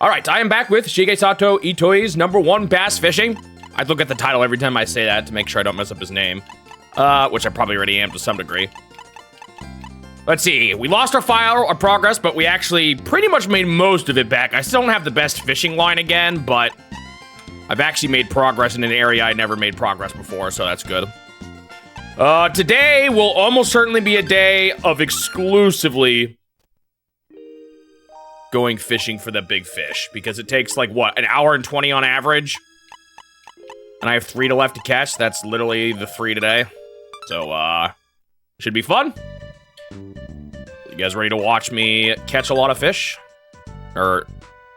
All right, I am back with Shigesato Itoi's #1 bass fishing. I look at the title every time I say that to make sure I don't mess up his name, which I probably already am to some degree. Let's see, we lost our file, our progress, but we actually pretty much made most of it back. I still don't have the best fishing line again, but I've actually made progress in an area I never made progress before, so that's good. Today will almost certainly be a day of exclusively going fishing for the big fish, because it takes like, what, an hour and 20 on average? And I have 3 left to catch. That's literally the 3 today. So, should be fun. You guys ready to watch me catch a lot of fish? Or,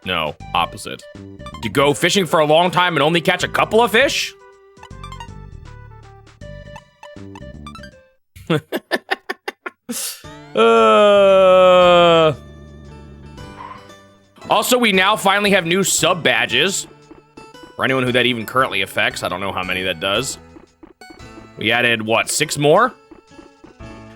no, opposite. To go fishing for a long time and only catch a couple of fish? Also, we now finally have new sub badges. For anyone who that even currently affects, I don't know how many that does. We added, what, 6 more?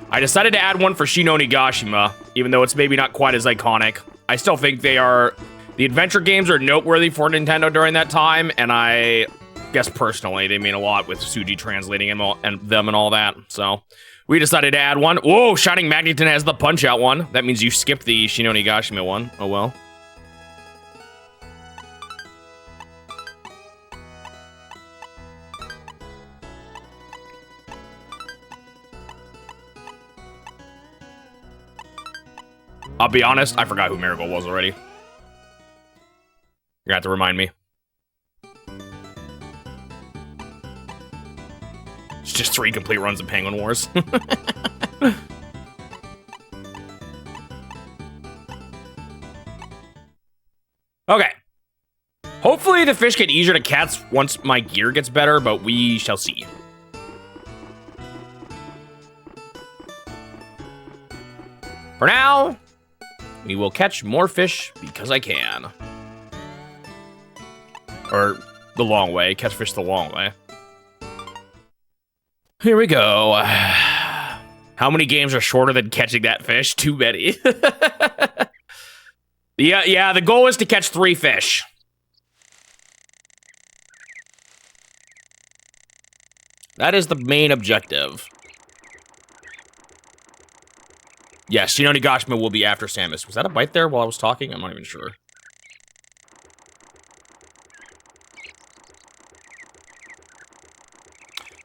I decided to add one for Shinonigashima, even though it's maybe not quite as iconic. I still think they are... The adventure games are noteworthy for Nintendo during that time, and I guess personally they mean a lot with Suji translating them and all that, so... We decided to add one. Whoa, Shining Magneton has the Punch-Out one. That means you skipped the Shinonigashima one. Oh well. I'll be honest, I forgot who Marigold was already. You're gonna have to remind me. It's just 3 complete runs of Penguin Wars. Okay. Hopefully the fish get easier to catch once my gear gets better, but we shall see. For now, we will catch more fish because I can. Or the long way. Catch fish the long way. Here we go. How many games are shorter than catching that fish? Too many. Yeah, the goal is to catch 3 fish. That is the main objective. Yes, Shinonigashima will be after Samus. Was that a bite there while I was talking? I'm not even sure.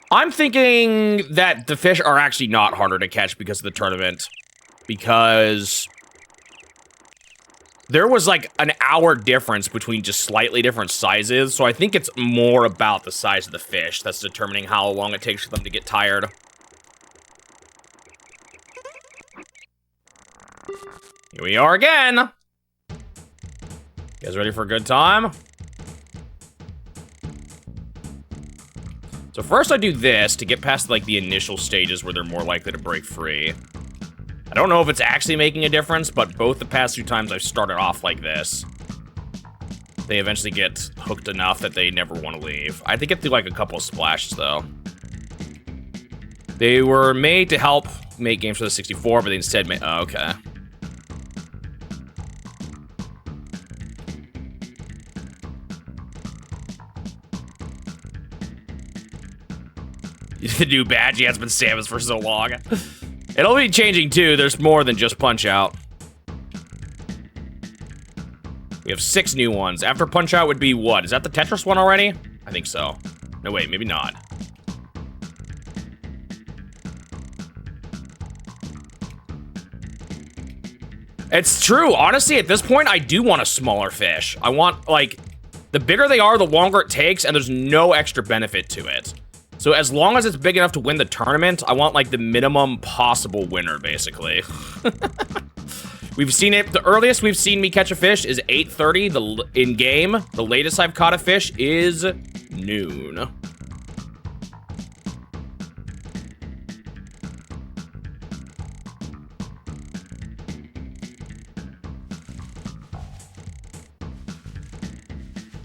I'm thinking that the fish are actually not harder to catch because of the tournament. Because there was like an hour difference between just slightly different sizes. So I think it's more about the size of the fish that's determining how long it takes for them to get tired. Here we are again. You guys ready for a good time? So first I do this to get past like the initial stages where they're more likely to break free. I don't know if it's actually making a difference, but both the past 2 times I've started off like this, they eventually get hooked enough that they never want to leave. I had to get through like a couple of splashes though. They were made to help make games for the 64, but they instead made, oh, okay. The new badge, yeah, it's been Samus for so long. It'll be changing too, there's more than just Punch-Out. We have 6 new ones. After Punch-Out would be what? Is that the Tetris one already? I think so. No, wait, maybe not. It's true, honestly, at this point, I do want a smaller fish. I want, like, the bigger they are, the longer it takes, and there's no extra benefit to it. So as long as it's big enough to win the tournament, I want like the minimum possible winner, basically. We've seen it, the earliest we've seen me catch a fish is 8:30 in game. The latest I've caught a fish is noon.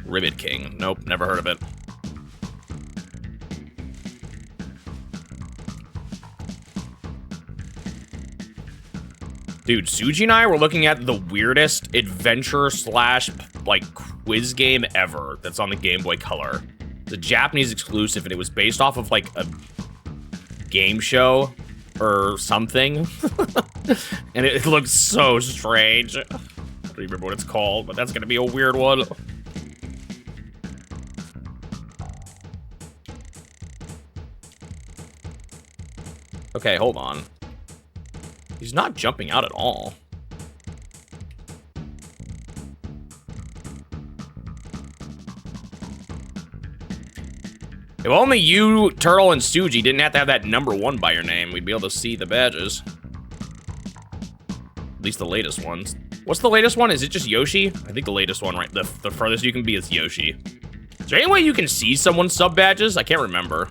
Ribbit King, nope, never heard of it. Dude, Suji and I were looking at the weirdest adventure slash, like, quiz game ever that's on the Game Boy Color. It's a Japanese exclusive, and it was based off of, like, a game show or something. And it looks so strange. I don't remember what it's called, but that's gonna be a weird one. Okay, hold on. He's not jumping out at all. If only you, Turtle, and Suji didn't have to have that #1 by your name, we'd be able to see the badges. At least the latest ones. What's the latest one? Is it just Yoshi? I think the latest one, right? The furthest you can be is Yoshi. Is there any way you can see someone's sub badges? I can't remember.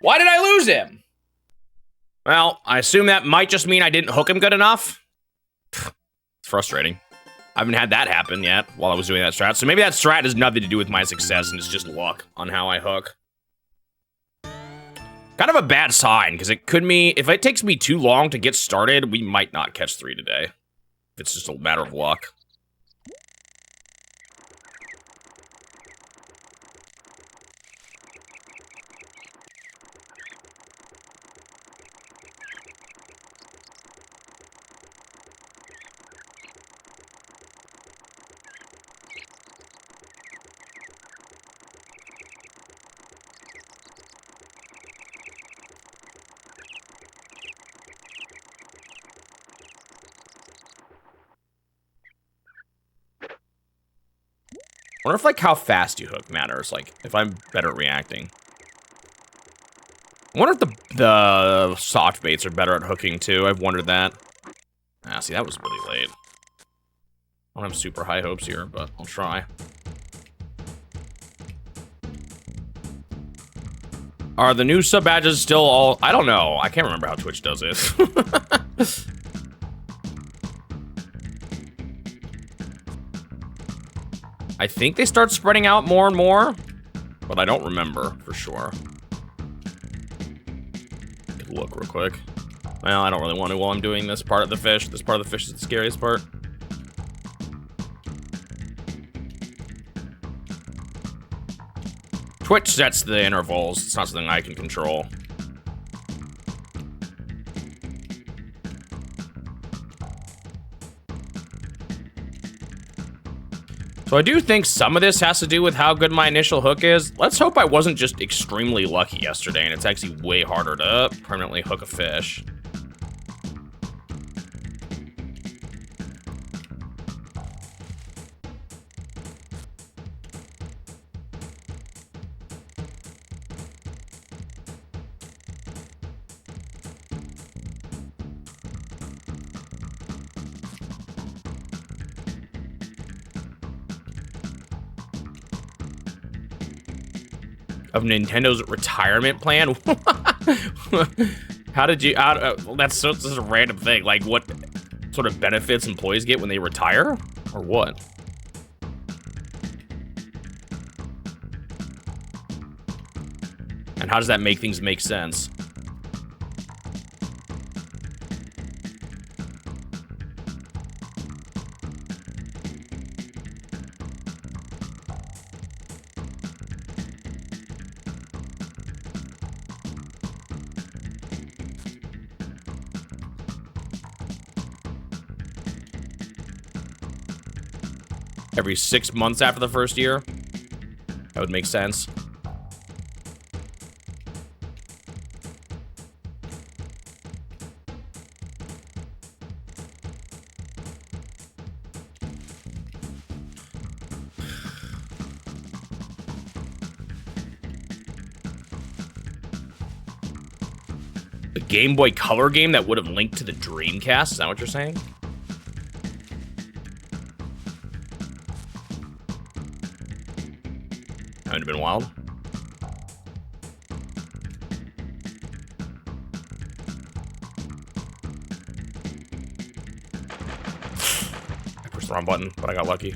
Why did I lose him? Well, I assume that might just mean I didn't hook him good enough. It's frustrating. I haven't had that happen yet while I was doing that strat. So maybe that strat has nothing to do with my success and it's just luck on how I hook. Kind of a bad sign, because it could mean if it takes me too long to get started, we might not catch 3 today. It's just a matter of luck. I wonder if, like, how fast you hook matters, like, if I'm better at reacting. I wonder if the soft baits are better at hooking, too. I've wondered that. Ah, see, that was really late. I don't have super high hopes here, but I'll try. Are the new sub badges still all... I don't know. I can't remember how Twitch does it. I think they start spreading out more and more, but I don't remember for sure. Take a look real quick. Well, I don't really want to while I'm doing this part of the fish. This part of the fish is the scariest part. Twitch sets the intervals. It's not something I can control. So I do think some of this has to do with how good my initial hook is. Let's hope I wasn't just extremely lucky yesterday and it's actually way harder to permanently hook a fish. Of Nintendo's retirement plan? How did you... that's just a random thing. Like, what sort of benefits employees get when they retire? Or what? And how does that make things make sense? Every 6 months after the first year? That would make sense. The Game Boy Color game that would have linked to the Dreamcast? Is that what you're saying? That would have been wild. Push the wrong button, but I got lucky.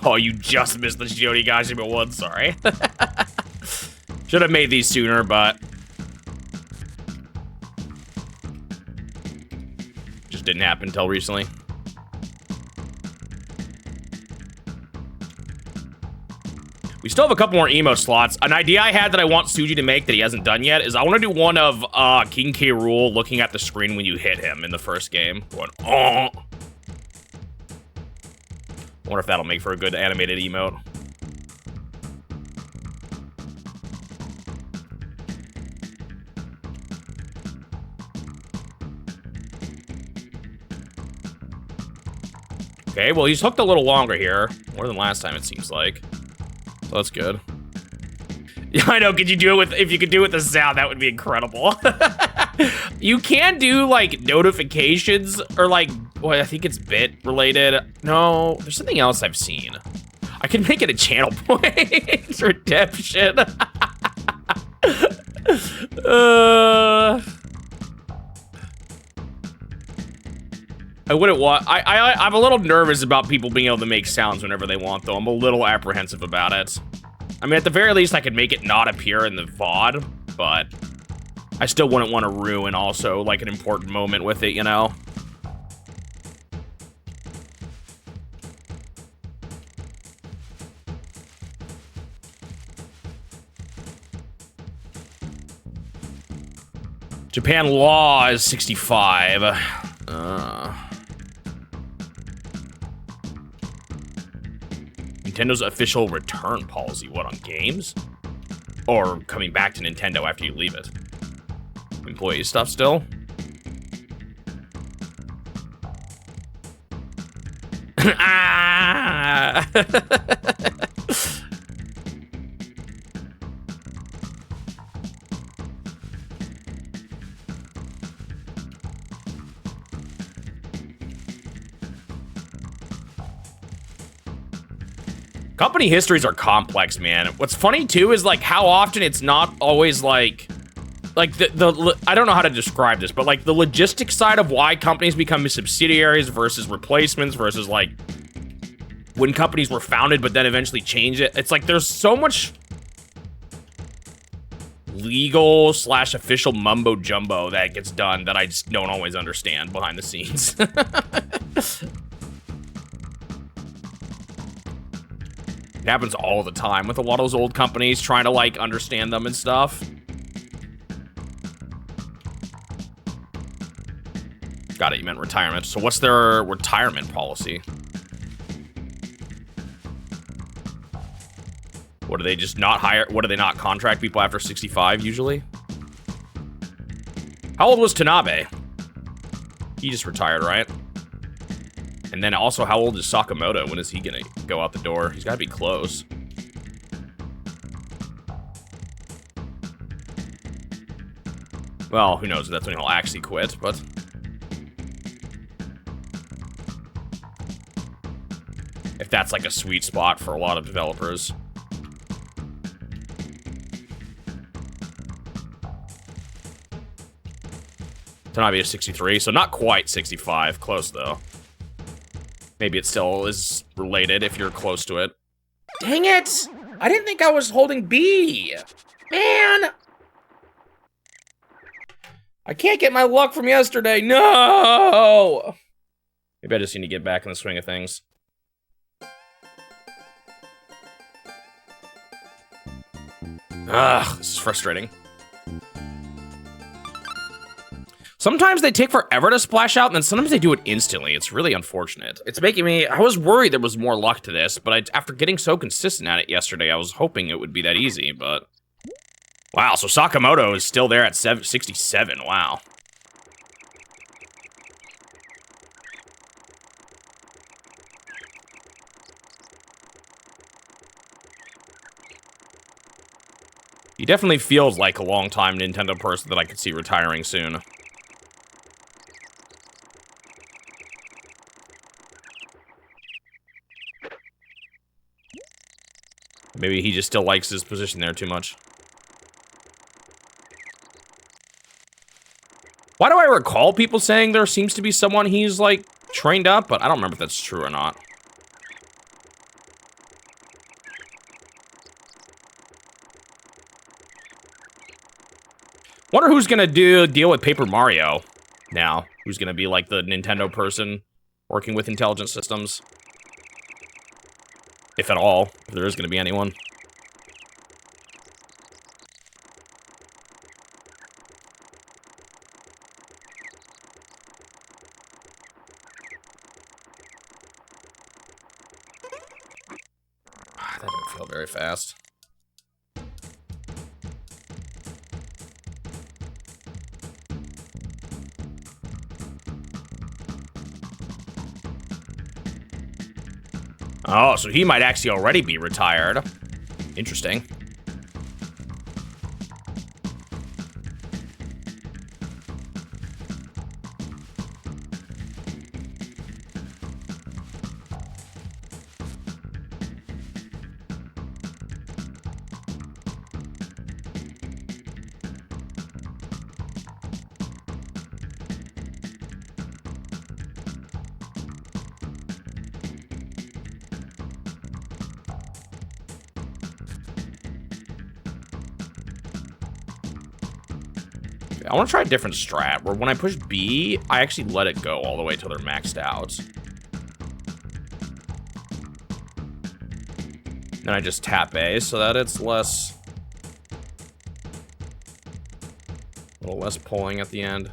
Oh, you just missed the Shigesato one, sorry. Should have made these sooner, but just didn't happen until recently. We still have a couple more emote slots. An idea I had that I want Suji to make that he hasn't done yet is I want to do one of King K. Rool looking at the screen when you hit him in the first game. Going, oh. I wonder if that'll make for a good animated emote. Okay, well, he's hooked a little longer here. More than last time, it seems like. So that's good. Yeah, I know. Could you do it with, if you could do it with the sound, that would be incredible. You can do, like, notifications, or, like, well, I think it's bit related. No, there's something else I've seen. I can make it a channel point. Redemption. I wouldn't want, I'm a little nervous about people being able to make sounds whenever they want, though. I'm a little apprehensive about it. I mean, at the very least, I could make it not appear in the VOD, but I still wouldn't want to ruin also, like, an important moment with it, you know? Japan law is 65. Nintendo's official return policy, what, on games? Or coming back to Nintendo after you leave it? Employee stuff still? Ah! Company histories are complex, man. What's funny too is like how often it's not always like the I don't know how to describe this, but like the logistics side of why companies become subsidiaries versus replacements versus like when companies were founded but then eventually change it. It's like there's so much legal / official mumbo jumbo that gets done that I just don't always understand behind the scenes. It happens all the time with a lot of those old companies trying to like understand them and stuff. Got it, you meant retirement. So what's their retirement policy? What do they just not hire? What do they not contract people after 65 usually? How old was Tanabe? He just retired, right? And then also, how old is Sakamoto? When is he gonna go out the door? He's gotta be close. Well, who knows? That's when he'll actually quit, but... if that's like a sweet spot for a lot of developers. Tanabe is 63, so not quite 65. Close, though. Maybe it still is related if you're close to it. Dang it! I didn't think I was holding B! Man! I can't get my luck from yesterday, no! Maybe I just need to get back in the swing of things. Ugh, this is frustrating. Sometimes they take forever to splash out, and then sometimes they do it instantly. It's really unfortunate. It's making me... I was worried there was more luck to this, but after getting so consistent at it yesterday, I was hoping it would be that easy, but... wow, so Sakamoto is still there at 67. Wow. He definitely feels like a long-time Nintendo person that I could see retiring soon. Maybe he just still likes his position there too much. Why do I recall people saying there seems to be someone he's, like, trained up? But I don't remember if that's true or not. Wonder who's gonna deal with Paper Mario now. Who's gonna be, like, the Nintendo person working with intelligent systems? If at all. If there is gonna be anyone. That didn't feel very fast. Oh, so he might actually already be retired. Interesting. I want to try a different strat, where when I push B, I actually let it go all the way till they're maxed out. Then I just tap A so that it's less... a little less pulling at the end.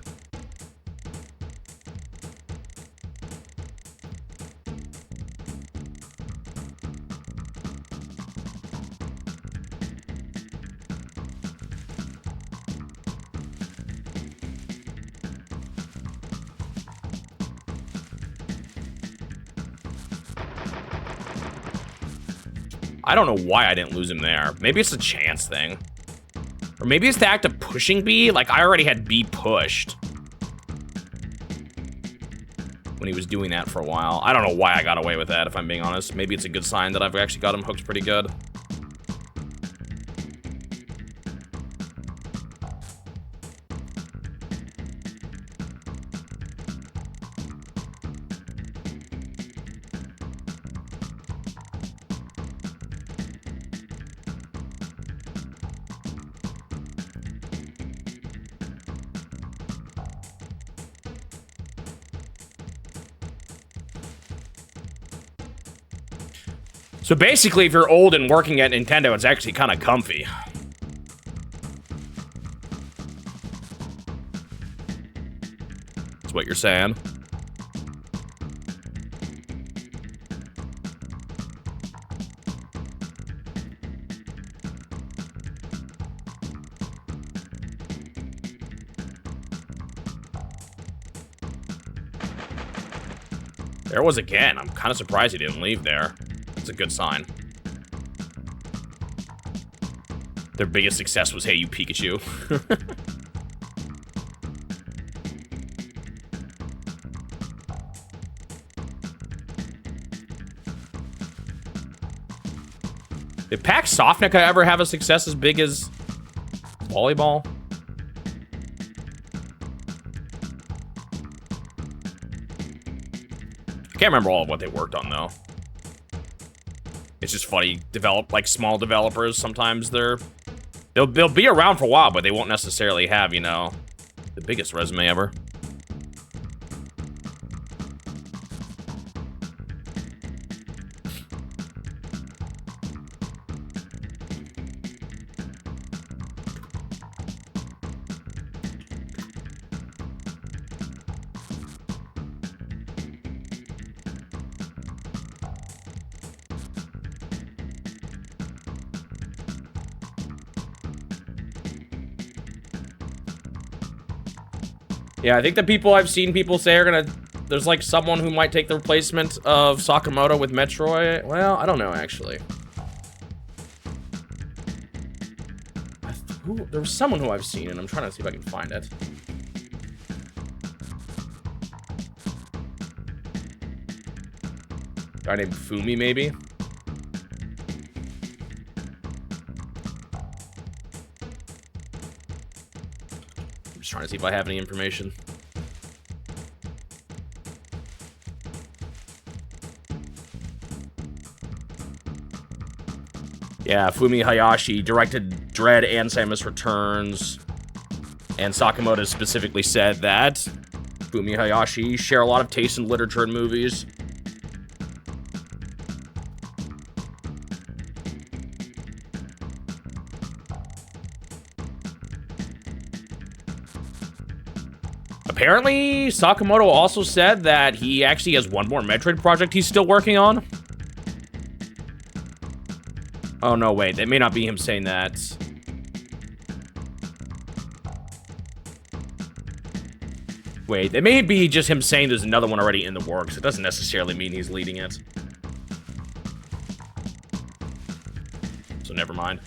I don't know why I didn't lose him there. Maybe it's a chance thing. Or maybe it's the act of pushing B. Like, I already had B pushed when he was doing that for a while. I don't know why I got away with that, if I'm being honest. Maybe it's a good sign that I've actually got him hooked pretty good. So basically, if you're old and working at Nintendo, it's actually kind of comfy. That's what you're saying. There was again. I'm kind of surprised he didn't leave there. That's a good sign. Their biggest success was, hey, you Pikachu. Did Pax Sofnica ever have a success as big as volleyball? I can't remember all of what they worked on, though. It's just funny, like small developers, sometimes they'll be around for a while, but they won't necessarily have, you know, the biggest resume ever. Yeah, I think the people I've seen people say are gonna... There's like someone who might take the replacement of Sakamoto with Metroid. Well, I don't know, actually. There was someone who I've seen, and I'm trying to see if I can find it. A guy named Fumi, maybe? I'm just trying to trying to see if I have any information. Yeah, Fumi Hayashi directed Dread and Samus Returns. And Sakamoto specifically said that Fumi Hayashi share a lot of taste in literature and movies. Apparently, Sakamoto also said that he actually has one more Metroid project he's still working on. Oh, no, wait. That may not be him saying that. Wait, it may be just him saying there's another one already in the works. It doesn't necessarily mean he's leading it. So never mind.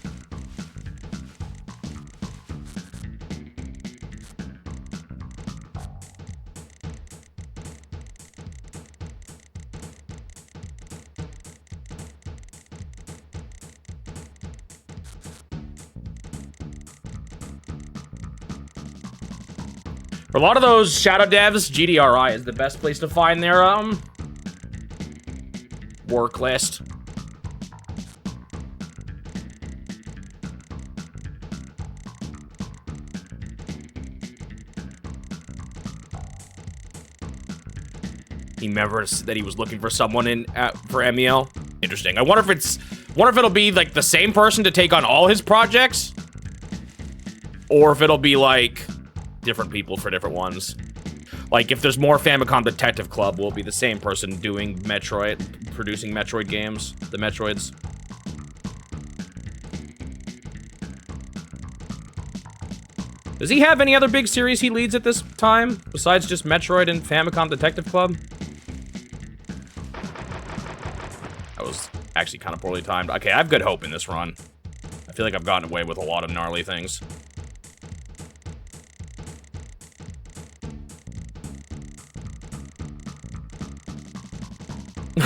For a lot of those Shadow devs, GDRI is the best place to find their, work list. He remembers that he was looking for someone for MEL. Interesting. I wonder if it'll be like the same person to take on all his projects, or if it'll be like different people for different ones. Like, if there's more Famicom Detective Club, will it be the same person doing Metroid, producing Metroid games, the Metroids? Does he have any other big series he leads at this time, besides just Metroid and Famicom Detective Club? That was actually kind of poorly timed. Okay, I have good hope in this run. I feel like I've gotten away with a lot of gnarly things.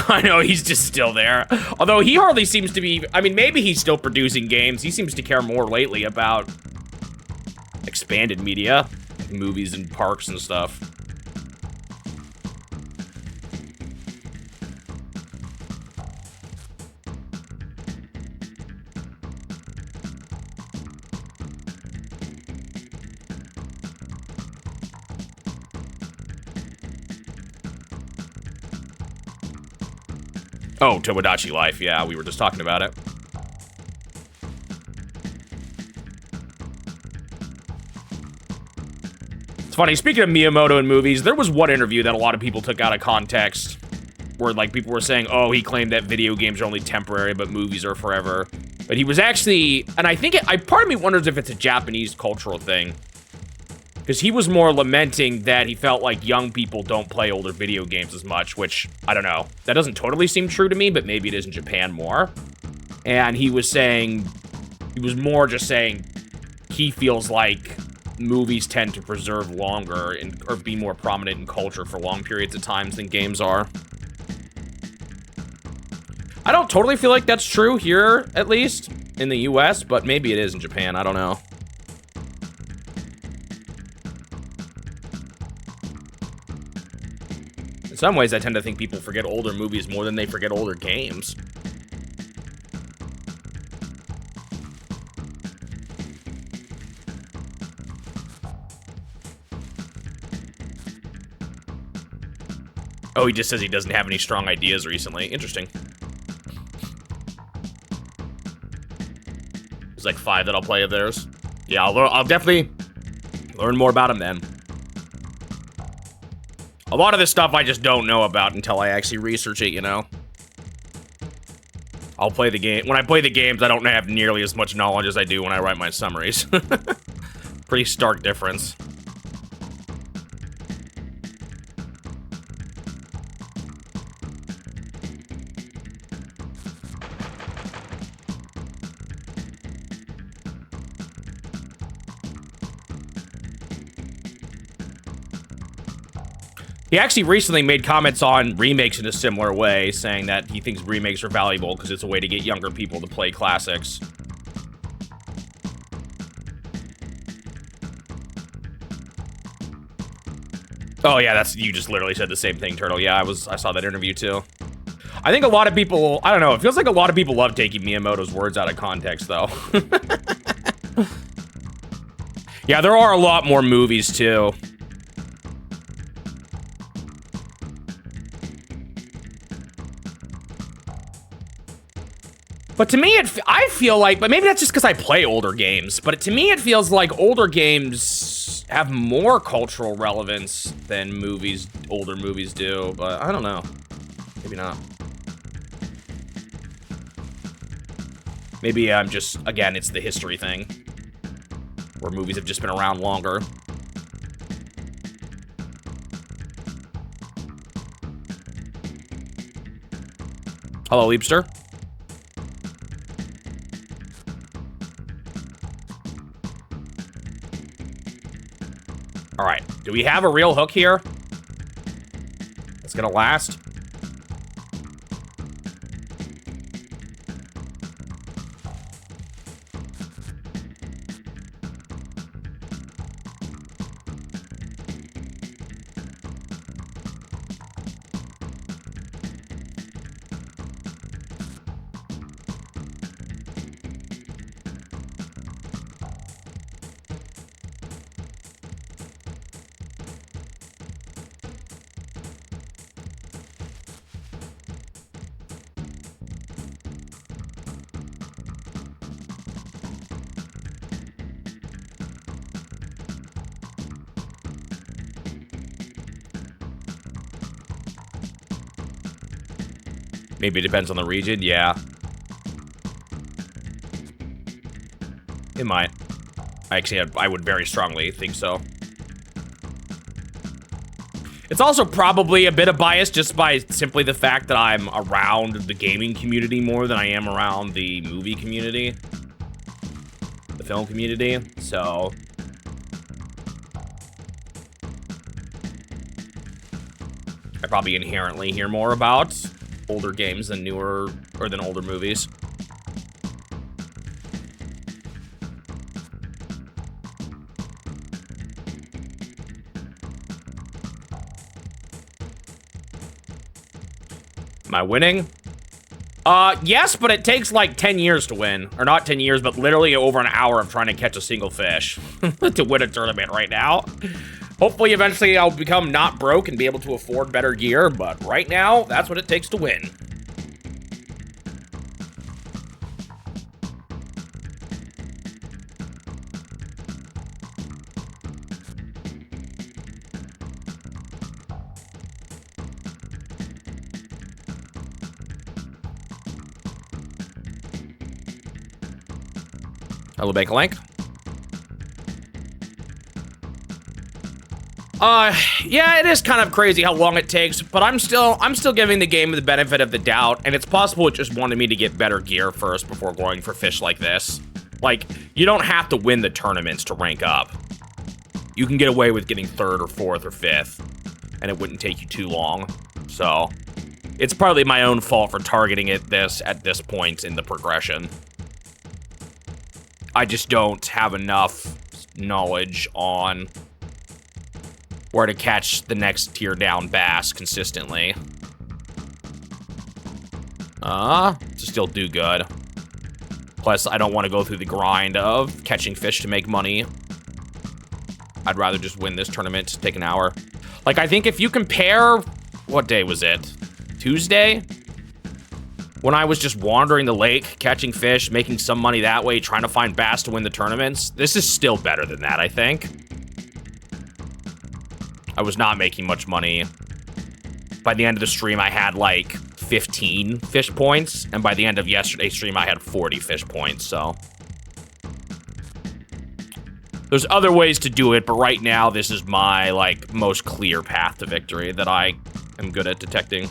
I know, he's just still there. Although he hardly seems to be... I mean, maybe he's still producing games. He seems to care more lately about expanded media, like movies and parks and stuff. Oh, Tomodachi Life. Yeah, we were just talking about it. It's funny, speaking of Miyamoto and movies, there was one interview that a lot of people took out of context where, like, people were saying, oh, he claimed that video games are only temporary, but movies are forever. But he was actually, and I think, part of me wonders if it's a Japanese cultural thing. Because he was more lamenting that he felt like young people don't play older video games as much, which, I don't know. That doesn't totally seem true to me, but maybe it is in Japan more. And he was saying, he was more just saying he feels like movies tend to preserve longer or be more prominent in culture for long periods of times than games are. I don't totally feel like that's true here, at least, in the US, but maybe it is in Japan, I don't know. In some ways, I tend to think people forget older movies more than they forget older games. Oh, he just says he doesn't have any strong ideas recently. Interesting. There's like 5 that I'll play of theirs. Yeah, I'll definitely learn more about them then. A lot of this stuff I just don't know about until I actually research it, you know? I'll play the game. When I play the games, I don't have nearly as much knowledge as I do when I write my summaries. Pretty stark difference. He actually recently made comments on remakes in a similar way, saying that he thinks remakes are valuable because it's a way to get younger people to play classics. Oh yeah, you just literally said the same thing, Turtle. Yeah, I saw that interview too. I think a lot of people, I don't know, it feels like a lot of people love taking Miyamoto's words out of context though. Yeah, there are a lot more movies too. But to me, I feel like, but maybe that's just because I play older games, but to me it feels like older games have more cultural relevance than older movies do, but I don't know. Maybe not. Maybe I'm just, again, it's the history thing, where movies have just been around longer. Hello, Leapster. All right, do we have a real hook here? That's gonna last. Maybe it depends on the region, yeah. It might. I would very strongly think so. It's also probably a bit of bias just by simply the fact that I'm around the gaming community more than I am around the movie community. The film community, so. I probably inherently hear more about older games than than older movies. Am I winning? Yes, but it takes like 10 years to win. Or not 10 years, but literally over an hour of trying to catch a single fish to win a tournament right now. Hopefully, eventually, I'll become not broke and be able to afford better gear, but right now, that's what it takes to win. Hello, Bank Link. Yeah, it is kind of crazy how long it takes, but I'm still giving the game the benefit of the doubt, and it's possible it just wanted me to get better gear first before going for fish like this. Like, you don't have to win the tournaments to rank up. You can get away with getting 3rd or 4th or 5th, and it wouldn't take you too long. So, it's partly my own fault for targeting at this point in the progression. I just don't have enough knowledge on where to catch the next tier down bass consistently. To still do good. Plus, I don't want to go through the grind of catching fish to make money. I'd rather just win this tournament, take an hour. Like, I think if you compare, what day was it? Tuesday? When I was just wandering the lake, catching fish, making some money that way, trying to find bass to win the tournaments. This is still better than that, I think. I was not making much money. By the end of the stream, I had like 15 fish points, and by the end of yesterday's stream, I had 40 fish points, so. There's other ways to do it, but right now, this is my, like, most clear path to victory that I am good at detecting.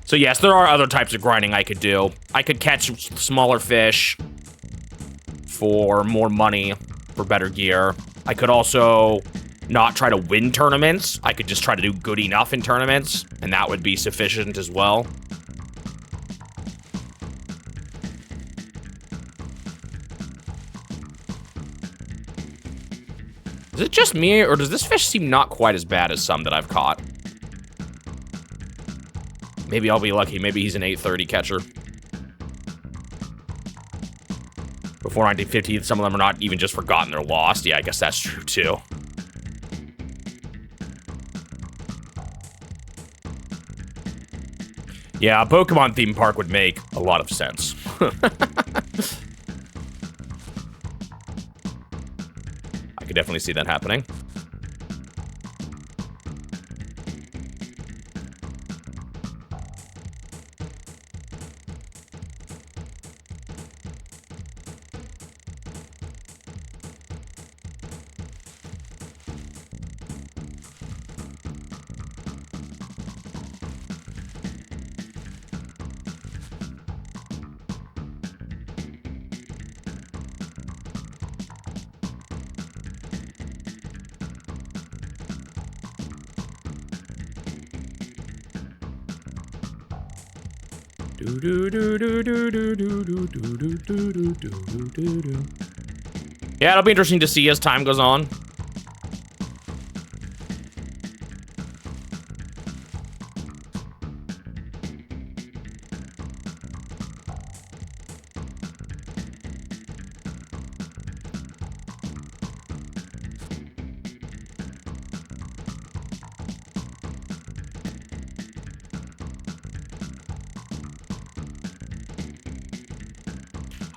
So yes, there are other types of grinding I could do. I could catch smaller fish for more money, for better gear. I could also not try to win tournaments. I could just try to do good enough in tournaments, and that would be sufficient as well. Is it just me, or does this fish seem not quite as bad as some that I've caught? Maybe I'll be lucky. Maybe he's an 830 catcher. Before 1950, some of them are not even just forgotten, they're lost. Yeah, I guess that's true, too. Yeah, a Pokemon theme park would make a lot of sense. I could definitely see that happening. Yeah, it'll be interesting to see as time goes on.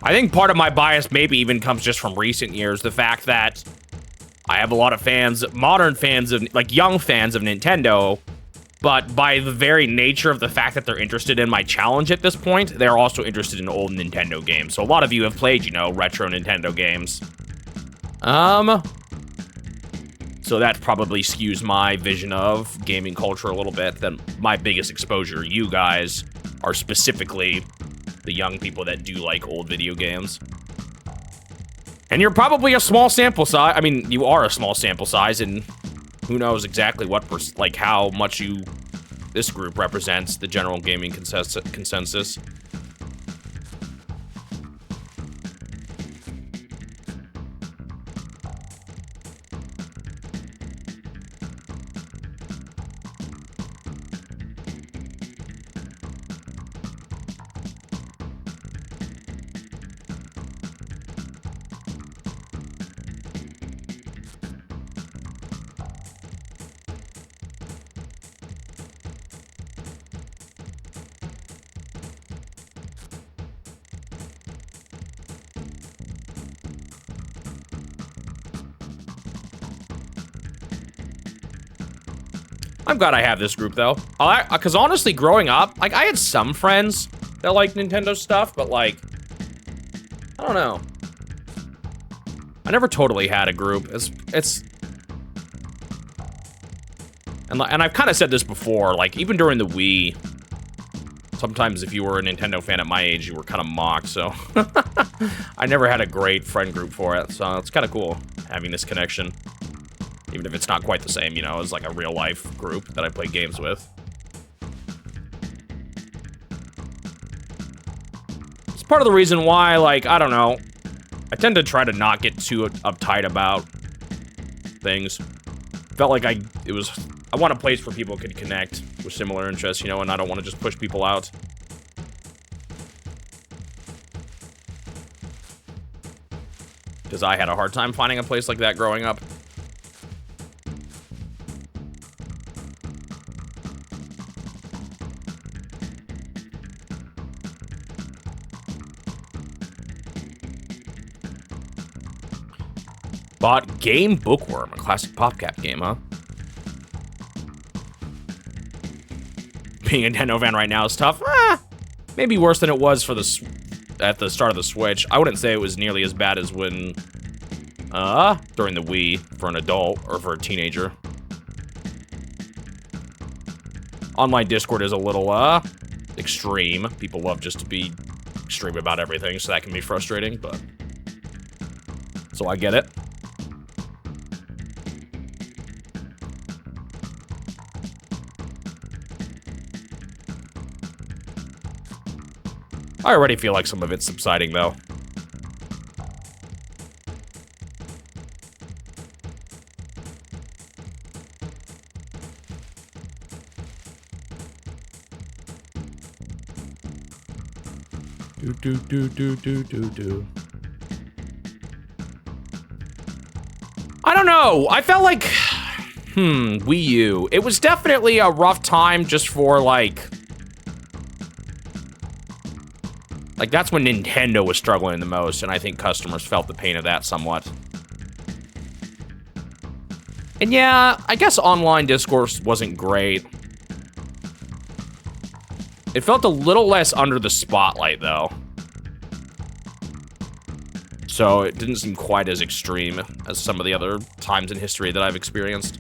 I think part of my bias maybe even comes just from recent years. The fact that I have a lot of fans, modern fans of, like, young fans of Nintendo, but by the very nature of the fact that they're interested in my challenge at this point, they're also interested in old Nintendo games. So a lot of you have played, you know, retro Nintendo games. So that probably skews my vision of gaming culture a little bit. Then my biggest exposure, you guys, are specifically the young people that do like old video games. And you're probably a small sample size. I mean, you are a small sample size, and who knows exactly what, like, how much this group represents the general gaming consensus. I'm glad I have this group, though. Because honestly, growing up, like, I had some friends that liked Nintendo stuff, but, like, I don't know. I never totally had a group. And I've kind of said this before, like, even during the Wii, sometimes if you were a Nintendo fan at my age, you were kind of mocked, so I never had a great friend group for it, so it's kind of cool having this connection. Even if it's not quite the same, you know, as like a real life group that I play games with. It's part of the reason why, like, I don't know, I tend to try to not get too uptight about things. Felt like I want a place where people could connect with similar interests, you know, and I don't want to just push people out. Because I had a hard time finding a place like that growing up. Bought Game Bookworm, a classic PopCap game, huh? Being a Nintendo fan right now is tough. Maybe worse than it was for at the start of the Switch. I wouldn't say it was nearly as bad as when during the Wii for an adult or for a teenager. Online Discord is a little extreme. People love just to be extreme about everything, so that can be frustrating, but so I get it. I already feel like some of it's subsiding, though. Do. I don't know. I felt like, Wii U. It was definitely a rough time just for, like, that's when Nintendo was struggling the most, and I think customers felt the pain of that somewhat. And yeah, I guess online discourse wasn't great. It felt a little less under the spotlight, though. So it didn't seem quite as extreme as some of the other times in history that I've experienced.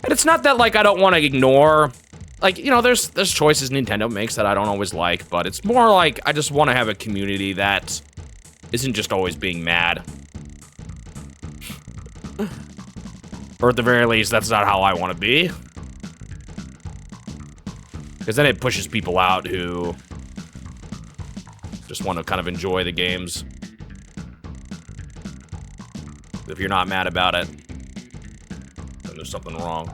And it's not that, like, I don't want to ignore, like, you know, there's choices Nintendo makes that I don't always like, but it's more like I just want to have a community that isn't just always being mad. Or at the very least, that's not how I want to be. Because then it pushes people out who just want to kind of enjoy the games. If you're not mad about it, then there's something wrong.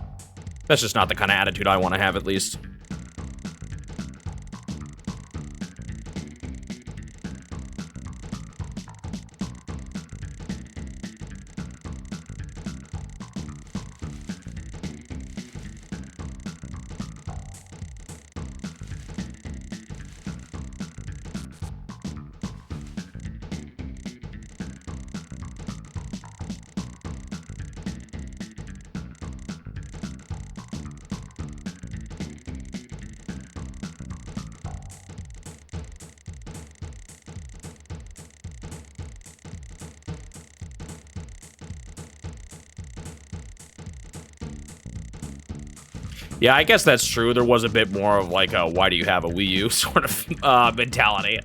That's just not the kind of attitude I want to have, at least. Yeah, I guess that's true. There was a bit more of like a why do you have a Wii U sort of mentality.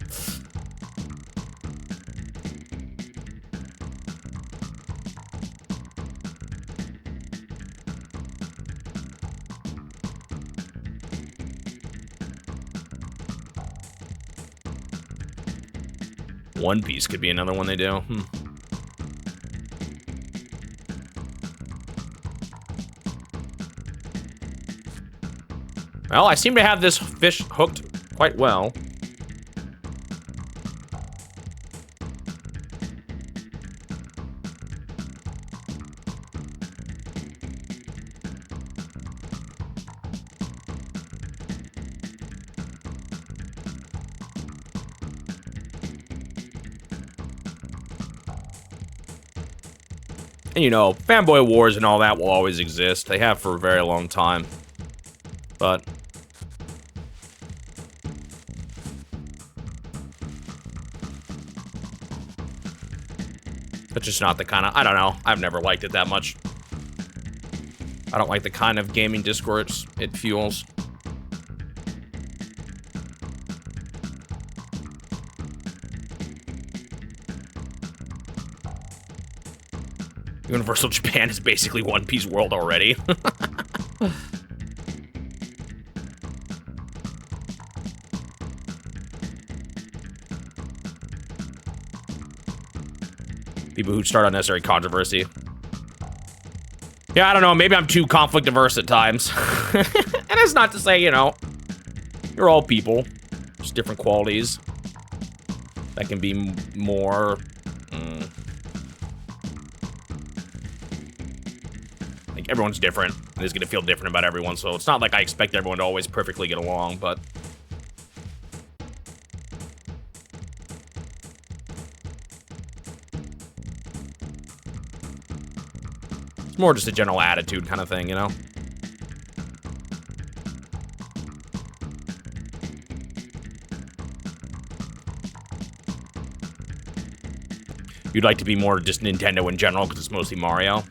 One Piece could be another one they do. Well, I seem to have this fish hooked quite well. And you know, fanboy wars and all that will always exist. They have for a very long time. But it's just not the kind of, I don't know, I've never liked it that much. I don't like the kind of gaming discourse it fuels. Universal Japan is basically One Piece world already. People who start unnecessary controversy. Yeah, I don't know. Maybe I'm too conflict averse at times. And it's not to say, you know, you're all people. Just different qualities that can be more. Like, everyone's different. And it's going to feel different about everyone. So it's not like I expect everyone to always perfectly get along, but. More just a general attitude kind of thing, you know? You'd like to be more just Nintendo in general because it's mostly Mario?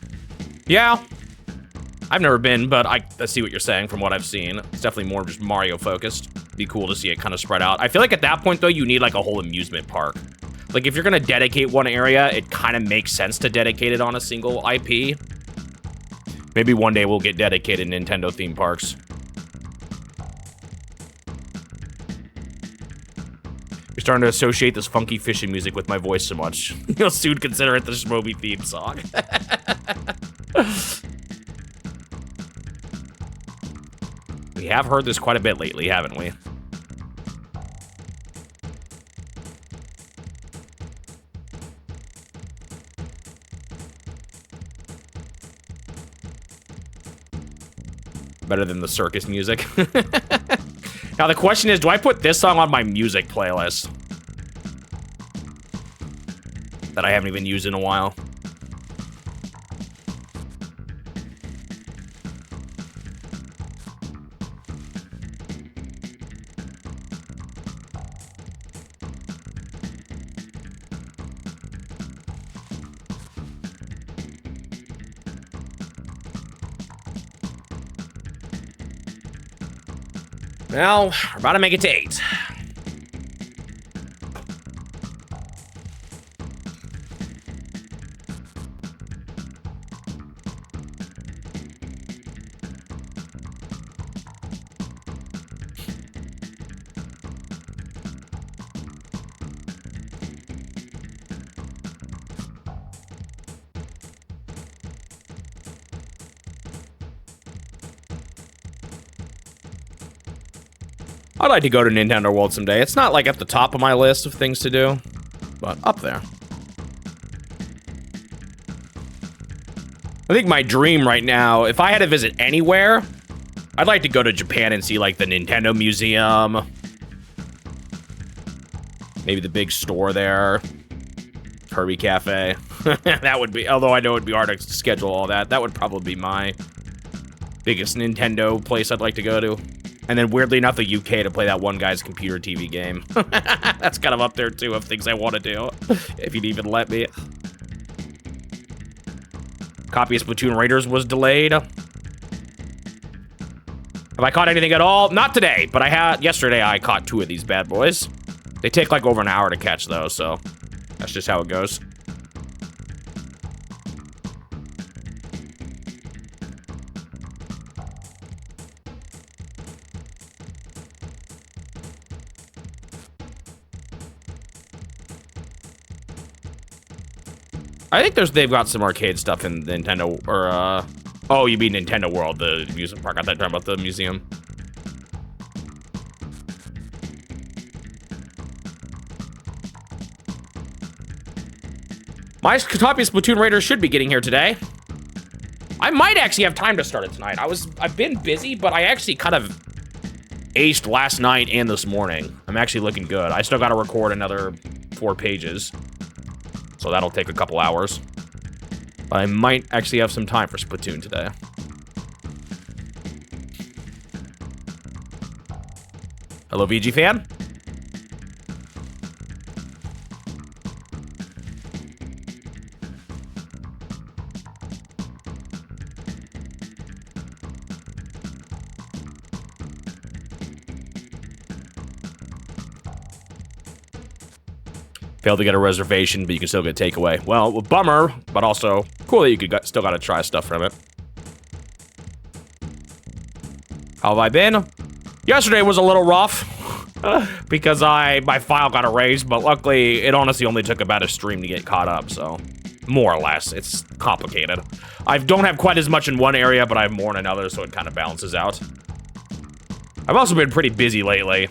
Yeah. I've never been, but I see what you're saying from what I've seen. It's definitely more just Mario focused. Be cool to see it kind of spread out. I feel like at that point, though, you need like a whole amusement park. Like, if you're going to dedicate one area, it kind of makes sense to dedicate it on a single IP. Maybe one day we'll get dedicated Nintendo theme parks. You're starting to associate this funky fishing music with my voice so much. You'll soon consider it the Shmoby theme song. We have heard this quite a bit lately, haven't we? Better than the circus music. Now the question is, do I put this song on my music playlist that I haven't even used in a while? Well, we're about to make it to 8. I'd like to go to Nintendo World someday. It's not like at the top of my list of things to do, but up there. I think my dream right now, if I had to visit anywhere, I'd like to go to Japan and see like the Nintendo Museum. Maybe the big store there. Kirby Cafe. That would be, although I know it'd be hard to schedule all that. That would probably be my biggest Nintendo place I'd like to go to. And then, weirdly enough, the UK to play that one guy's computer TV game. That's kind of up there, too, of things I want to do. If you'd even let me. Copy of Splatoon Raiders was delayed. Have I caught anything at all? Not today, but yesterday I caught 2 of these bad boys. They take like over an hour to catch, though, so that's just how it goes. I think they've got some arcade stuff in Nintendo, or, oh, you mean Nintendo World, the amusement park. I thought you were talking about the museum. My copy of Splatoon Raiders should be getting here today. I might actually have time to start it tonight. I've been busy, but I actually kind of aced last night and this morning. I'm actually looking good. I still got to record another 4 pages. So that'll take a couple hours. But I might actually have some time for Splatoon today. Hello, VG fan. Failed to get a reservation, but you can still get takeaway. Well, bummer, but also cool that you still got to try stuff from it. How have I been? Yesterday was a little rough because my file got erased, but luckily it honestly only took about a stream to get caught up, so more or less. It's complicated. I don't have quite as much in one area, but I have more in another, so it kind of balances out. I've also been pretty busy lately.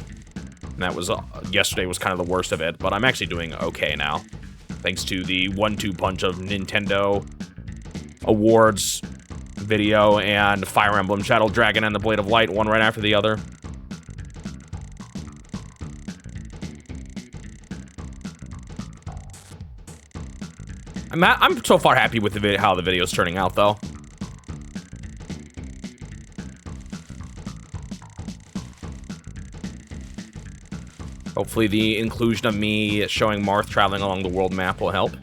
And that was, yesterday was kind of the worst of it, but I'm actually doing okay now. Thanks to the 1-2 punch of Nintendo Awards video and Fire Emblem Shadow Dragon and the Blade of Light, one right after the other. I'm so far happy with how the video's turning out, though. Hopefully the inclusion of me showing Marth traveling along the world map will help.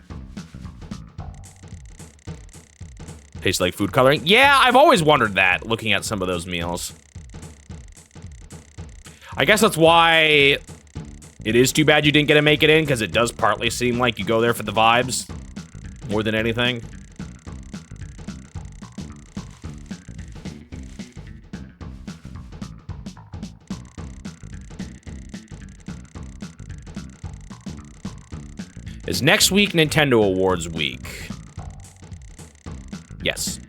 Tastes like food coloring. Yeah, I've always wondered that, looking at some of those meals. I guess that's why it is too bad you didn't get to make it in, because it does partly seem like you go there for the vibes more than anything. Is next week Nintendo Awards week? Yes.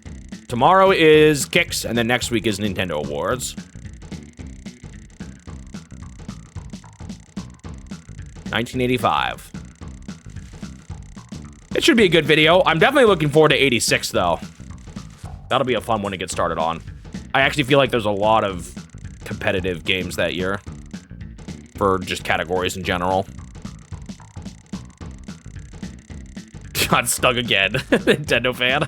Tomorrow is Kicks, and then next week is Nintendo Awards. 1985. It should be a good video. I'm definitely looking forward to 86, though. That'll be a fun one to get started on. I actually feel like there's a lot of competitive games that year for just categories in general. Got stuck again. Nintendo fan.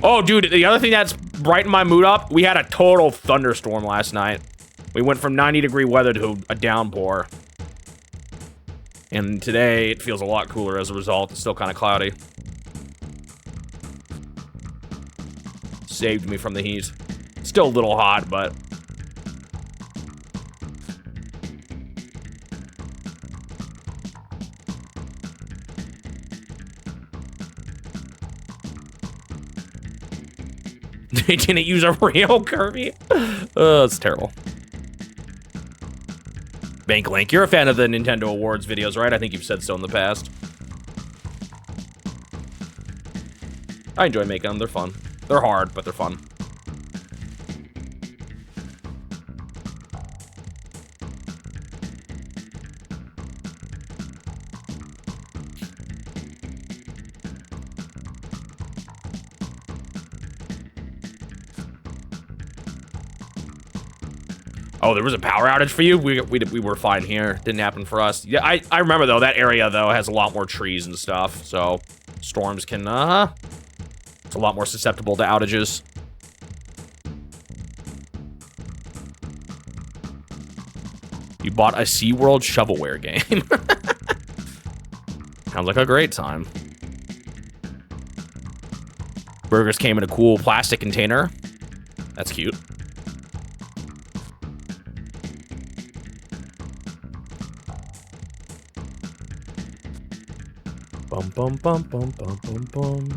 Oh, dude, the other thing that's brightened my mood up, we had a total thunderstorm last night. We went from 90-degree weather to a downpour. And today, it feels a lot cooler as a result. It's still kind of cloudy. Saved me from the heat. Still a little hot, but... They didn't use a real Kirby? Oh, that's terrible. Bank Link, you're a fan of the Nintendo Awards videos, right? I think you've said so in the past. I enjoy making them. They're fun. They're hard, but they're fun. Oh, there was a power outage for you? We were fine here. Didn't happen for us. Yeah, I remember, though, that area, though, has a lot more trees and stuff, so storms can, it's a lot more susceptible to outages. You bought a SeaWorld shovelware game. Sounds like a great time. Burgers came in a cool plastic container. That's cute. Bum, bum, bum, bum, bum, bum, bum.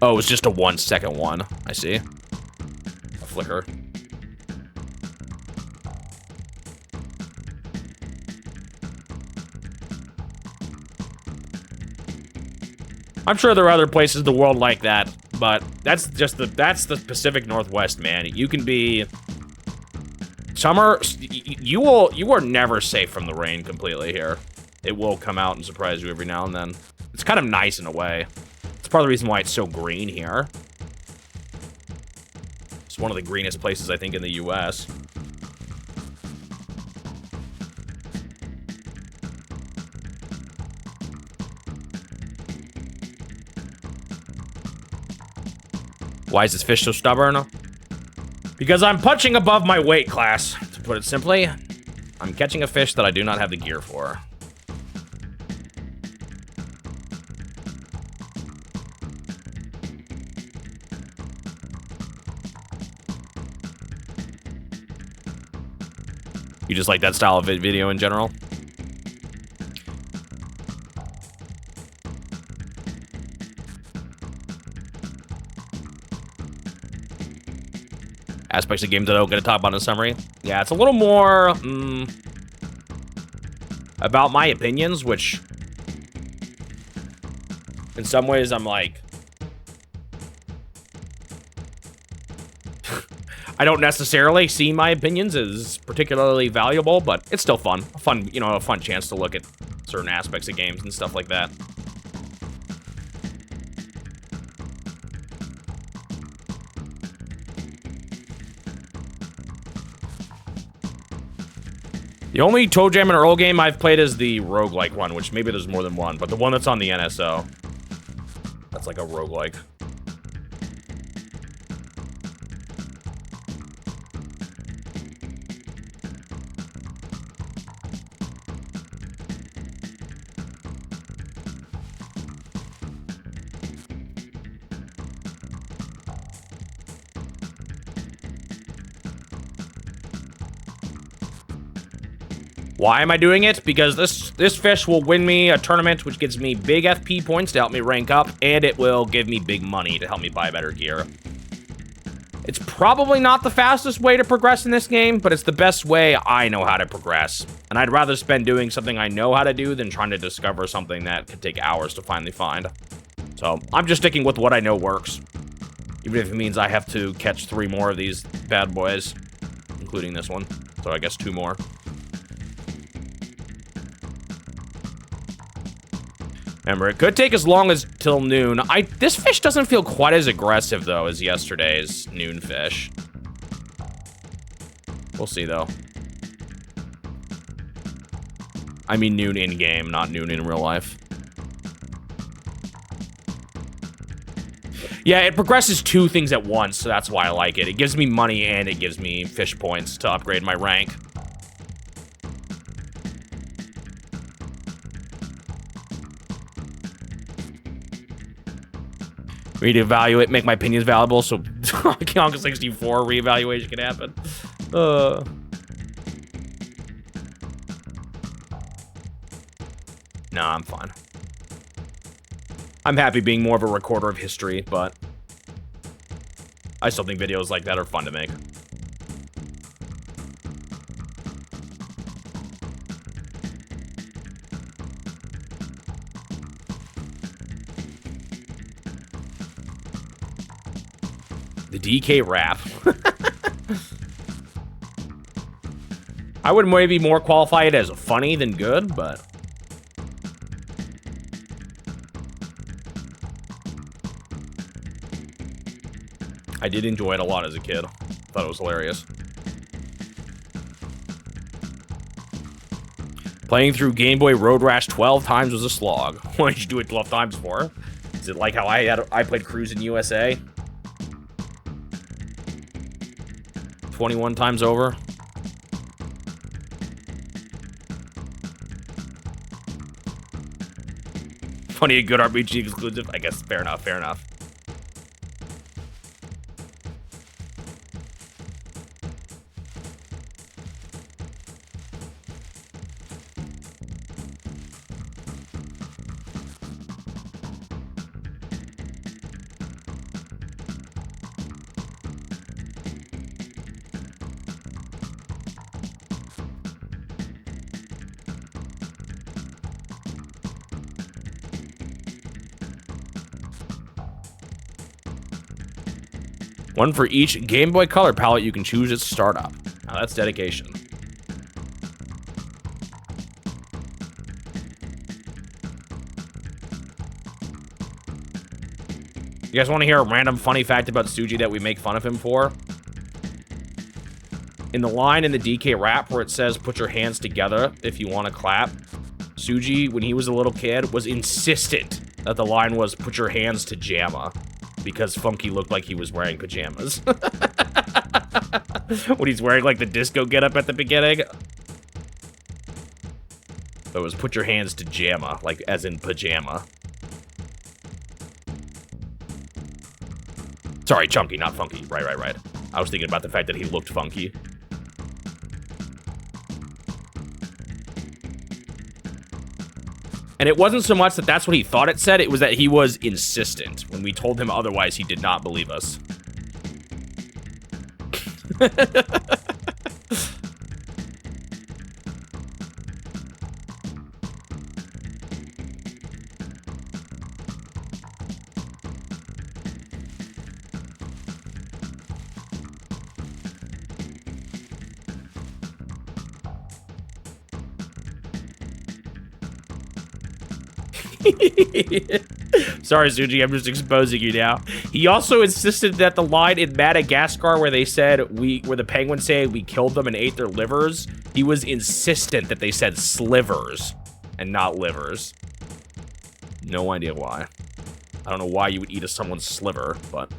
Oh, it was just a 1-second one. I see. A flicker. I'm sure there are other places in the world like that, but that's the Pacific Northwest, man. You can be... Summer, you are never safe from the rain completely here. It will come out and surprise you every now and then. It's kind of nice in a way. It's part of the reason why it's so green here. It's one of the greenest places, I think, in the US. Why is this fish so stubborn? Because I'm punching above my weight class, to put it simply. I'm catching a fish that I do not have the gear for. You just like that style of video in general? Aspects of games that I don't get to talk about in a summary. Yeah, it's a little more about my opinions, which in some ways I'm like, I don't necessarily see my opinions as particularly valuable, but it's still fun. A fun chance to look at certain aspects of games and stuff like that. The only Toe Jam and Earl game I've played is the roguelike one, which maybe there's more than one, but the one that's on the NSO. That's like a roguelike. Why am I doing it? Because this fish will win me a tournament, which gives me big FP points to help me rank up, and it will give me big money to help me buy better gear. It's probably not the fastest way to progress in this game, but it's the best way I know how to progress. And I'd rather spend doing something I know how to do than trying to discover something that could take hours to finally find. So I'm just sticking with what I know works. Even if it means I have to catch 3 more of these bad boys, including this one. So I guess 2 more. Remember, it could take as long as till noon. This fish doesn't feel quite as aggressive, though, as yesterday's noon fish. We'll see, though. I mean noon in-game, not noon in real life. Yeah, it progresses 2 things at once, so that's why I like it. It gives me money and it gives me fish points to upgrade my rank. We need to evaluate, make my opinions valuable, so Kong 64 reevaluation can happen. No, I'm fine. I'm happy being more of a recorder of history, but I still think videos like that are fun to make. The DK rap. I would maybe more qualify it as funny than good, but I did enjoy it a lot as a kid. Thought it was hilarious. Playing through Game Boy Road Rash 12 times was a slog. What did you do it 12 times for? Is it like how I played Cruis'n USA? 21 times over? Funny, a good RPG exclusive? I guess, fair enough, fair enough. One for each Game Boy Color palette you can choose at startup. Now that's dedication. You guys want to hear a random funny fact about Suji that we make fun of him for? In the line in the DK rap where it says, "Put your hands together if you want to clap," Suji, when he was a little kid, was insistent that the line was, "Put your hands to Jamma," because Funky looked like he was wearing pajamas. When he's wearing, like, the disco getup at the beginning. It was, "Put your hands to Jamma," like, as in pajama. Sorry, Chunky, not Funky. Right. I was thinking about the fact that he looked funky. And it wasn't so much that that's what he thought it said, it was that he was insistent. When we told him otherwise, he did not believe us. Sorry, Suji, I'm just exposing you now. He also insisted that the line in Madagascar where they said where the penguins say we killed them and ate their livers, he was insistent that they said slivers and not livers. No idea why. I don't know why you would eat someone's sliver, but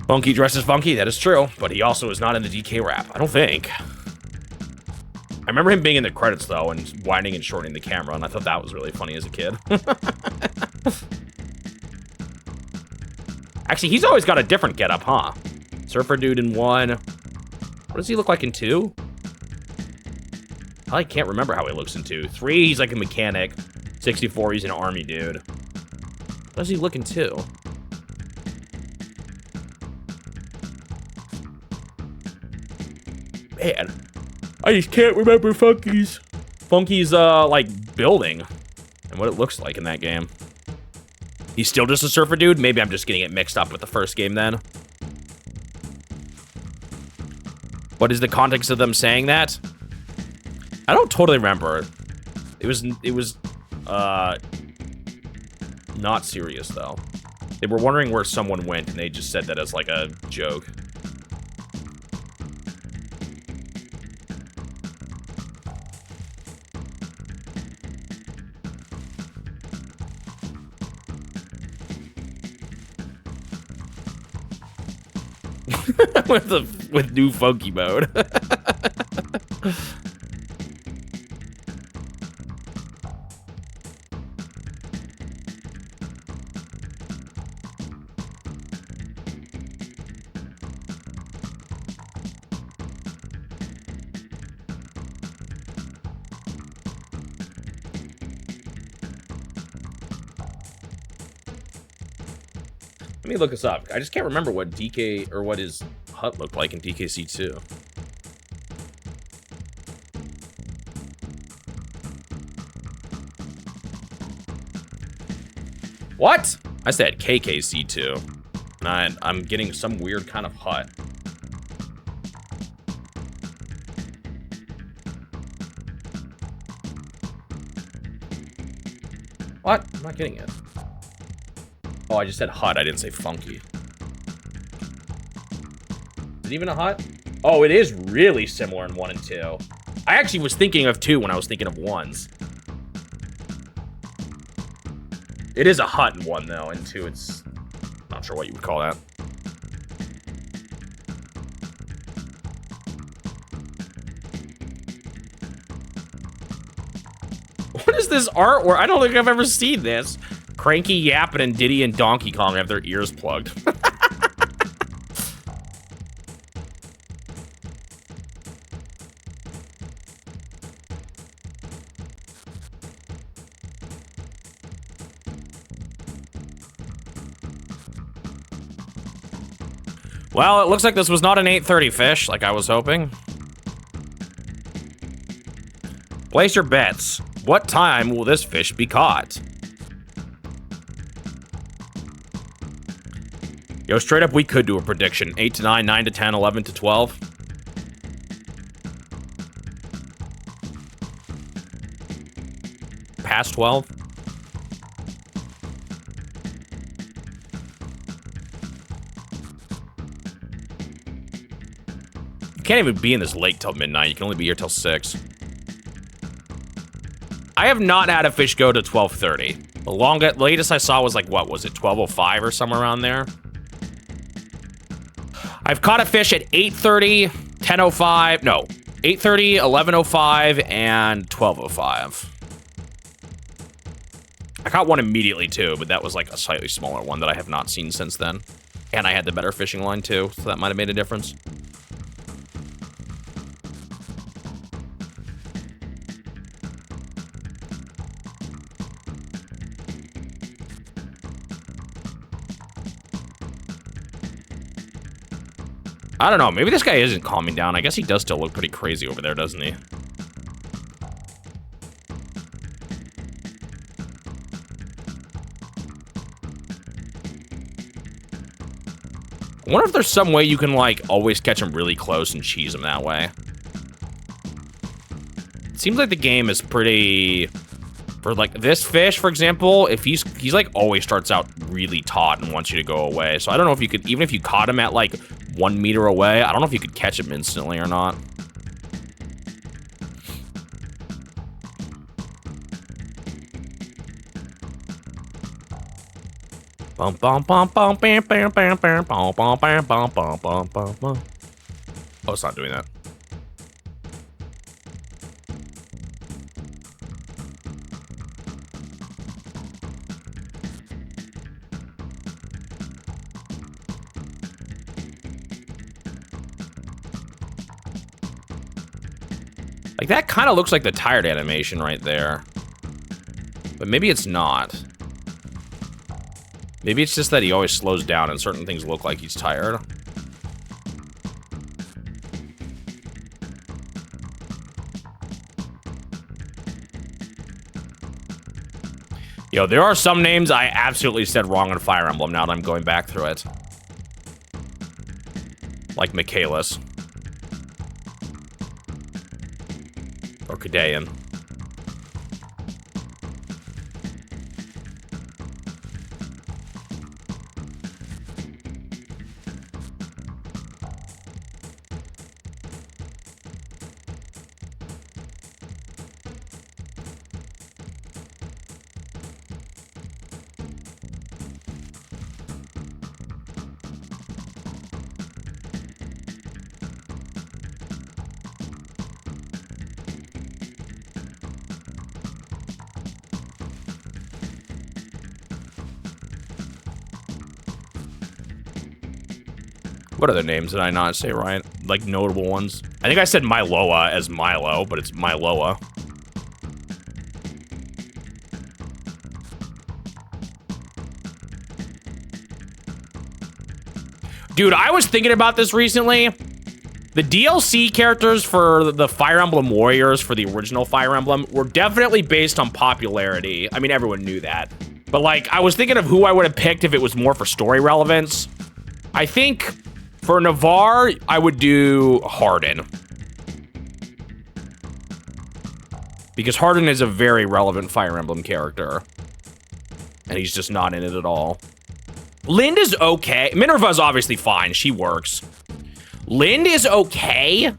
Funky dresses funky, that is true, but he also is not in the DK rap, I don't think. I remember him being in the credits, though, and winding and shortening the camera, and I thought that was really funny as a kid. Actually, he's always got a different getup, huh? Surfer dude in 1. What does he look like in 2? I can't remember how he looks in 2. 3, he's like a mechanic. 64, he's an army dude. What does he look in 2? Man, I just can't remember Funky's like, building and what it looks like in that game. He's still just a surfer dude? Maybe I'm just getting it mixed up with the first game then. What is the context of them saying that? I don't totally remember. It was not serious, though. They were wondering where someone went, and they just said that as, like, a joke. with new funky mode. Let me look this up. I just can't remember what DK or what his hut looked like in DKC2. What? I said KKC2. And I'm getting some weird kind of hut. What? I'm not getting it. Oh, I just said hut. I didn't say funky. Is it even a hut? Oh, it is really similar in 1 and 2. I actually was thinking of 2 when I was thinking of 1s. It is a hut in 1, though. In 2, it's... not sure what you would call that. What is this artwork? I don't think I've ever seen this. Cranky, Yappin', and Diddy and Donkey Kong have their ears plugged. Well, it looks like this was not an 8:30 fish, like I was hoping. Place your bets. What time will this fish be caught? Yo, straight up, we could do a prediction. 8 to 9, 9 to 10, 11 to 12. Past 12. You can't even be in this late till midnight. You can only be here till 6. I have not had a fish go to 12:30. The latest I saw was like, what was it, 12:05 or somewhere around there? I've caught a fish at 8:30, 10:05, no, 8:30, 11:05, and 12:05. I caught one immediately too, but that was like a slightly smaller one that I have not seen since then. And I had the better fishing line too, so that might have made a difference. I don't know, maybe this guy isn't calming down. I guess he does still look pretty crazy over there, doesn't he? I wonder if there's some way you can, like, always catch him really close and cheese him that way. It seems like the game is pretty... For, like, this fish, for example, if he's like, always starts out really taut and wants you to go away. So I don't know if you could... Even if you caught him at, like, 1 meter away, I don't know if you could catch him instantly or not. Bum bum bum bum bam bam bam bam bum bum bam bum bum bum bum bum. Oh, it's not doing that. Like, that kind of looks like the tired animation right there. But maybe it's not. Maybe it's just that he always slows down and certain things look like he's tired. Yo, there are some names I absolutely said wrong on Fire Emblem now that I'm going back through it. Like Michaelis. Or Kadean. What other names did I not say right? Like, notable ones? I think I said Miloa as Milo, but it's Miloa. Dude, I was thinking about this recently. The DLC characters for the Fire Emblem Warriors for the original Fire Emblem were definitely based on popularity. I mean, everyone knew that. But, like, I was thinking of who I would have picked if it was more for story relevance. I think for Navarre, I would do Hardin. Because Hardin is a very relevant Fire Emblem character. And he's just not in it at all. Lind is okay. Minerva's obviously fine. She works. Lind is okay.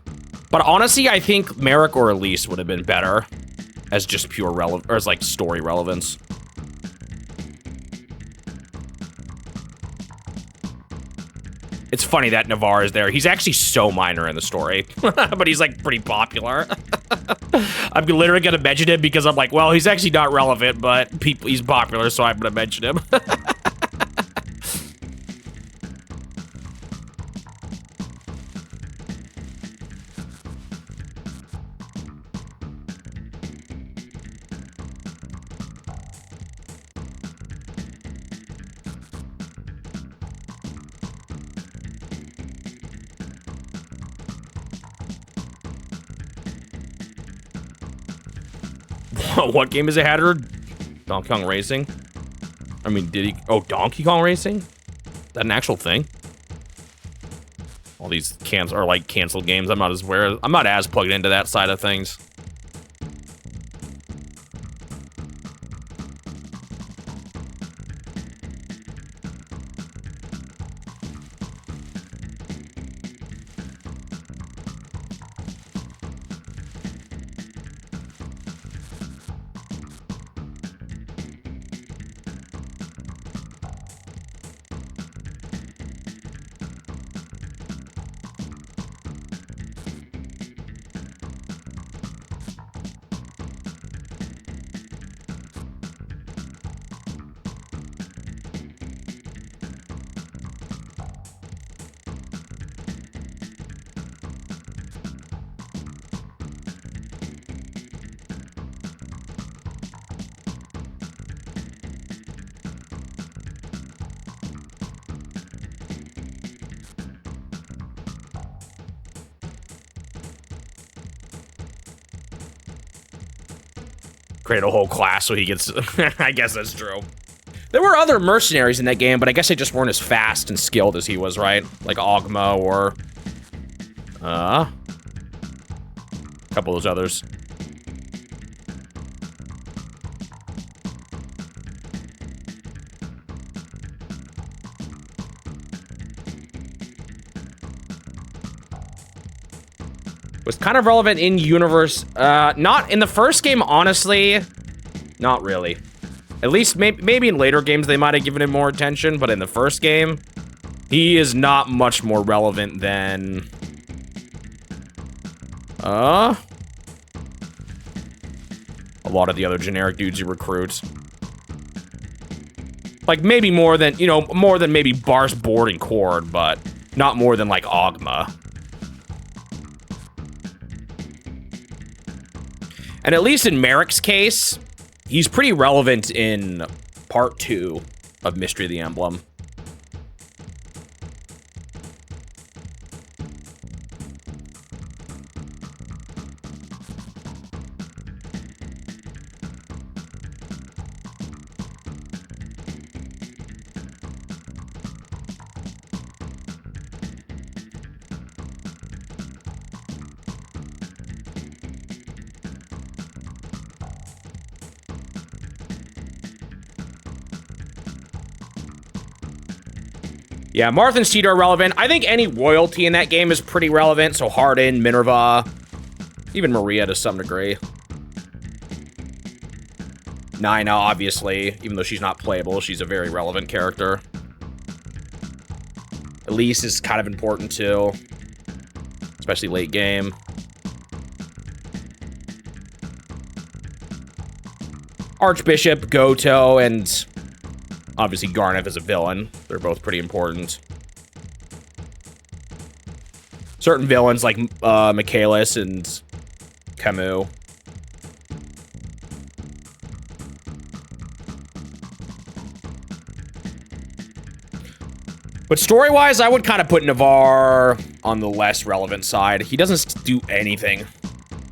But honestly, I think Merrick or Elise would have been better. As just pure relevance, or as like story relevance. It's funny that Navarre is there. He's actually so minor in the story. But he's like pretty popular. I'm literally gonna mention him because I'm like, well, he's actually not relevant, but he's popular, so I'm gonna mention him. What game is it, Hatter? Donkey Kong Racing? I mean, did he... Oh, Donkey Kong Racing? Is that an actual thing? All these canceled games. I'm not as plugged into that side of things. Create a whole class so he gets... I guess that's true. There were other mercenaries in that game, but I guess they just weren't as fast and skilled as he was, right? Like Ogma or... a couple of those others. Was kind of relevant in universe. Not in the first game, honestly. Not really. At least maybe in later games they might have given him more attention, but in the first game, he is not much more relevant than... a lot of the other generic dudes you recruit. Like, maybe more than, you know, more than maybe Bars, Board, and Cord, but not more than, like, Ogma. And at least in Merrick's case, he's pretty relevant in Part 2 of Mystery of the Emblem. Yeah, Marth and Cedar are relevant. I think any royalty in that game is pretty relevant. So Hardin, Minerva, even Maria to some degree. Nina, obviously, even though she's not playable, she's a very relevant character. Elise is kind of important too, especially late game. Archbishop, Goto, and obviously Garnet as a villain. They're both pretty important. Certain villains like Michaelis and Camus. But story-wise, I would kind of put Navarre on the less relevant side. He doesn't do anything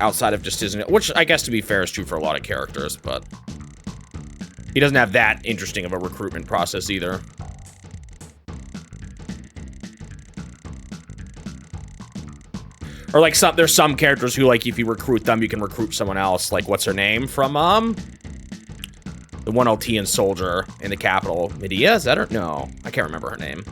outside of just his... Which, I guess, to be fair, is true for a lot of characters, but... He doesn't have that interesting of a recruitment process either. Or like there's some characters who, like, if you recruit them, you can recruit someone else. Like, what's her name from the one Altian soldier in the capital? Medea? Is that her? No, I can't remember her name.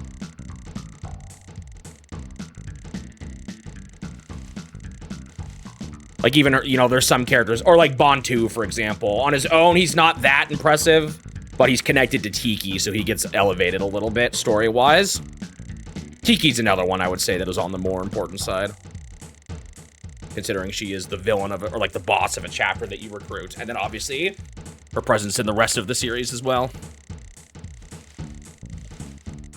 Like, even, you know, there's some characters, or like Bantu, for example. On his own, he's not that impressive, but he's connected to Tiki, so he gets elevated a little bit, story-wise. Tiki's another one, I would say, that is on the more important side. Considering she is the villain of it, or like the boss of a chapter that you recruit. And then, obviously, her presence in the rest of the series as well.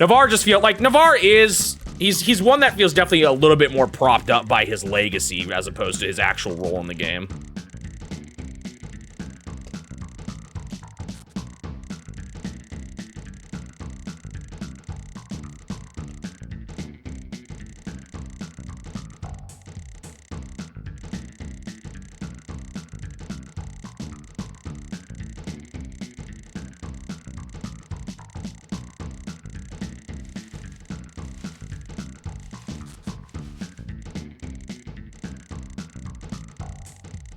Navarre just feel like, Navarre is... He's one that feels definitely a little bit more propped up by his legacy as opposed to his actual role in the game.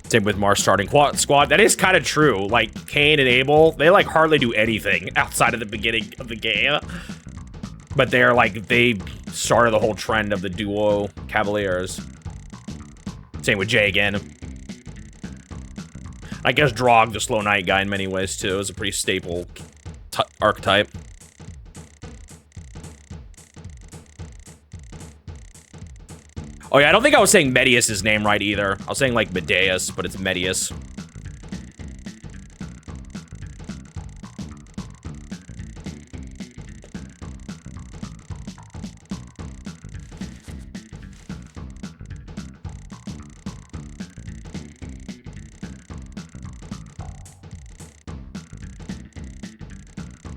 Same with Mars starting squad. That is kind of true. Like, Cain and Abel, they, like, hardly do anything outside of the beginning of the game. But they're, like, they started the whole trend of the duo Cavaliers. Same with Jay again. I guess Drog, the Slow Night guy, in many ways, too, is a pretty staple archetype. Oh yeah, I don't think I was saying Medius' name right either. I was saying like Medeus, but it's Medius.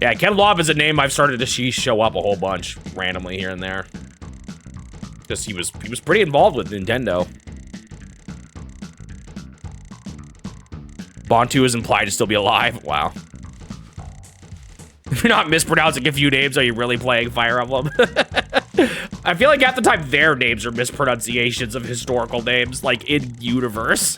Yeah, Ken Lob is a name I've started to see show up a whole bunch randomly here and there. Because he was pretty involved with Nintendo. Bantu is implied to still be alive. Wow. If you're not mispronouncing a few names, are you really playing Fire Emblem? I feel like half the time their names are mispronunciations of historical names, like in universe.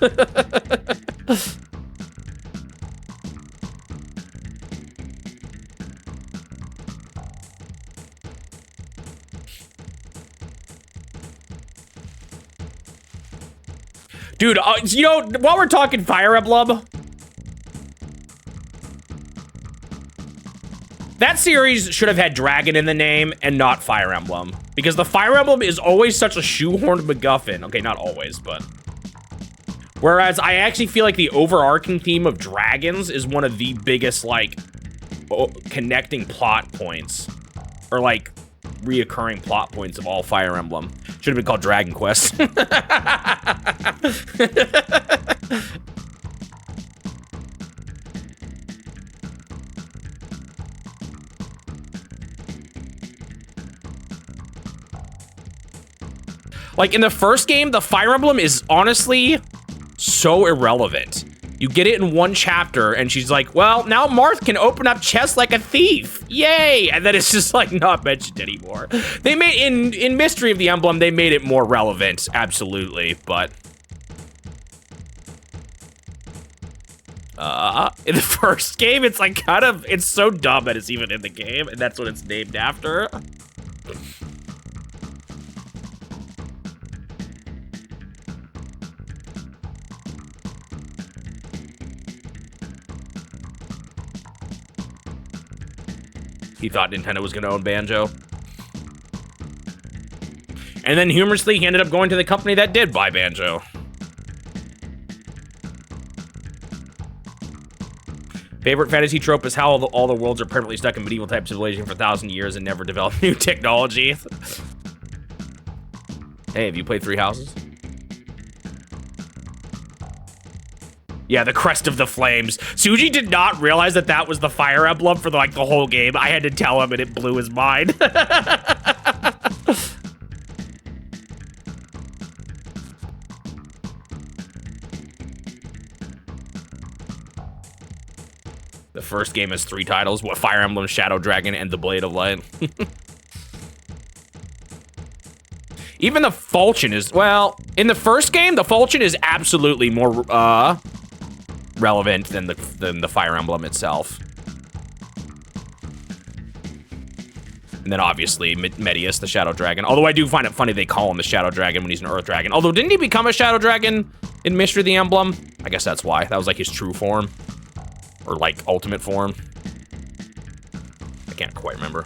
Dude, you know, while we're talking Fire Emblem, That series should have had Dragon in the name and not Fire Emblem. Because the Fire Emblem is always such a shoehorned MacGuffin. Okay, not always, but... Whereas I actually feel like the overarching theme of dragons is one of the biggest, like, connecting plot points. Or, like, reoccurring plot points of all Fire Emblem. Should have been called Dragon Quest. Like, in the first game, the Fire Emblem is honestly so irrelevant. You get it in one chapter, and she's like, well, now Marth can open up chests like a thief. Yay! And then it's just, like, not mentioned anymore. They made, in Mystery of the Emblem, they made it more relevant, absolutely, but... in the first game, it's, like, kind of, it's so dumb that it's even in the game, and that's what it's named after. He thought Nintendo was gonna own Banjo. And then humorously, he ended up going to the company that did buy Banjo. Favorite fantasy trope is how all the worlds are permanently stuck in medieval type civilization for 1,000 years and never develop new technology. Hey, have you played Three Houses? Yeah, the Crest of the Flames. Suji did not realize that that was the Fire Emblem for like the whole game. I had to tell him and it blew his mind. The first game has 3 titles: what, Fire Emblem, Shadow Dragon, and the Blade of Light. Even the Falchion is, well, in the first game, the Falchion is absolutely more relevant than the Fire Emblem itself. And then obviously Medius, the Shadow Dragon. Although I do find it funny they call him the Shadow Dragon when he's an Earth Dragon. Although didn't he become a Shadow Dragon in Mystery of the Emblem? I guess that's why. That was like his true form. Or like ultimate form. I can't quite remember.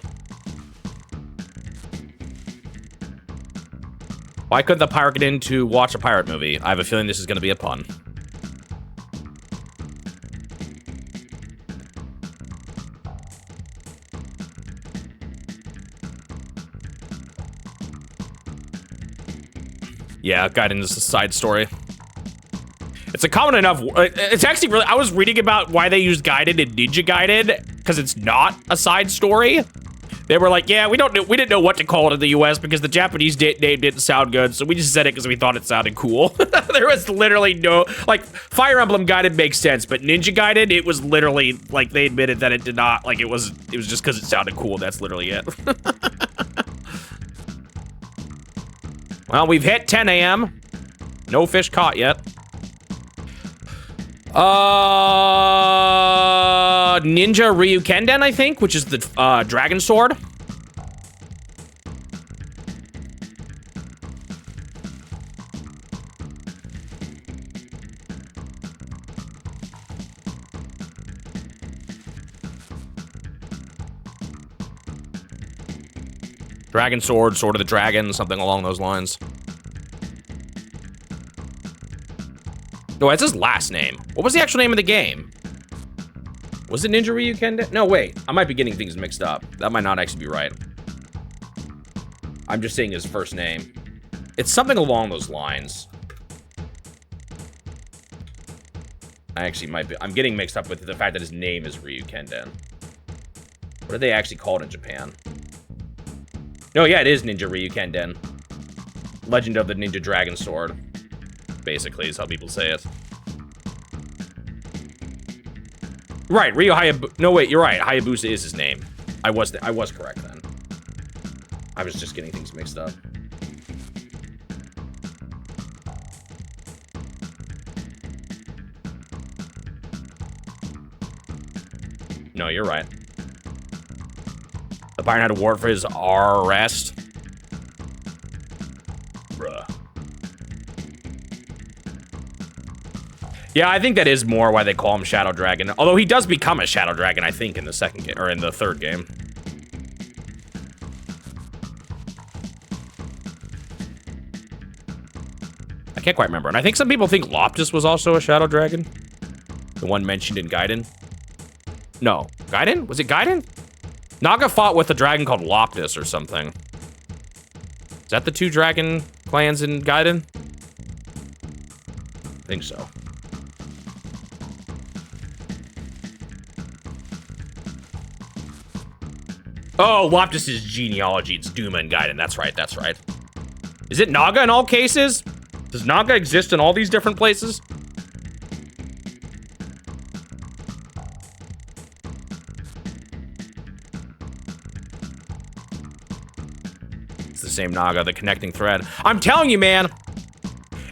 Why couldn't the pirate get in to watch a pirate movie? I have a feeling this is going to be a pun. Yeah, Gaiden is a side story. It's a common enough, it's actually really, I was reading about why they used Gaiden in Ninja Gaiden, because it's not a side story. They were like, yeah, we didn't know what to call it in the US because the Japanese name didn't sound good, so we just said it because we thought it sounded cool. There was literally no, like, Fire Emblem Gaiden makes sense, but Ninja Gaiden, it was literally, like, they admitted that it did not, like, it was just because it sounded cool, that's literally it. Well, we've hit 10 a.m. No fish caught yet. Ninja Ryukenden, I think, which is the dragon sword. Dragon sword, sword of the dragon, something along those lines. No, that's his last name. What was the actual name of the game? Was it Ninja Ryukenden? No, wait. I might be getting things mixed up. That might not actually be right. I'm just saying his first name. It's something along those lines. I actually might be. I'm getting mixed up with the fact that his name is Ryukenden. What do they actually call it in Japan? No, yeah, it is Ninja Ryukenden. Legend of the Ninja Dragon Sword. Basically, is how people say it. Right, Ryo Hayabusa. No, wait, you're right. Hayabusa is his name. I was correct then. I was just getting things mixed up. No, you're right. The Byron had a award for his arrest. Bruh. Yeah, I think that is more why they call him Shadow Dragon. Although he does become a Shadow Dragon, I think, in the second game, or in the third game. I can't quite remember. And I think some people think Loptis was also a Shadow Dragon. The one mentioned in Gaiden. No. Gaiden? Was it Gaiden? Naga fought with a dragon called Loptis or something. Is that the two dragon clans in Gaiden? I think so. Oh, Loptis' genealogy. It's Duma and Gaiden. That's right, that's right. Is it Naga in all cases? Does Naga exist in all these different places? It's the same Naga, the connecting thread. I'm telling you, man.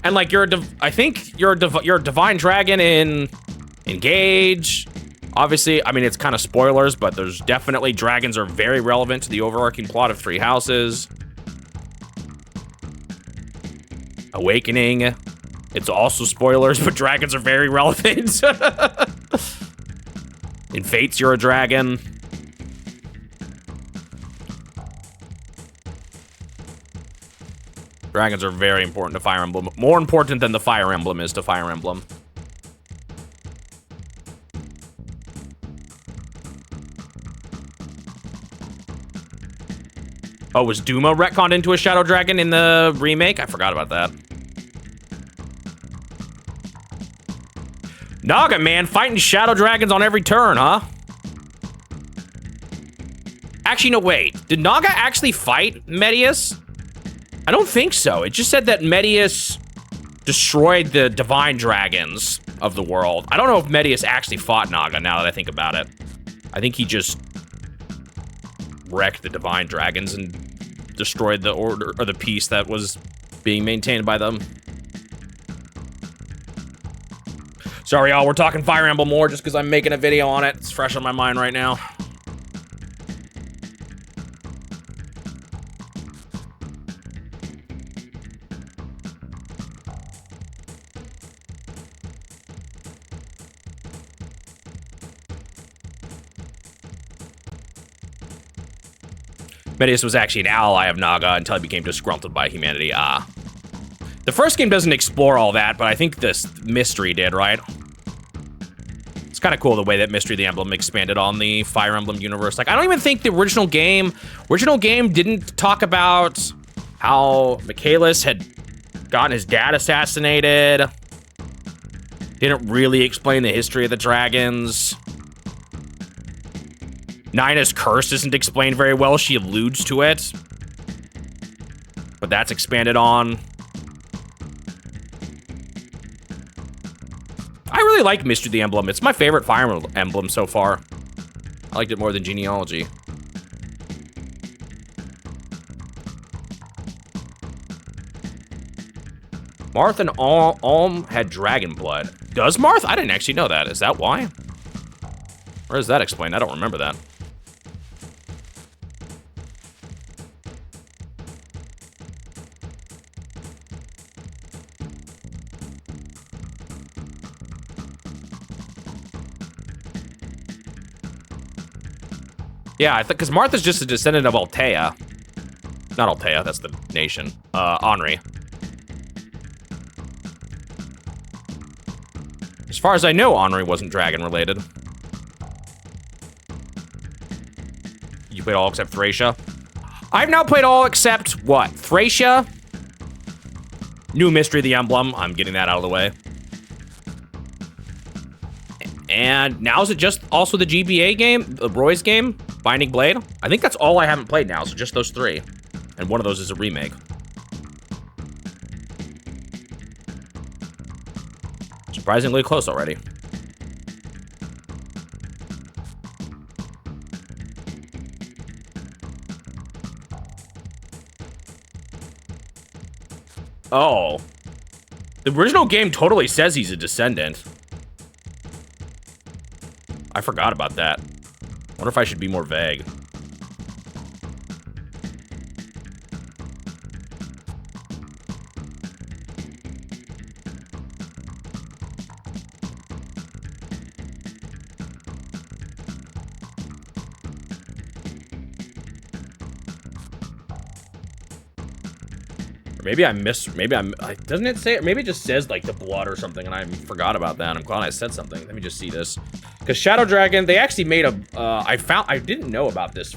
And like, I think you're a divine dragon in Engage. Obviously, I mean, it's kind of spoilers, but there's definitely dragons are very relevant to the overarching plot of Three Houses. Awakening. It's also spoilers, but dragons are very relevant. In Fates, you're a dragon. Dragons are very important to Fire Emblem. More important than the Fire Emblem is to Fire Emblem. Oh, was Duma retconned into a Shadow Dragon in the remake? I forgot about that. Naga, man, fighting Shadow Dragons on every turn, huh? Actually, no, wait. Did Naga actually fight Medius? I don't think so. It just said that Medius destroyed the divine dragons of the world. I don't know if Medius actually fought Naga, now that I think about it. I think he just wrecked the divine dragons and destroyed the order or the peace that was being maintained by them. Sorry, y'all, we're talking Fire Emblem more just because I'm making a video on it. It's fresh on my mind right now. Medius was actually an ally of Naga until he became disgruntled by humanity. The first game doesn't explore all that, but I think this Mystery did, right? It's kind of cool the way that Mystery the Emblem expanded on the Fire Emblem universe. Like, I don't even think the original game didn't talk about how Michaelis had gotten his dad assassinated. Didn't really explain the history of the dragons. Nina's curse isn't explained very well. She alludes to it. But that's expanded on. I really like Mystery the Emblem. It's my favorite Fire Emblem so far. I liked it more than Genealogy. Marth and Alm had dragon blood. Does Marth? I didn't actually know that. Is that why? Where is that explained? I don't remember that. Yeah, I think because Martha's just a descendant of Altea. Not Altea, that's the nation. Henri. As far as I know, Henri wasn't dragon related. You played all except Thracia? I've now played all except what? Thracia? New Mystery of the Emblem. I'm getting that out of the way. And now is it just also the GBA game? The Roy's game? Binding Blade? I think that's all I haven't played now, so just those three. And one of those is a remake. Surprisingly close already. Oh. The original game totally says he's a descendant. I forgot about that. Wonder if I should be more vague. Maybe I doesn't it say, maybe it just says like the blood or something and I forgot about that. I'm glad I said something. Let me just see this. Because Shadow Dragon, they actually made a, I didn't know about this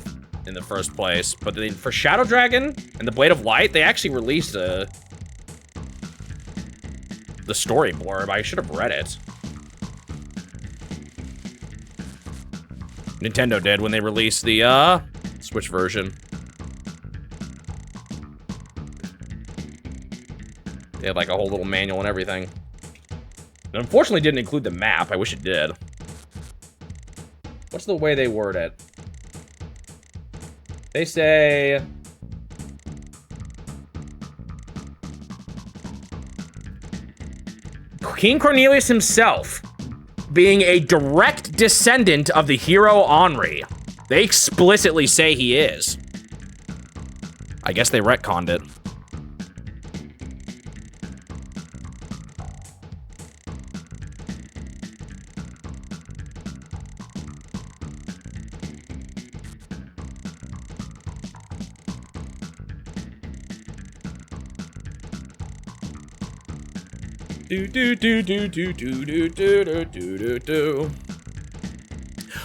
in the first place, but for Shadow Dragon and the Blade of Light, they actually released the story blurb. I should have read it. Nintendo did when they released the, Switch version. They had like a whole little manual and everything. It unfortunately didn't include the map. I wish it did. What's the way they word it? They say... King Cornelius himself, being a direct descendant of the hero Henri. They explicitly say he is. I guess they retconned it.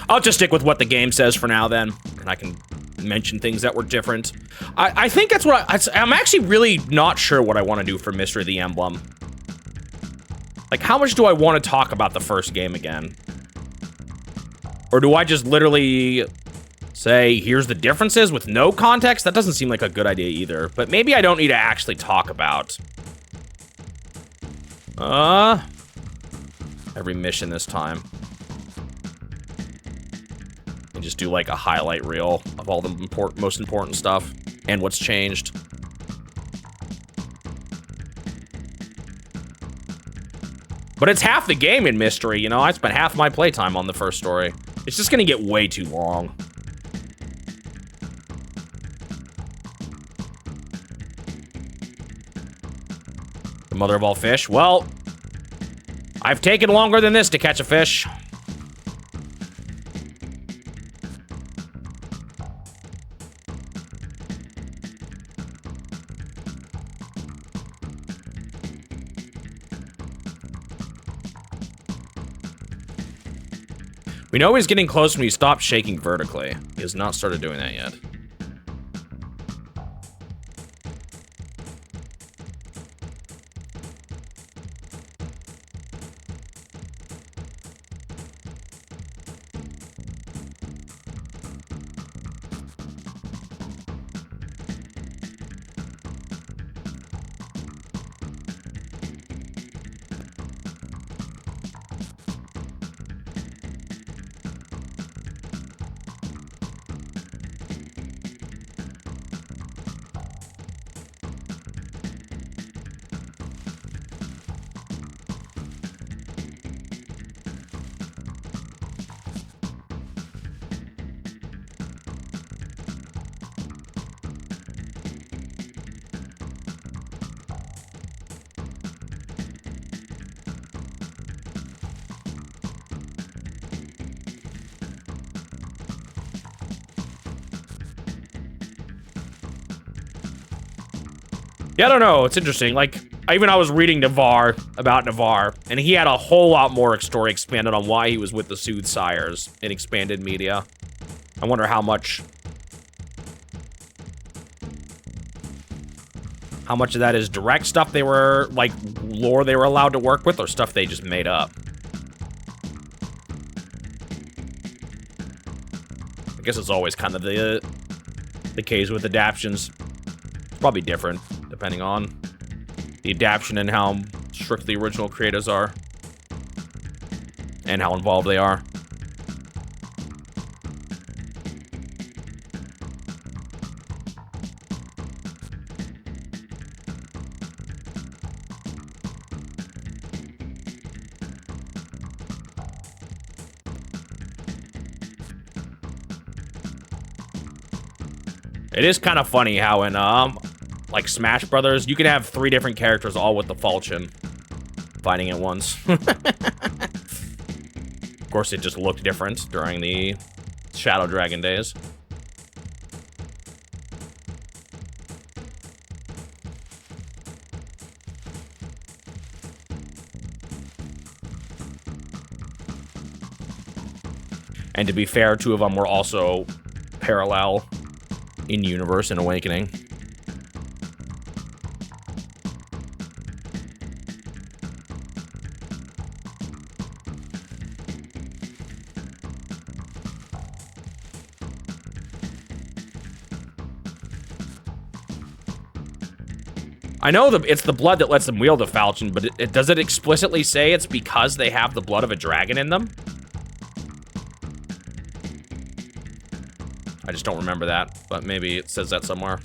I'll just stick with what the game says for now then, and I can mention things that were different. I think that's what I'm actually really not sure what I want to do for Mystery of the Emblem. Like, how much do I want to talk about the first game again? Or do I just literally say, here's the differences with no context? That doesn't seem like a good idea either, but maybe I don't need to actually talk about every mission this time. And just do like a highlight reel of all the most important stuff and what's changed. But it's half the game in Mystery, you know? I spent half my playtime on the first story. It's just gonna get way too long. The mother of all fish? Well, I've taken longer than this to catch a fish. We know he's getting close when he stops shaking vertically. He has not started doing that yet. Yeah, I don't know. It's interesting. Like, I was reading about Navarre, and he had a whole lot more story expanded on why he was with the Soothsayers in expanded media. I wonder how much of that is direct stuff they were, like, lore they were allowed to work with, or stuff they just made up. I guess it's always kind of the case with adaptions. It's probably different, depending on the adaption and how strict the original creators are. And how involved they are. It is kind of funny how in, like Smash Brothers, you can have 3 different characters all with the falchion fighting at once. Of course, it just looked different during the Shadow Dragon days. And to be fair, 2 of them were also parallel in universe and Awakening. I know it's the blood that lets them wield the falchion, but does it explicitly say it's because they have the blood of a dragon in them? I just don't remember that, but maybe it says that somewhere.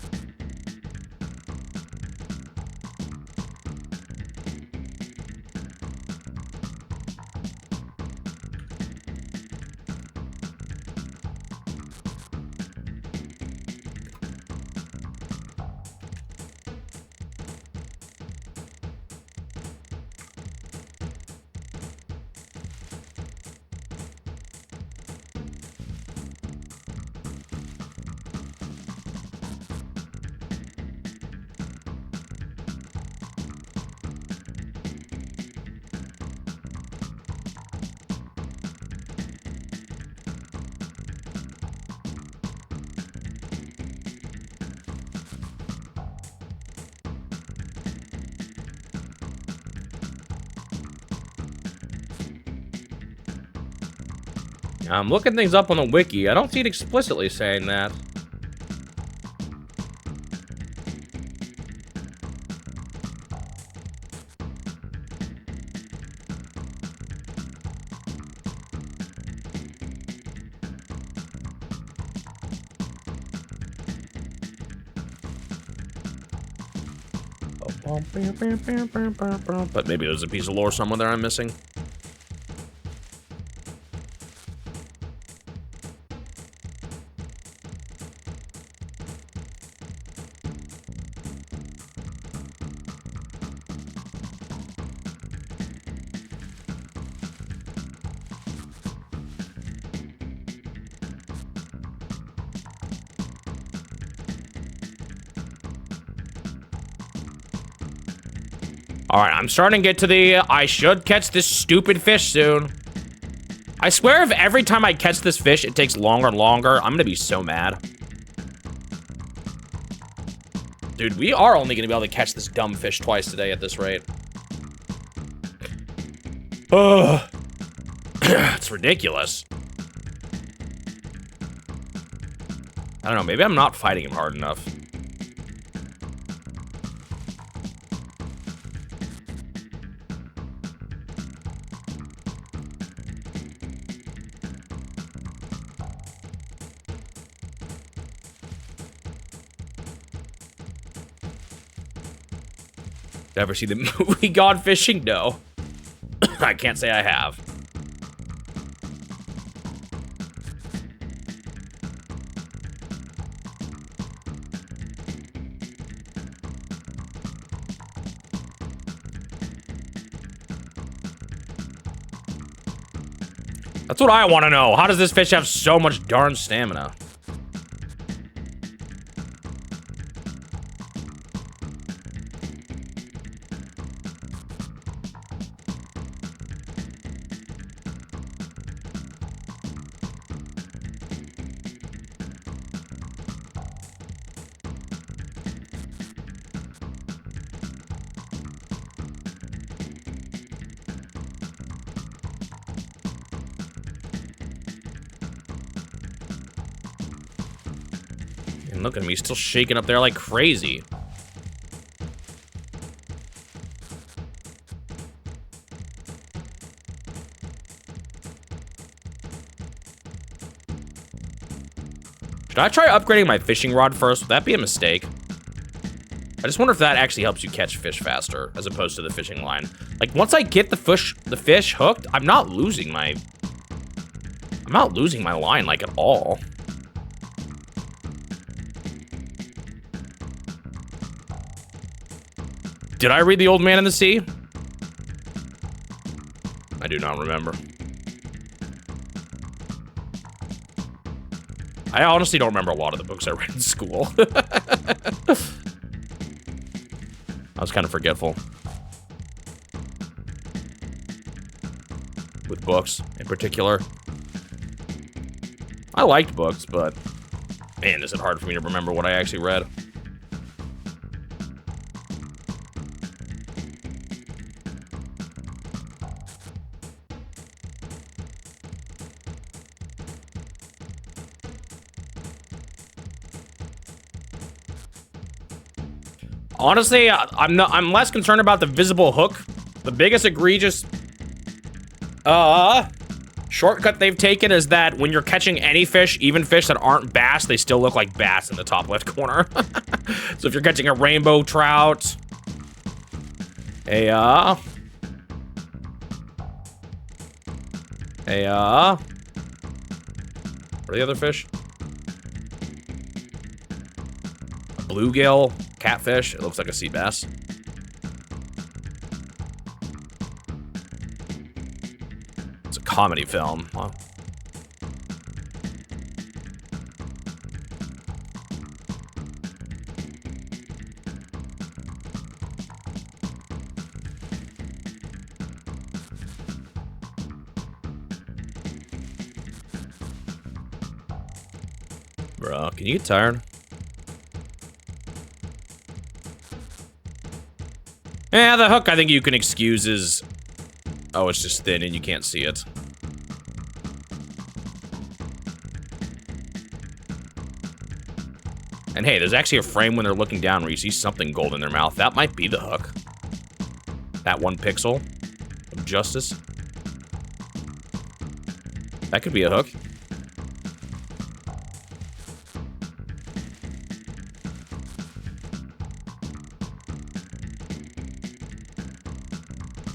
I'm looking things up on the wiki. I don't see it explicitly saying that. But maybe there's a piece of lore somewhere there I'm missing. All right, I'm starting to get to the, I should catch this stupid fish soon. I swear if every time I catch this fish, it takes longer and longer, I'm gonna be so mad. Dude, we are only gonna be able to catch this dumb fish twice today at this rate. Ugh. It's ridiculous. I don't know, maybe I'm not fighting him hard enough. Ever see the movie Gone Fishing? No. I can't say I have. That's what I want to know. How does this fish have so much darn stamina? And look at him, he's still shaking up there like crazy. Should I try upgrading my fishing rod first? Would that be a mistake? I just wonder if that actually helps you catch fish faster, as opposed to the fishing line. Like, once I get the fish hooked, I'm not losing my line, like, at all. Did I read The Old Man in the Sea? I do not remember. I honestly don't remember a lot of the books I read in school. I was kind of forgetful. With books, in particular. I liked books, but man, is it hard for me to remember what I actually read. Honestly, I'm less concerned about the visible hook. The biggest egregious shortcut they've taken is that when you're catching any fish, even fish that aren't bass, they still look like bass in the top left corner. So if you're catching a rainbow trout, what are the other fish? A bluegill, catfish. It looks like a sea bass. It's a comedy film. Wow. Bro, can you get tired? Yeah, the hook I think you can excuse is... Oh, it's just thin and you can't see it. And hey, there's actually a frame when they're looking down where you see something gold in their mouth. That might be the hook. That 1 pixel of justice. That could be a hook.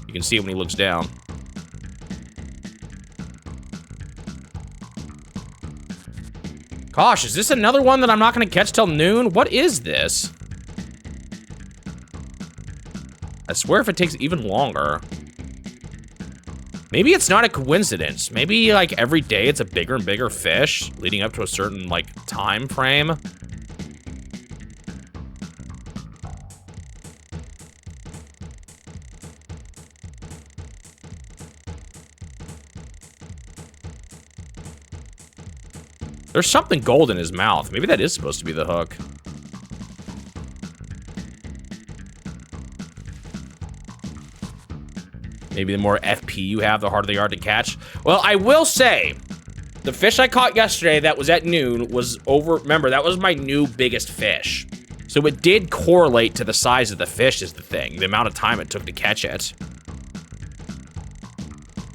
You can see it when he looks down. Gosh, is this another one that I'm not gonna catch till noon? What is this? I swear if it takes even longer. Maybe it's not a coincidence. Maybe like every day it's a bigger and bigger fish leading up to a certain like time frame. There's something gold in his mouth. Maybe that is supposed to be the hook. Maybe the more FP you have, the harder they are to catch. Well, I will say, the fish I caught yesterday that was at noon was over... Remember, that was my new biggest fish. So it did correlate to the size of the fish is the thing. The amount of time it took to catch it.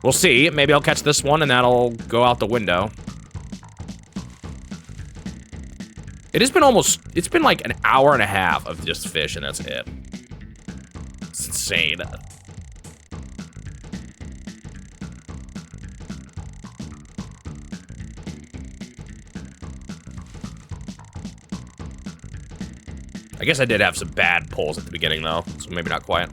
We'll see. Maybe I'll catch this one and that'll go out the window. It has been almost, it's been like an hour and a half of just fish and that's it. It's insane. I guess I did have some bad pulls at the beginning though, so maybe not quite.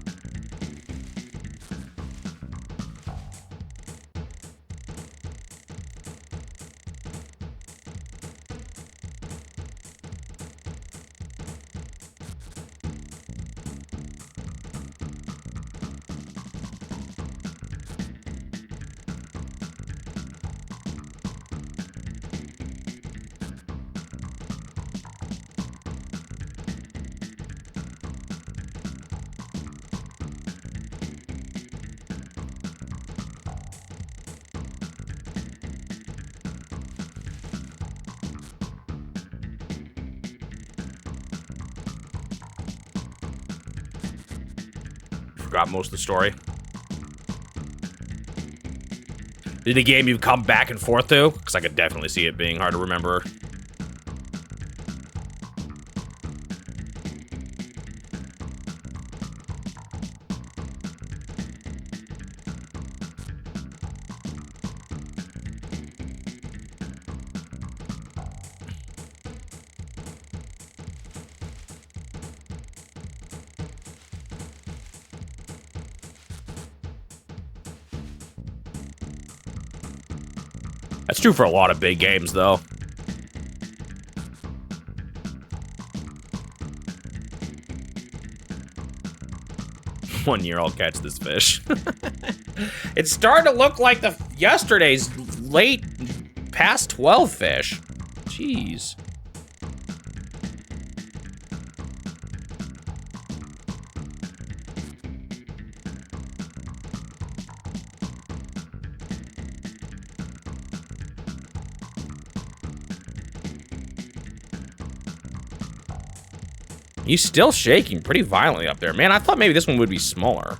Forgot most of the story. Is it a game you've come back and forth to? Because I could definitely see it being hard to remember. That's true for a lot of big games, though. One year I'll catch this fish. It's starting to look like the yesterday's late past 12 fish. Jeez. He's still shaking pretty violently up there. Man, I thought maybe this one would be smaller.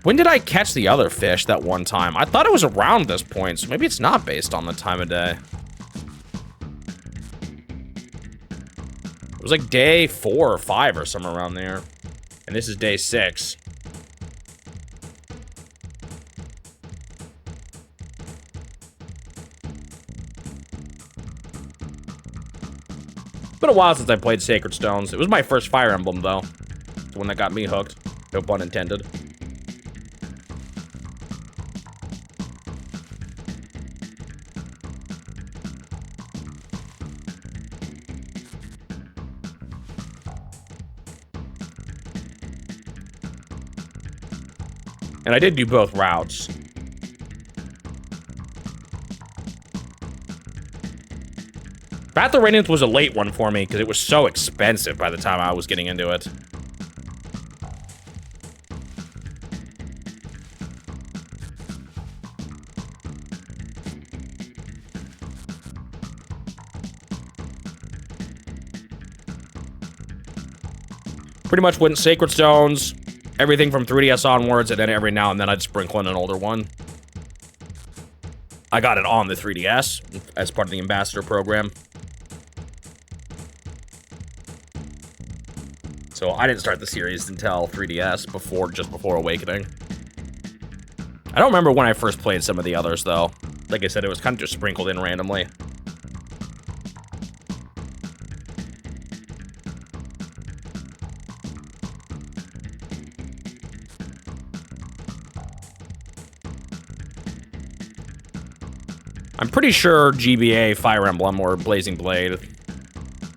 When did I catch the other fish that one time? I thought it was around this point, so maybe it's not based on the time of day. It was like day 4 or 5 or somewhere around there. And this is day 6. It's been a while since I played Sacred Stones. It was my first Fire Emblem, though. It's the one that got me hooked. No pun intended. And I did do both routes. Path of Radiance was a late one for me because it was so expensive by the time I was getting into it. Pretty much went Sacred Stones, everything from 3DS onwards, and then every now and then I'd sprinkle in an older one. I got it on the 3DS as part of the Ambassador program. So I didn't start the series until 3DS, just before Awakening. I don't remember when I first played some of the others, though. Like I said, it was kind of just sprinkled in randomly. I'm pretty sure GBA, Fire Emblem, or Blazing Blade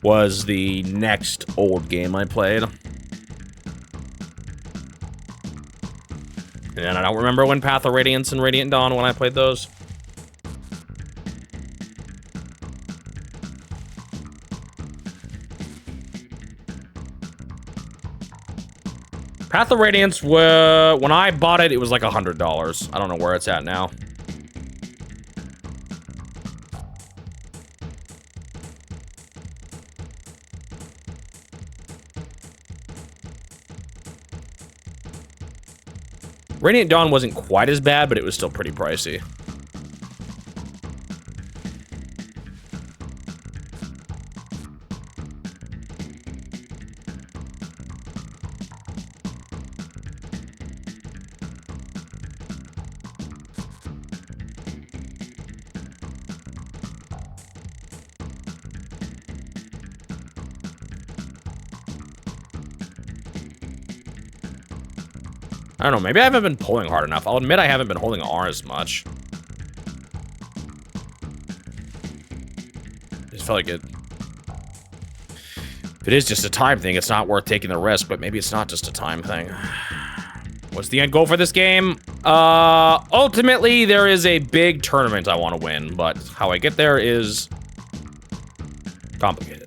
was the next old game I played. And I don't remember when Path of Radiance and Radiant Dawn when I played those. Path of Radiance, when I bought it, it was like $100. I don't know where it's at now. Radiant Dawn wasn't quite as bad, but it was still pretty pricey. I don't know, maybe I haven't been pulling hard enough. I'll admit I haven't been holding R as much. I just felt like it... If it is just a time thing, it's not worth taking the risk, but maybe it's not just a time thing. What's the end goal for this game? Ultimately, there is a big tournament I want to win, but how I get there is complicated.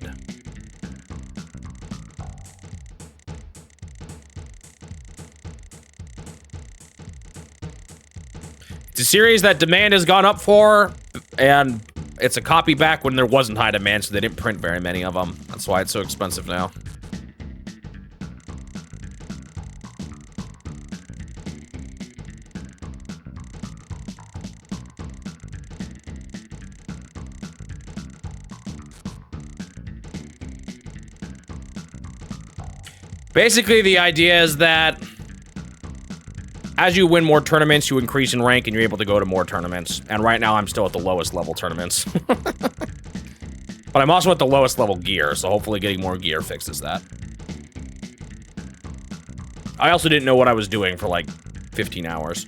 It's a series that demand has gone up for, and it's a copy back when there wasn't high demand, so they didn't print very many of them. That's why it's so expensive now. Basically, the idea is that as you win more tournaments, you increase in rank and you're able to go to more tournaments. And right now, I'm still at the lowest level tournaments. But I'm also at the lowest level gear, so hopefully getting more gear fixes that. I also didn't know what I was doing for like 15 hours.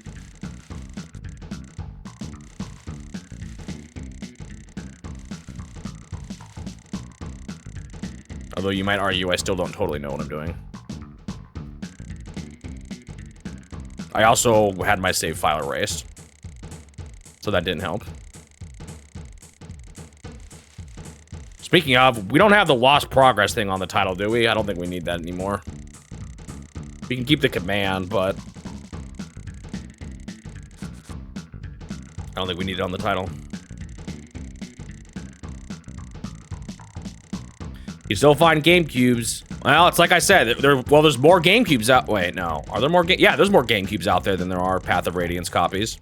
Although you might argue I still don't totally know what I'm doing. I also had my save file erased. so that didn't help. Speaking of, we don't have the lost progress thing on the title, do we? I don't think we need that anymore. We can keep the command, but I don't think we need it on the title. You still find GameCubes. Well, it's like I said, there's more GameCubes out. Wait, no. Are there more yeah, there's more GameCubes out there than there are Path of Radiance copies.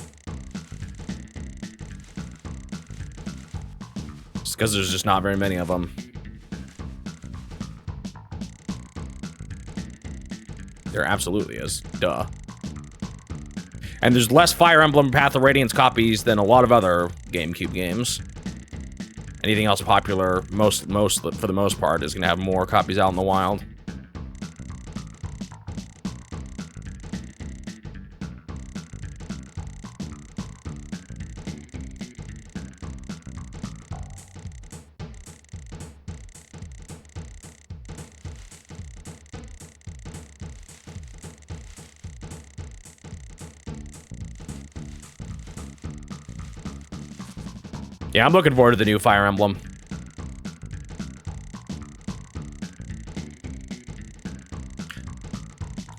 It's because there's just not very many of them. There absolutely is. Duh. And there's less Fire Emblem Path of Radiance copies than a lot of other GameCube games. Anything else popular, for the most part, is going to have more copies out in the wild. Yeah, I'm looking forward to the new Fire Emblem.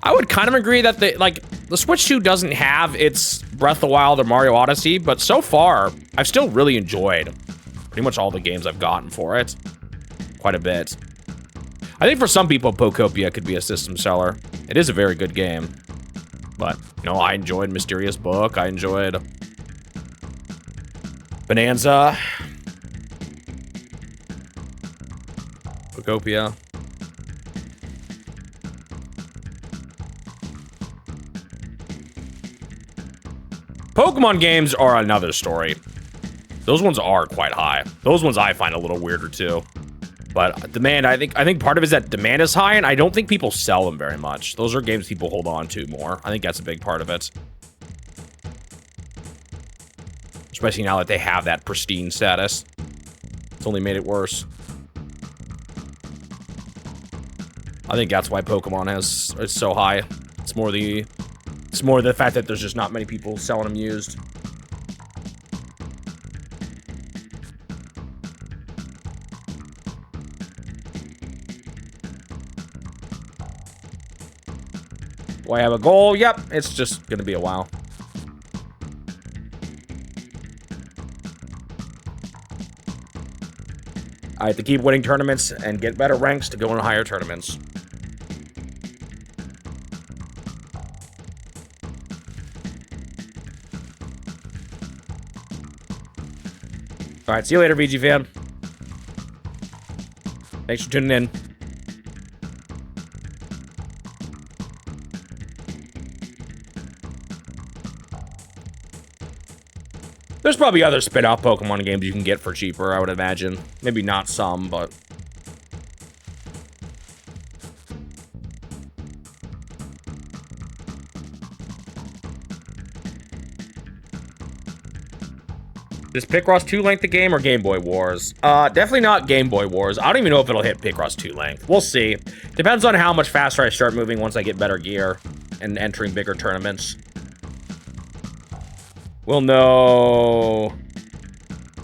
I would kind of agree that the Switch 2 doesn't have its Breath of the Wild or Mario Odyssey, but so far, I've still really enjoyed pretty much all the games I've gotten for it. Quite a bit. I think for some people, Pokopia could be a system seller. It is a very good game. But, you know, I enjoyed Mysterious Book. I enjoyed Bonanza. Pokopia. Pokemon games are another story. Those ones are quite high. Those ones I find a little weirder too. But demand, I think part of it is that demand is high, and I don't think people sell them very much. Those are games people hold on to more. I think that's a big part of it. Especially now that they have that pristine status. It's only made it worse. I think that's why Pokemon is so high. It's more the fact that there's just not many people selling them used. Do I have a goal? Yep, it's just gonna be a while. I have to keep winning tournaments and get better ranks to go in higher tournaments. All right, see you later, VG fan. Thanks for tuning in. There's probably other spin-off Pokemon games you can get for cheaper, I would imagine. Maybe not some, but... Is Picross 2 length the game or Game Boy Wars? Definitely not Game Boy Wars. I don't even know if it'll hit Picross 2 length. We'll see. Depends on how much faster I start moving once I get better gear and entering bigger tournaments. We'll know,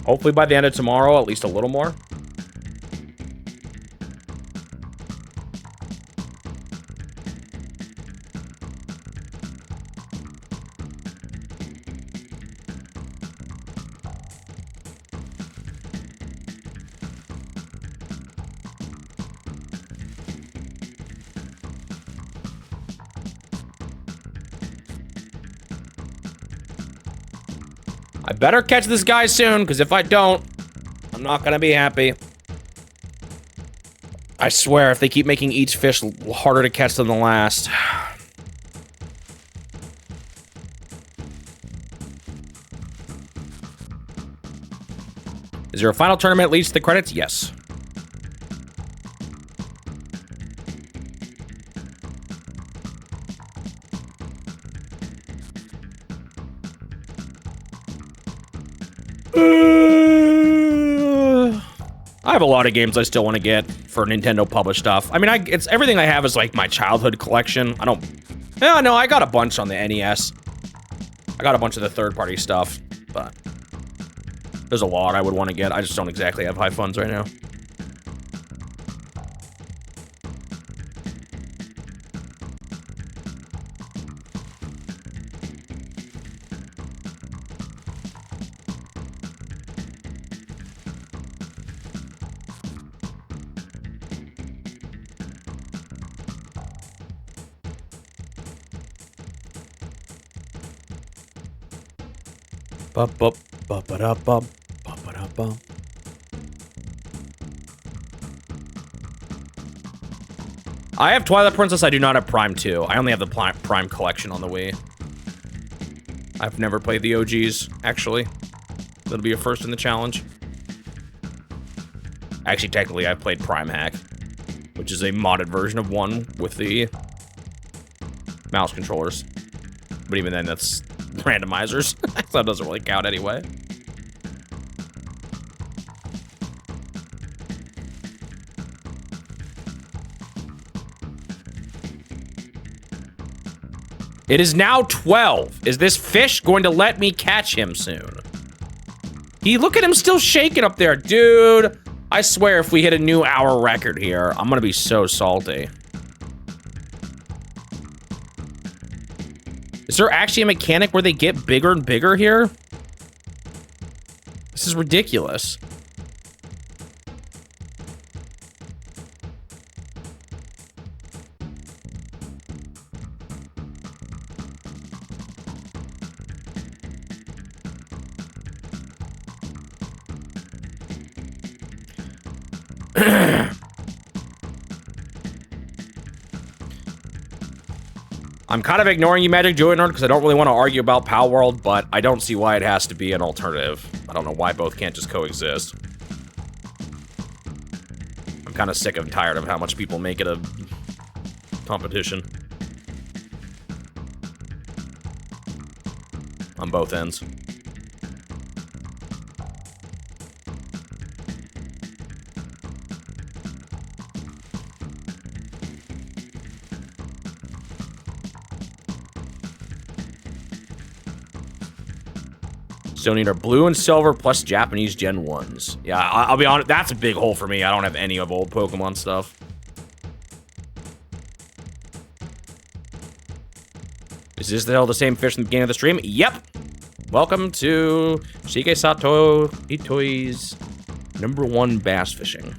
hopefully by the end of tomorrow, at least a little more. I better catch this guy soon, because if I don't, I'm not going to be happy. I swear, if they keep making each fish harder to catch than the last. Is there a final tournament that leads to the credits? Yes. I have a lot of games I still want to get for Nintendo published stuff. I mean, it's everything I have is like my childhood collection. Yeah, no, I got a bunch on the NES. I got a bunch of the third-party stuff, but There's a lot I would want to get. I just don't exactly have high funds right now. I have Twilight Princess. I do not have Prime 2. I only have the Prime collection on the Wii. I've never played the OGs, actually. That'll be a first in the challenge. Actually, technically, I've played Prime Hack, which is a modded version of 1 with the mouse controllers. But even then, that's randomizers. So that doesn't really count anyway. It is now 12. Is this fish going to let me catch him soon? Look at him still shaking up there. Dude, I swear if we hit a new hour record here, I'm gonna be so salty. Is there actually a mechanic where they get bigger and bigger here? This is ridiculous. I'm kind of ignoring you, Magic Joy Nerd, because I don't really want to argue about Pal World, but I don't see why it has to be an alternative. I don't know why both can't just coexist. I'm kind of sick and tired of how much people make it a competition. On both ends. Still need our blue and silver plus Japanese Gen 1s. Yeah, I'll be honest, that's a big hole for me. I don't have any of old Pokemon stuff. Is this still the same fish in the beginning of the stream? Yep. Welcome to Shigesato Itoi's #1 bass fishing.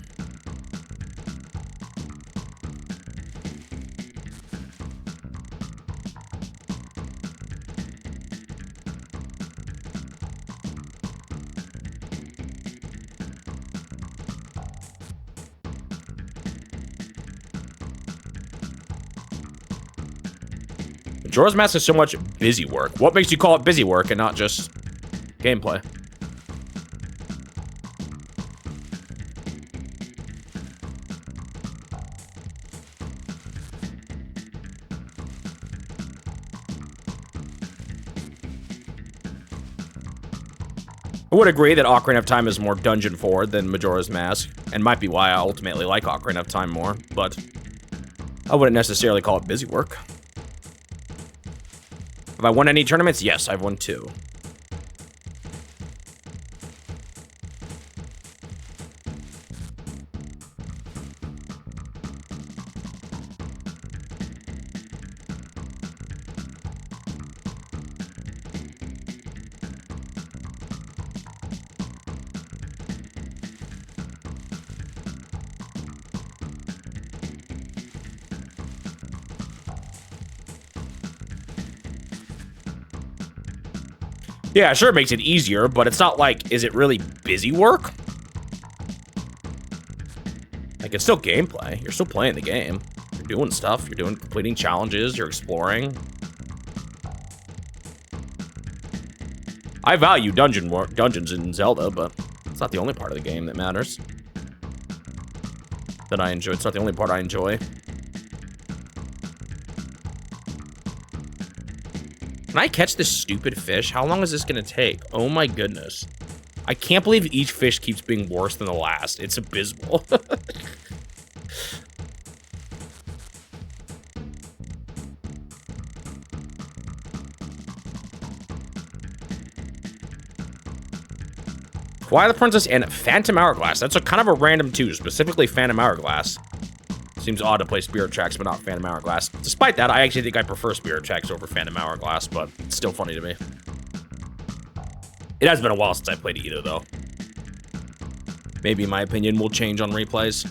Majora's Mask is so much busy work. What makes you call it busy work and not just gameplay? I would agree that Ocarina of Time is more dungeon forward than Majora's Mask, and might be why I ultimately like Ocarina of Time more, but I wouldn't necessarily call it busy work. Have I won any tournaments? Yes, I've won 2. Yeah, sure, it makes it easier, but it's not like, is it really busy work? Like, it's still gameplay. You're still playing the game. You're doing stuff. You're completing challenges. You're exploring. I value dungeons in Zelda, but it's not the only part of the game that matters. That I enjoy. It's not the only part I enjoy. Can I catch this stupid fish? How long is this gonna take? Oh my goodness. I can't believe each fish keeps being worse than the last. It's abysmal. Twilight Princess and Phantom Hourglass. That's a kind of a random two, specifically Phantom Hourglass. Seems odd to play Spirit Tracks, but not Phantom Hourglass. Despite that, I actually think I prefer Spirit Tracks over Phantom Hourglass, but it's still funny to me. It has been a while since I played either, though. Maybe my opinion will change on replays.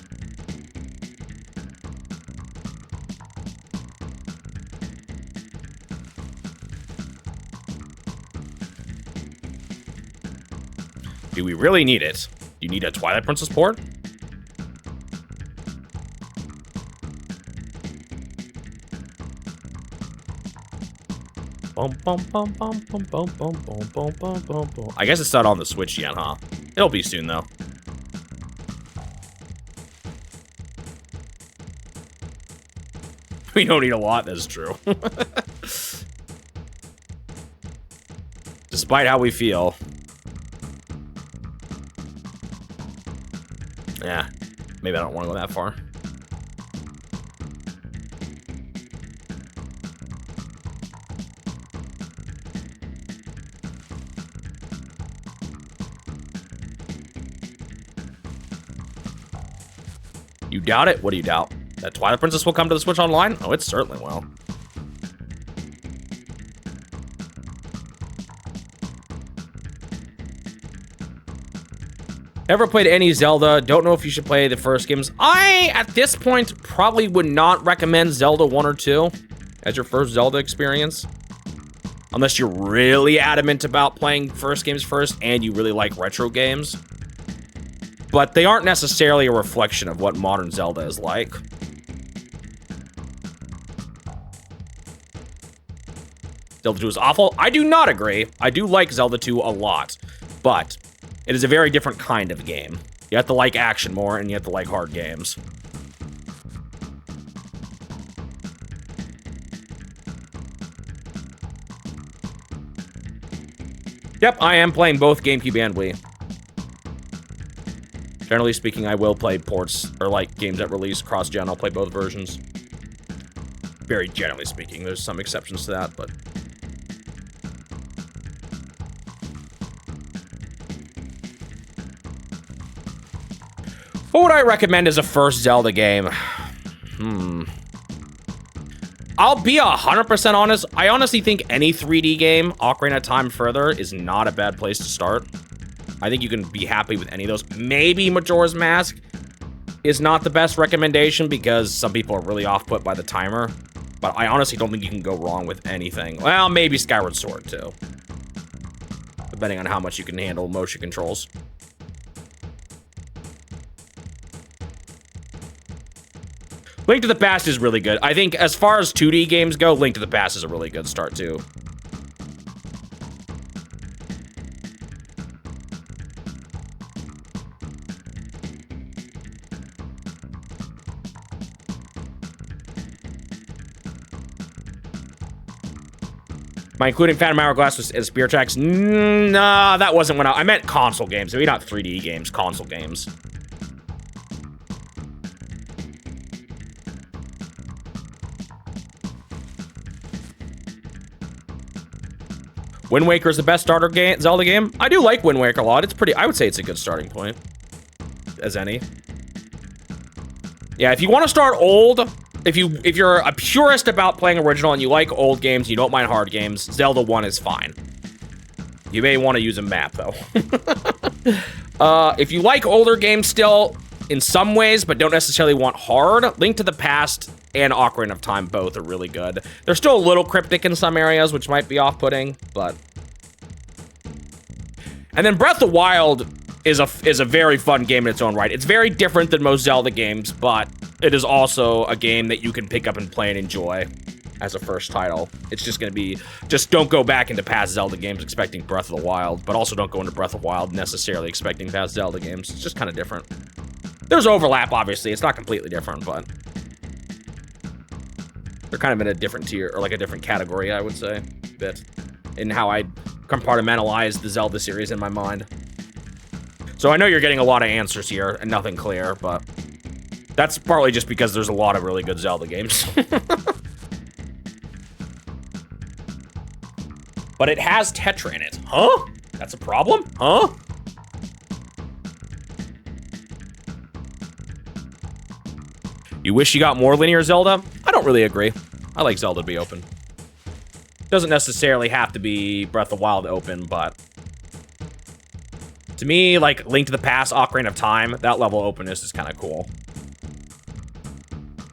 Do we really need it? Do you need a Twilight Princess port? I guess it's not on the Switch yet, huh? It'll be soon, though. We don't need a lot, that's true. Despite how we feel. Yeah, maybe I don't want to go that far. You doubt it? What do you doubt? That Twilight Princess will come to the Switch Online? Oh, it certainly will. Ever played any Zelda? Don't know if you should play the first games. I, at this point, probably would not recommend Zelda 1 or 2 as your first Zelda experience. Unless you're really adamant about playing first games first and you really like retro games. But they aren't necessarily a reflection of what modern Zelda is like. Zelda 2 is awful. I do not agree. I do like Zelda 2 a lot, but it is a very different kind of game. You have to like action more, and you have to like hard games. Yep, I am playing both GameCube and Wii. Generally speaking, I will play ports, or like games that release cross-gen. I'll play both versions. Very generally speaking, there's some exceptions to that, but... What would I recommend as a first Zelda game? I'll be 100% honest. I honestly think any 3D game, Ocarina of Time Further, is not a bad place to start. I think you can be happy with any of those. Maybe Majora's Mask is not the best recommendation because some people are really off-put by the timer. But I honestly don't think you can go wrong with anything. Well, maybe Skyward Sword, too. Depending on how much you can handle motion controls. Link to the Past is really good. I think as far as 2D games go, Link to the Past is a really good start, too. By including Phantom Hourglass as Spirit Tracks? Nah, that wasn't when I meant console games. Maybe not 3D games, console games. Wind Waker is the best starter game, Zelda game. I do like Wind Waker a lot. It's pretty, I would say it's a good starting point. As any. Yeah, if you want to start old, if you're a purist about playing original and you like old games, you don't mind hard games, Zelda 1 is fine. You may want to use a map, though. If you like older games still, in some ways, but don't necessarily want hard, Link to the Past and Ocarina of Time both are really good. They're still a little cryptic in some areas, which might be off-putting, but... And then Breath of the Wild is a very fun game in its own right. It's very different than most Zelda games, but it is also a game that you can pick up and play and enjoy as a first title. It's just gonna be, just don't go back into past Zelda games expecting Breath of the Wild, but also don't go into Breath of the Wild necessarily expecting past Zelda games. It's just kind of different. There's overlap, obviously. It's not completely different, but they're kind of in a different tier, or like a different category, I would say, a bit, in how I compartmentalize the Zelda series in my mind. So I know you're getting a lot of answers here and nothing clear, but that's partly just because there's a lot of really good Zelda games. But it has Tetra in it. Huh? That's a problem? Huh? You wish you got more linear Zelda? I don't really agree. I like Zelda to be open. Doesn't necessarily have to be Breath of the Wild open, but to me, like Link to the Past, Ocarina of Time, that level of openness is kind of cool.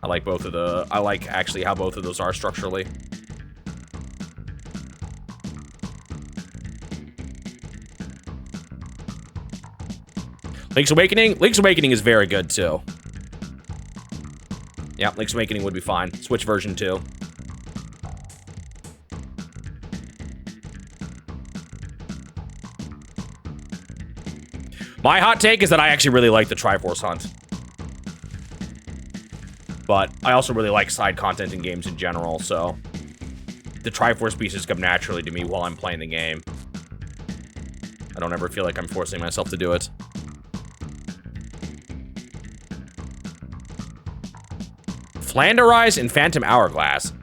I like both of the. I like actually how both of those are structurally. Link's Awakening is very good too. Yeah, Link's Awakening would be fine. Switch version too. My hot take is that I actually really like the Triforce Hunt. But I also really like side content in games in general, so the Triforce pieces come naturally to me while I'm playing the game. I don't ever feel like I'm forcing myself to do it. Flanderized and Phantom Hourglass.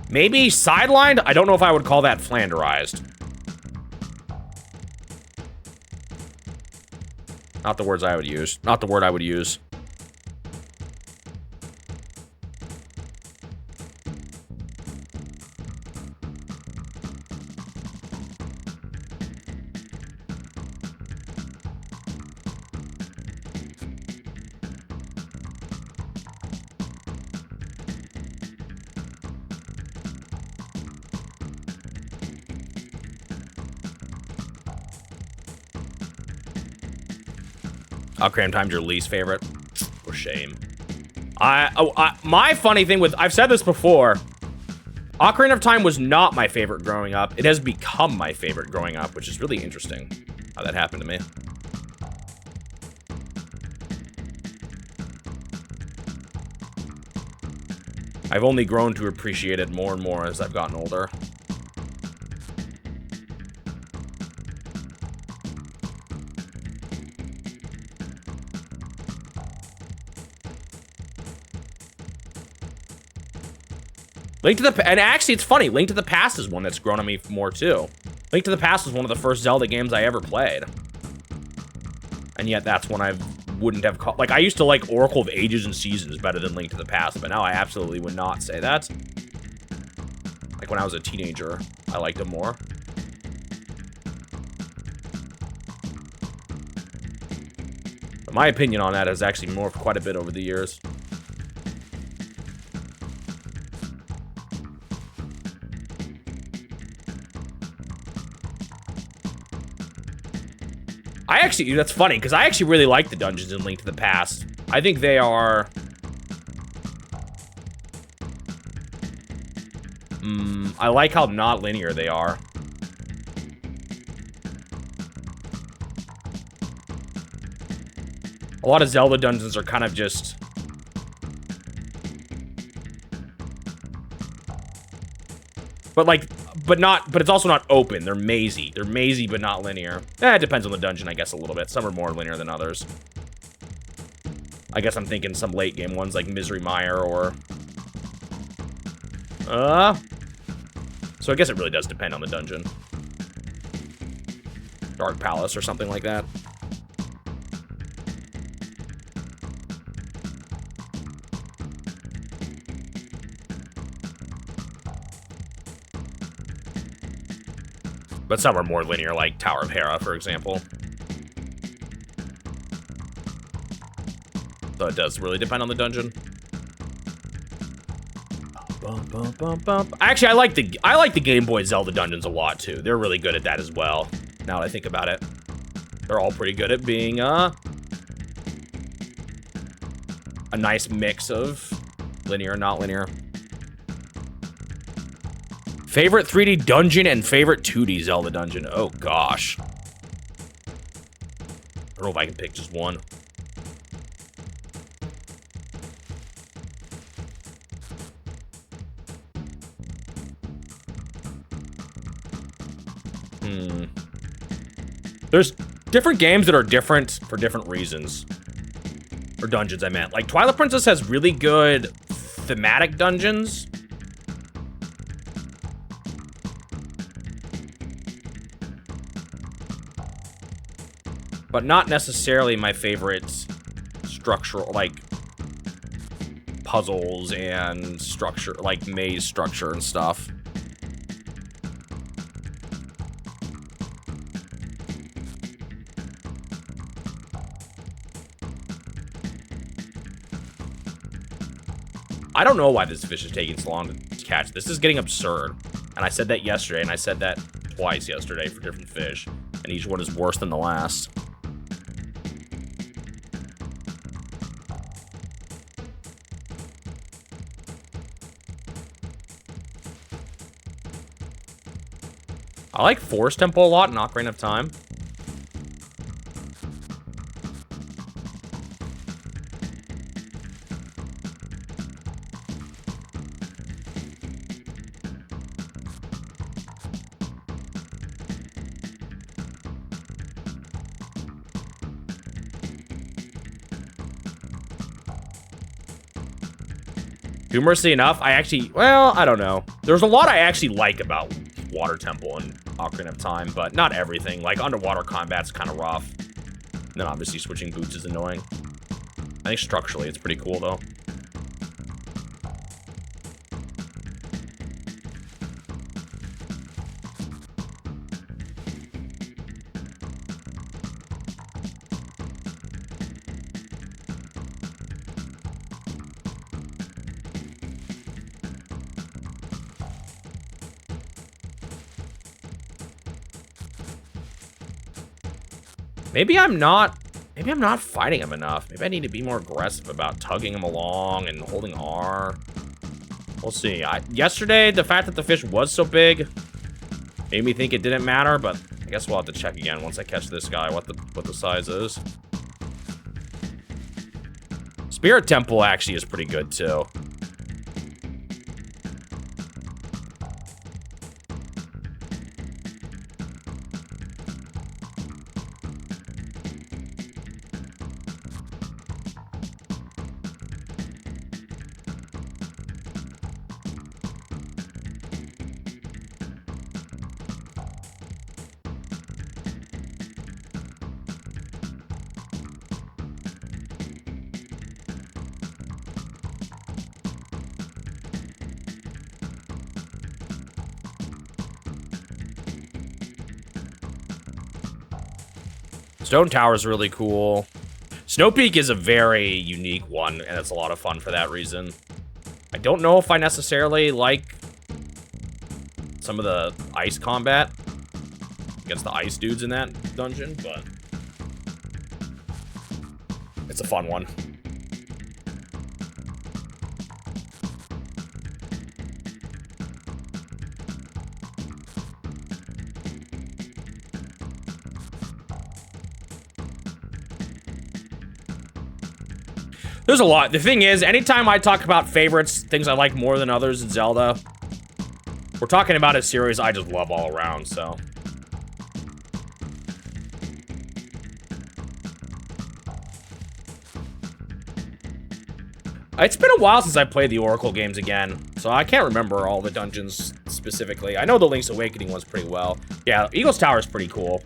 Maybe sidelined? I don't know if I would call that flanderized. Not the words I would use. Not the word I would use. Ocarina of Time's your least favorite? For shame. My funny thing with, I've said this before, Ocarina of Time was not my favorite growing up. It has become my favorite growing up, which is really interesting how that happened to me. I've only grown to appreciate it more and more as I've gotten older. And actually, it's funny. Link to the Past is one that's grown on me more, too. Link to the Past was one of the first Zelda games I ever played. And yet, that's one I wouldn't have called... Like, I used to like Oracle of Ages and Seasons better than Link to the Past, but now I absolutely would not say that. Like, when I was a teenager, I liked them more. But my opinion on that has actually morphed quite a bit over the years. That's funny, because I actually really like the dungeons in Link to the Past. I think they are... I like how not linear they are. A lot of Zelda dungeons are kind of just... But it's also not open. They're mazy. They're mazy, but not linear. It depends on the dungeon, I guess, a little bit. Some are more linear than others. I guess I'm thinking some late game ones like Misery Mire or... So I guess it really does depend on the dungeon. Dark Palace or something like that. But some are more linear, like Tower of Hera, for example. So it does really depend on the dungeon. Actually, I like the Game Boy Zelda dungeons a lot too. They're really good at that as well. Now that I think about it, they're all pretty good at being a nice mix of linear and not linear. Favorite 3D dungeon and favorite 2D Zelda dungeon. Oh, gosh. I don't know if I can pick just one. There's different games that are different for different reasons. Or dungeons, I meant. Like, Twilight Princess has really good thematic dungeons. But not necessarily my favorite structural, like, puzzles and structure, like maze structure and stuff. I don't know why this fish is taking so long to catch. This is getting absurd. And I said that yesterday, and I said that twice yesterday for different fish. And each one is worse than the last. I like Forest Temple a lot in Ocarina of Time. Humorously enough, I actually, well, I don't know. There's a lot I actually like about Water Temple and Ocarina of Time, but not everything. Like, underwater combat's kind of rough. And then obviously switching boots is annoying. I think structurally it's pretty cool, though. Maybe I'm not fighting him enough. Maybe I need to be more aggressive about tugging him along and holding R. We'll see. Yesterday, the fact that the fish was so big made me think it didn't matter, but I guess we'll have to check again once I catch this guy, what the size is. Spirit Temple actually is pretty good, too. Stone Tower is really cool. Snow Peak is a very unique one, and it's a lot of fun for that reason. I don't know if I necessarily like some of the ice combat against the ice dudes in that dungeon, but it's a fun one. There's a lot. The thing is, anytime I talk about favorites, things I like more than others in Zelda, we're talking about a series I just love all around, so. It's been a while since I played the Oracle games again, so I can't remember all the dungeons specifically. I know the Link's Awakening one's pretty well. Yeah, Eagle's Tower is pretty cool.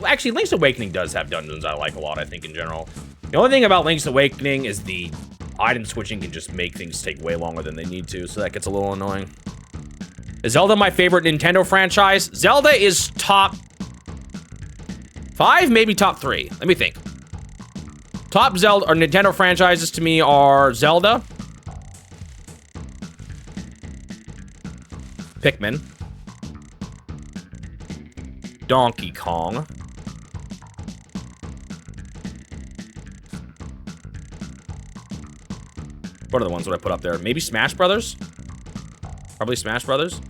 Actually, Link's Awakening does have dungeons I like a lot, I think, in general. The only thing about Link's Awakening is the item switching can just make things take way longer than they need to, so that gets a little annoying. Is Zelda my favorite Nintendo franchise? Zelda is top 5, maybe top 3. Let me think. Top Zelda or Nintendo franchises to me are Zelda, Pikmin, Donkey Kong, what are the ones that I put up there? Maybe Smash Brothers? Probably Smash Brothers.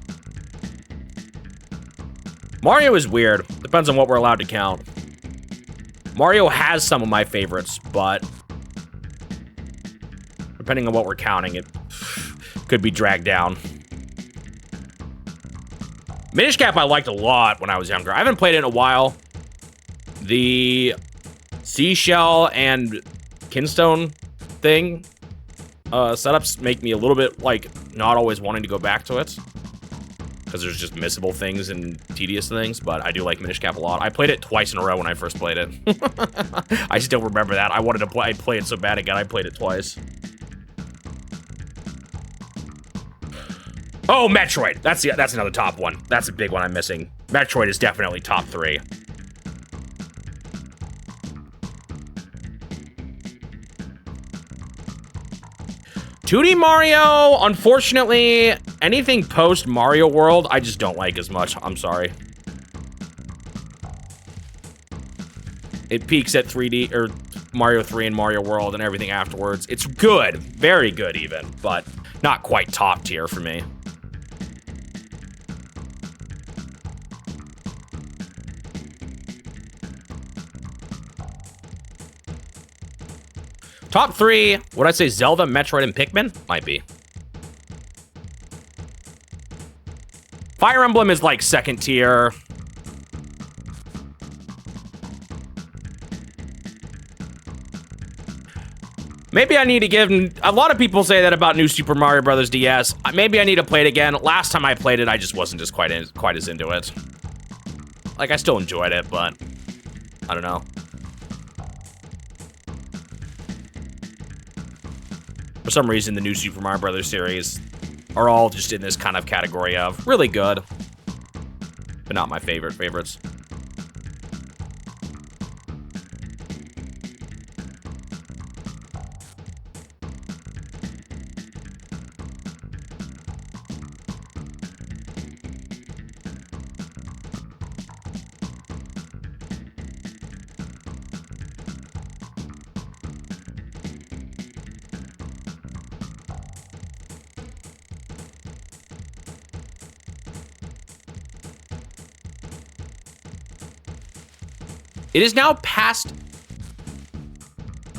Mario is weird. Depends on what we're allowed to count. Mario has some of my favorites, but depending on what we're counting, it could be dragged down. Minish Cap I liked a lot when I was younger. I haven't played it in a while. The seashell and kinstone thing setups make me a little bit, like, not always wanting to go back to it. Because there's just missable things and tedious things, but I do like Minish Cap a lot. I played it twice in a row when I first played it. I still remember that. I wanted to play it so bad again, I played it twice. Oh, Metroid. That's another top one. That's a big one I'm missing. Metroid is definitely top 3. "2D Mario, unfortunately, anything post Mario World, I just don't like as much. I'm sorry. It peaks at 3D, or Mario 3 and Mario World and everything afterwards. It's good, very good even, but not quite top tier for me. Top 3, would I say Zelda, Metroid, and Pikmin? Might be. Fire Emblem is like second tier. Maybe I need to give... A lot of people say that about New Super Mario Bros. DS. Maybe I need to play it again. Last time I played it, I just wasn't just quite as into it. Like, I still enjoyed it, but... I don't know. For some reason, the New Super Mario Bros. Series are all just in this kind of category of really good, but not my favorites. It is now past...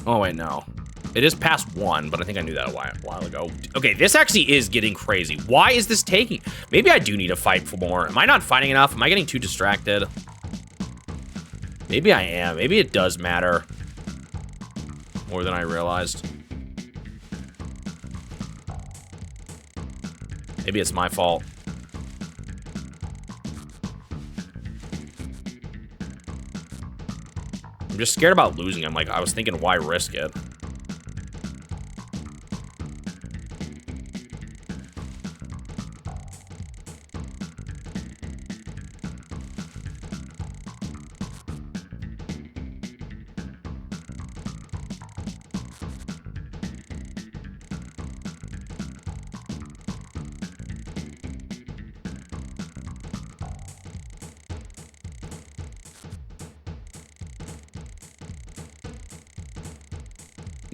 Oh, wait, no. It is past 1, but I think I knew that a while ago. Okay, this actually is getting crazy. Why is this taking... Maybe I do need to fight for more. Am I not fighting enough? Am I getting too distracted? Maybe I am. Maybe it does matter more than I realized. Maybe it's my fault. I'm just scared about losing him. Like, I was thinking, why risk it?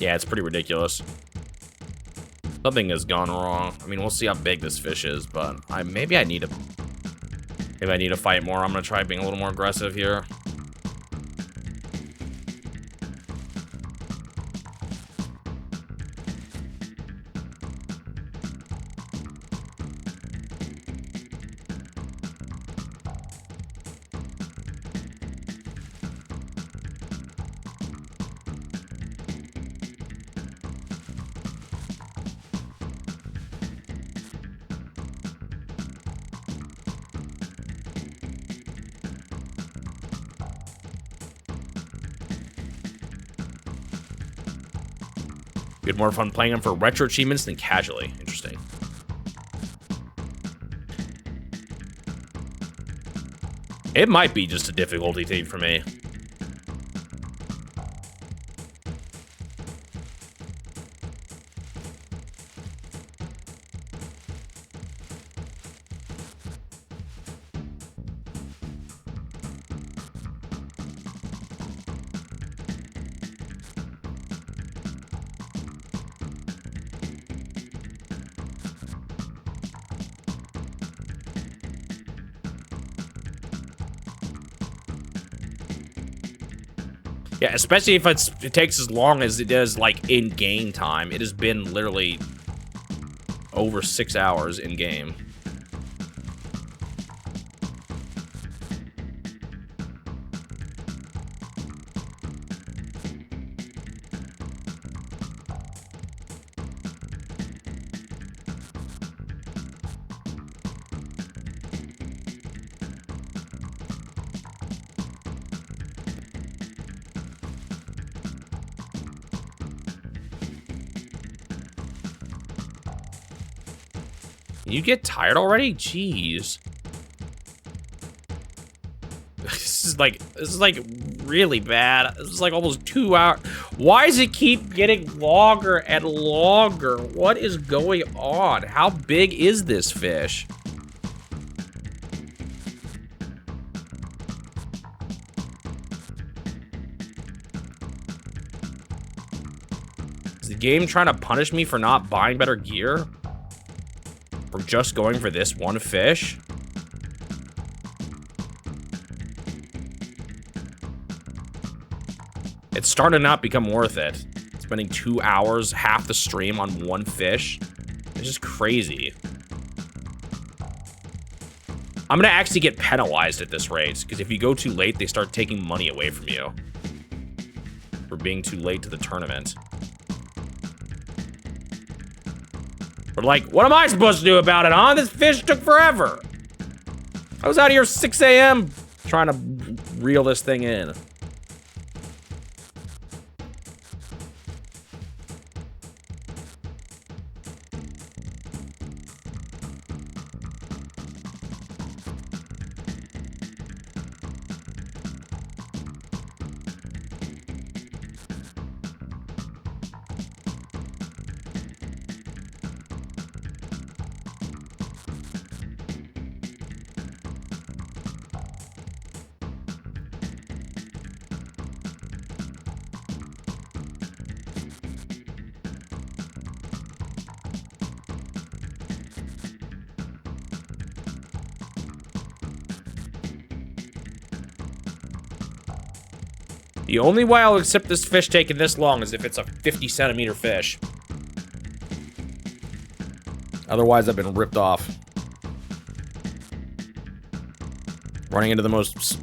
Yeah, it's pretty ridiculous. Something has gone wrong. I mean, we'll see how big this fish is, but maybe I need to fight more. I'm gonna try being a little more aggressive here. You had more fun playing them for retro achievements than casually. Interesting. It might be just a difficulty thing for me. Yeah, especially if it takes as long as it does, like, in-game time. It has been literally over 6 hours in-game. You get tired already? Jeez. This is like really bad. This is like almost 2 hours. Why does it keep getting longer and longer? What is going on? How big is this fish? Is the game trying to punish me for not buying better gear? For just going for this one fish? It's starting to not become worth it. Spending 2 hours, half the stream on one fish. It's just crazy. I'm gonna actually get penalized at this rate, because if you go too late, they start taking money away from you. For being too late to the tournament. But like, what am I supposed to do about it, huh? This fish took forever. I was out here 6 a.m. trying to reel this thing in. The only way I'll accept this fish taking this long is if it's a 50-centimeter fish. Otherwise, I've been ripped off. Running into the most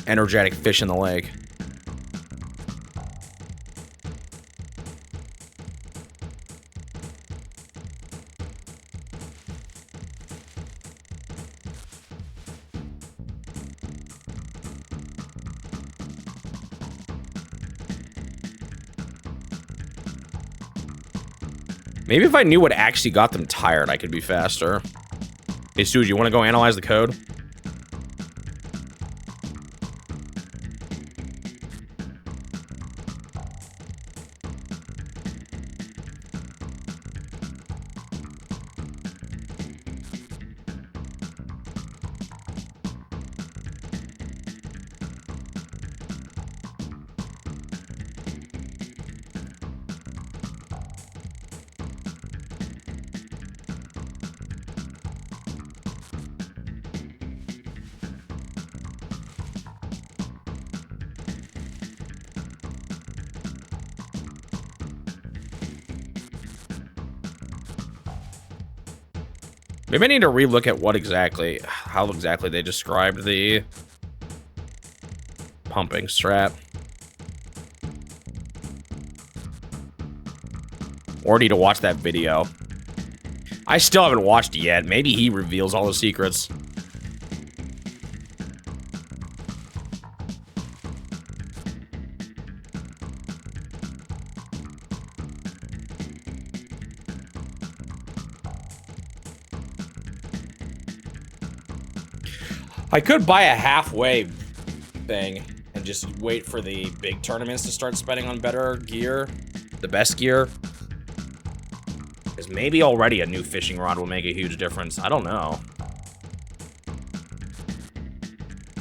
energetic fish in the lake. Maybe if I knew what actually got them tired, I could be faster. Hey, Stu, you want to go analyze the code? Maybe I need to relook at how exactly they described the pumping strat. Or need to watch that video. I still haven't watched it yet. Maybe he reveals all the secrets. I could buy a halfway thing and just wait for the big tournaments to start spending on better gear, the best gear. Because maybe already a new fishing rod will make a huge difference. I don't know.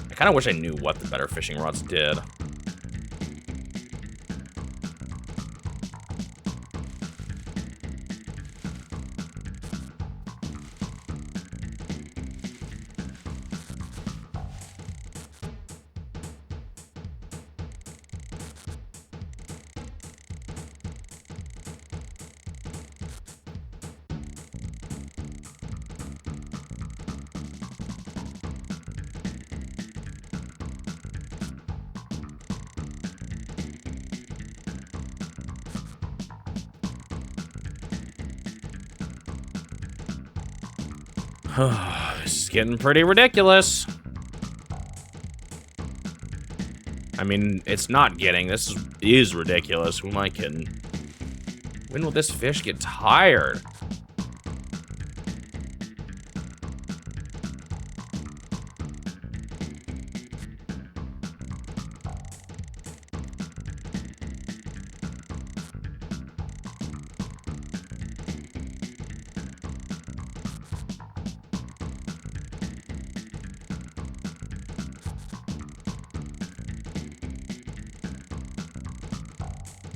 I kind of wish I knew what the better fishing rods did. This is getting pretty ridiculous. I mean, it's not getting. This is ridiculous. Who am I kidding? When will this fish get tired?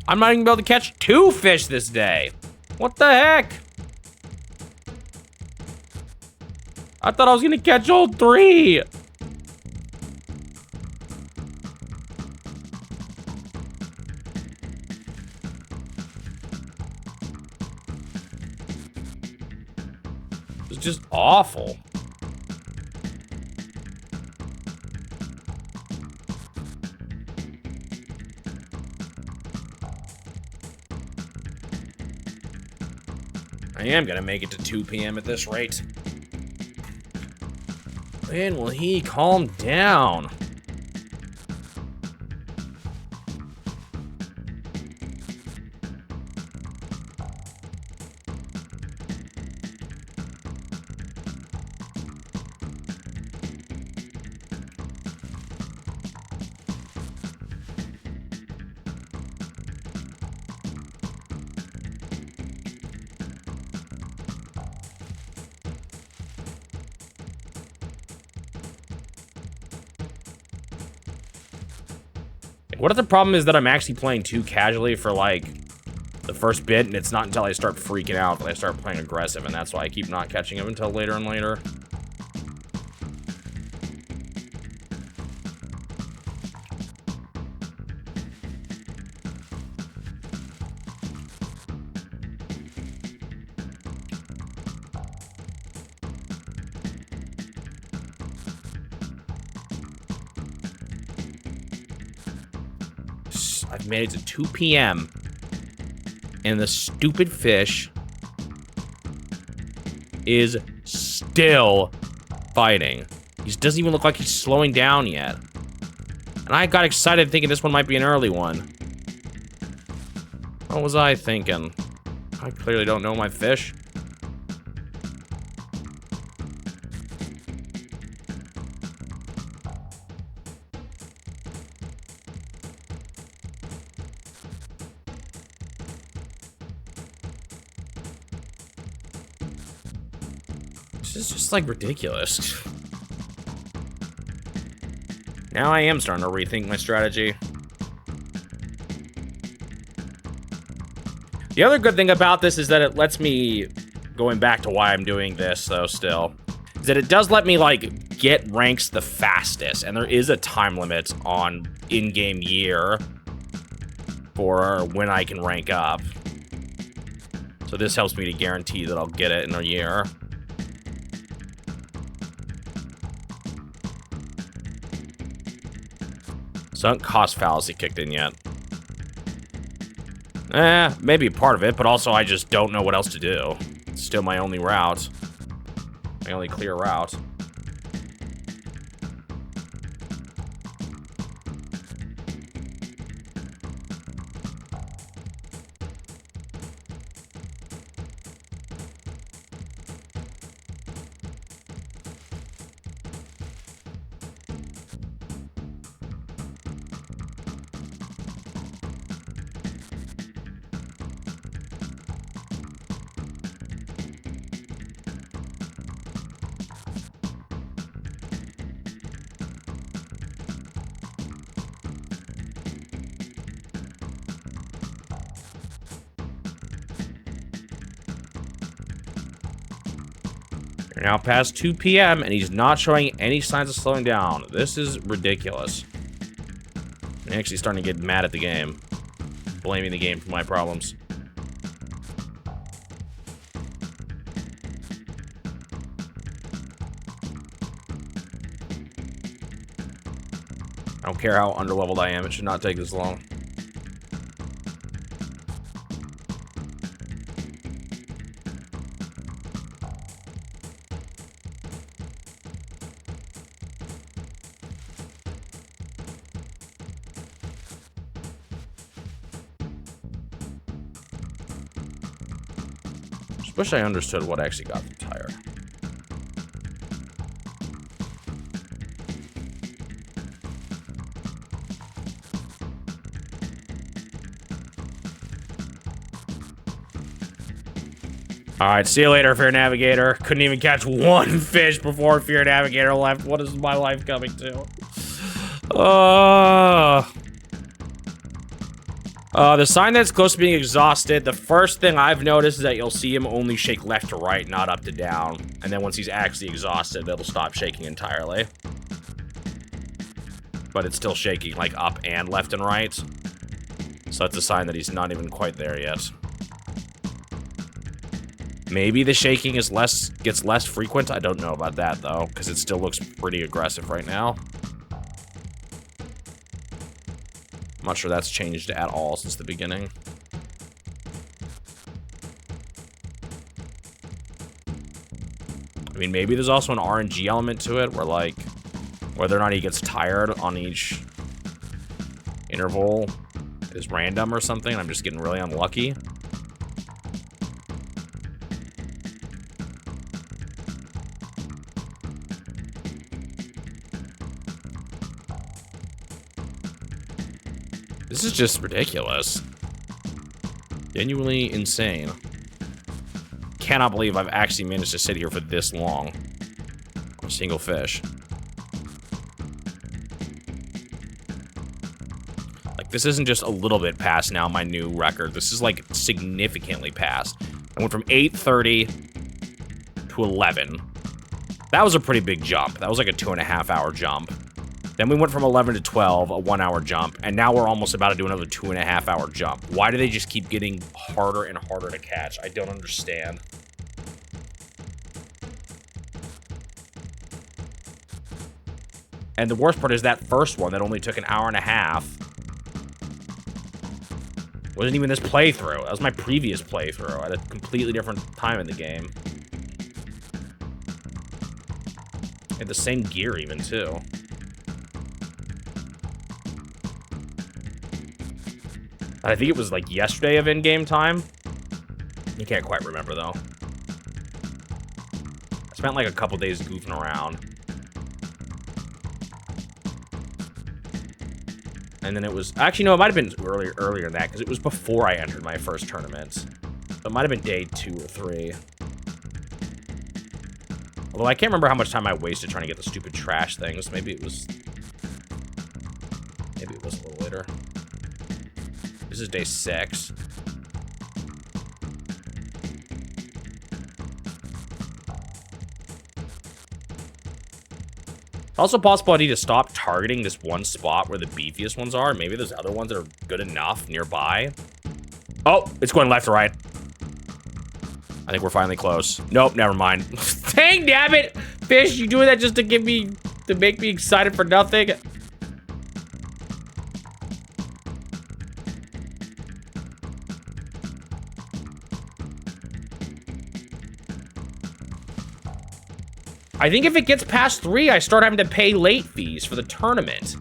I'm not even gonna be able to catch 2 fish this day. What the heck? I thought I was gonna catch all 3. It's just awful. I am gonna make it to 2 p.m. at this rate. When will he calm down? What if the problem is that I'm actually playing too casually for, like, the first bit, and it's not until I start freaking out that I start playing aggressive, and that's why I keep not catching him until later and later. I've made it to 2 p.m. and the stupid fish is still fighting. He doesn't even look like he's slowing down yet. And I got excited thinking this one might be an early one. What was I thinking? I clearly don't know my fish. This is just, like, ridiculous. Now I am starting to rethink my strategy. The other good thing about this is that it lets me, going back to why I'm doing this, though, still, is that it does let me, like, get ranks the fastest, and there is a time limit on in-game year for when I can rank up. So this helps me to guarantee that I'll get it in a year. Sunk cost fallacy kicked in yet. Maybe part of it, but also I just don't know what else to do. It's still my only route. My only clear route. We're now past 2 p.m. and he's not showing any signs of slowing down. This is ridiculous. I'm actually starting to get mad at the game. Blaming the game for my problems. I don't care how underleveled I am, it should not take this long. Wish I understood what actually got them tired. Alright, see you later, Fear Navigator. Couldn't even catch one fish before Fear Navigator left. What is my life coming to? The sign that's close to being exhausted, the first thing I've noticed is that you'll see him only shake left to right, not up to down. And then once he's actually exhausted, it'll stop shaking entirely. But it's still shaking, like, up and left and right. So that's a sign that he's not even quite there yet. Maybe the shaking is gets less frequent. I don't know about that, though, because it still looks pretty aggressive right now. I'm not sure that's changed at all since the beginning. I mean, maybe there's also an RNG element to it, where, like, whether or not he gets tired on each interval is random or something, and I'm just getting really unlucky. This is just ridiculous. Genuinely insane. Cannot believe I've actually managed to sit here for this long. A single fish. Like, this isn't just a little bit past now my new record. This is, like, significantly past. I went from 8:30 to 11. That was a pretty big jump. That was like a 2.5-hour jump. Then we went from 11 to 12, a 1-hour jump, and now we're almost about to do another 2.5-hour jump. Why do they just keep getting harder and harder to catch? I don't understand. And the worst part is that first one that only took an hour and a half wasn't even this playthrough. That was my previous playthrough at a completely different time in the game. And the same gear even, too. I think it was like yesterday of in-game time. You can't quite remember, though. I spent like a couple days goofing around. And then it was... Actually, no, it might have been earlier than that, because it was before I entered my first tournament. So it might have been day 2 or 3. Although I can't remember how much time I wasted trying to get the stupid trash things. Maybe it was... Maybe it was a little later. This is day 6. Also possible I need to stop targeting this one spot where the beefiest ones are. Maybe there's other ones that are good enough nearby. Oh, it's going left to right. I think we're finally close. Nope, never mind. Dang, damn it! Fish, you doing that just to make me excited for nothing? I think if it gets past 3, I start having to pay late fees for the tournament.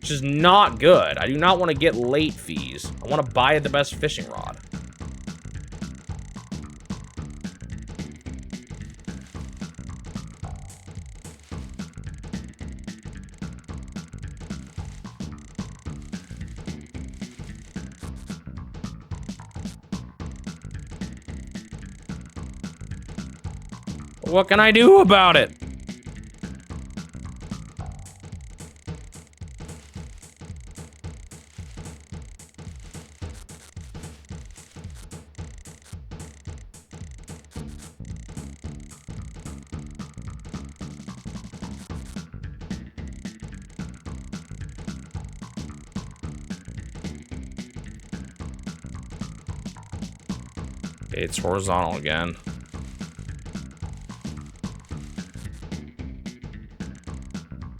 Which is not good. I do not want to get late fees. I want to buy the best fishing rod. What can I do about it? It's horizontal again.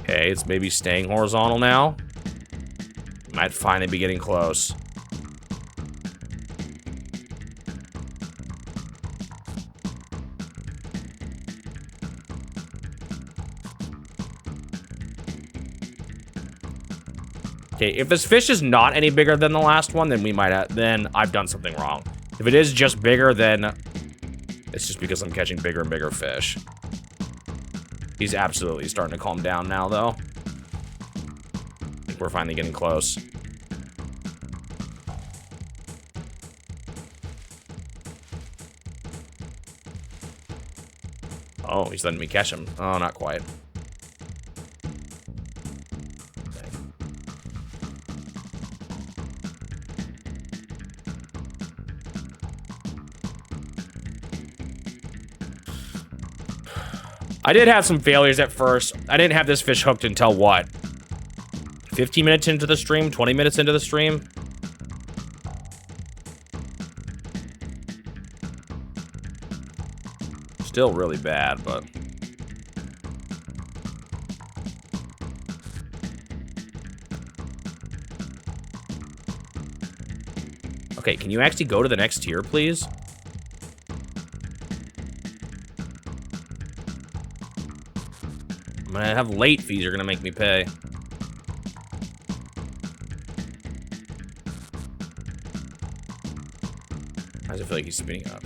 Okay, it's maybe staying horizontal now. Might finally be getting close. Okay, if this fish is not any bigger than the last one, then then I've done something wrong. If it is just bigger, then it's just because I'm catching bigger and bigger fish. He's absolutely starting to calm down now, though. I think we're finally getting close. Oh, he's letting me catch him. Oh, not quite. I did have some failures at first. I didn't have this fish hooked until what? 15 minutes into the stream? 20 minutes into the stream? Still really bad, but... Okay, can you actually go to the next tier, please? I'm gonna have late fees you're gonna make me pay. Why does it feel like he's spinning up?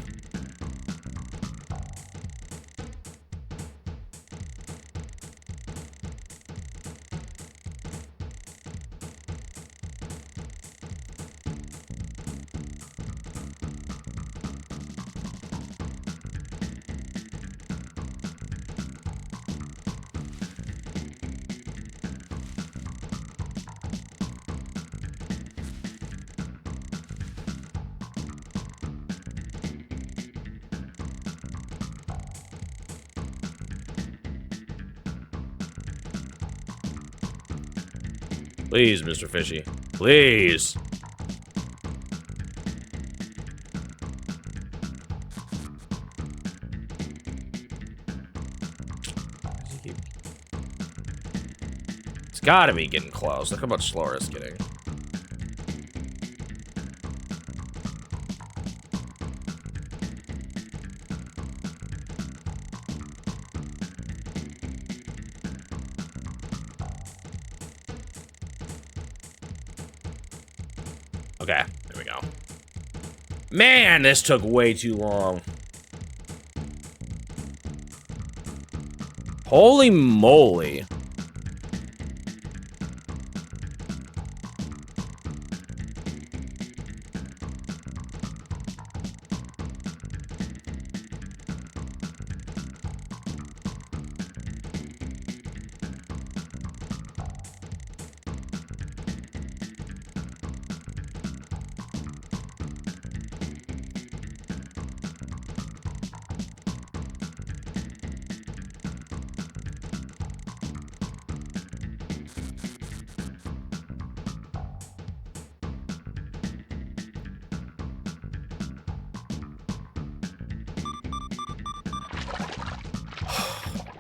Please, Mr. Fishy. Please. It's gotta be getting close. Look how much slower it's getting. Okay, there we go. Man, this took way too long. Holy moly.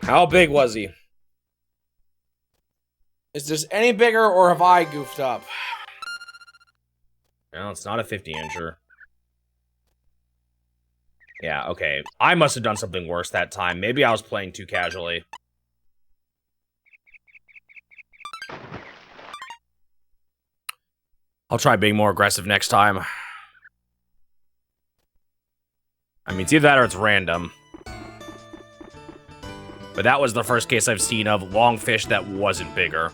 How big was he? Is this any bigger or have I goofed up? No, it's not a 50-incher. Yeah, okay. I must have done something worse that time. Maybe I was playing too casually. I'll try being more aggressive next time. I mean, it's either that or it's random. But that was the first case I've seen of long fish that wasn't bigger.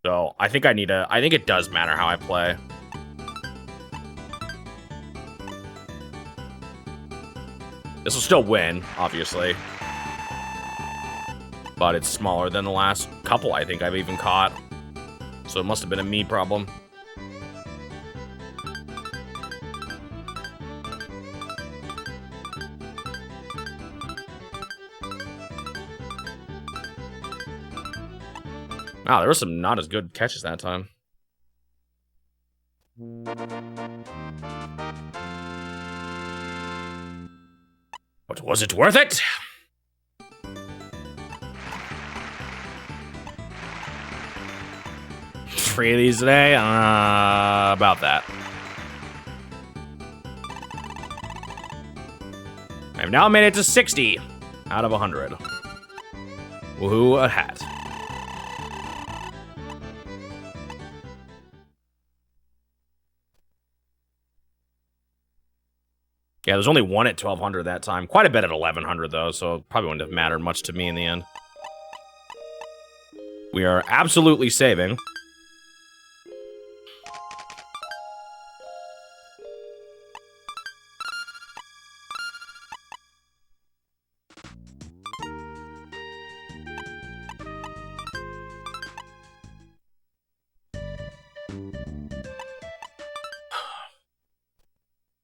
So, I think I think it does matter how I play. This will still win, obviously. But it's smaller than the last couple I think I've even caught. So it must have been a me problem. Wow, there were some not as good catches that time. But was it worth it? 3 of these today? About that. I've now made it to 60 out of 100. Woohoo, a hat. Yeah, there's only one at 1,200 that time. Quite a bit at 1,100, though, so it probably wouldn't have mattered much to me in the end. We are absolutely saving.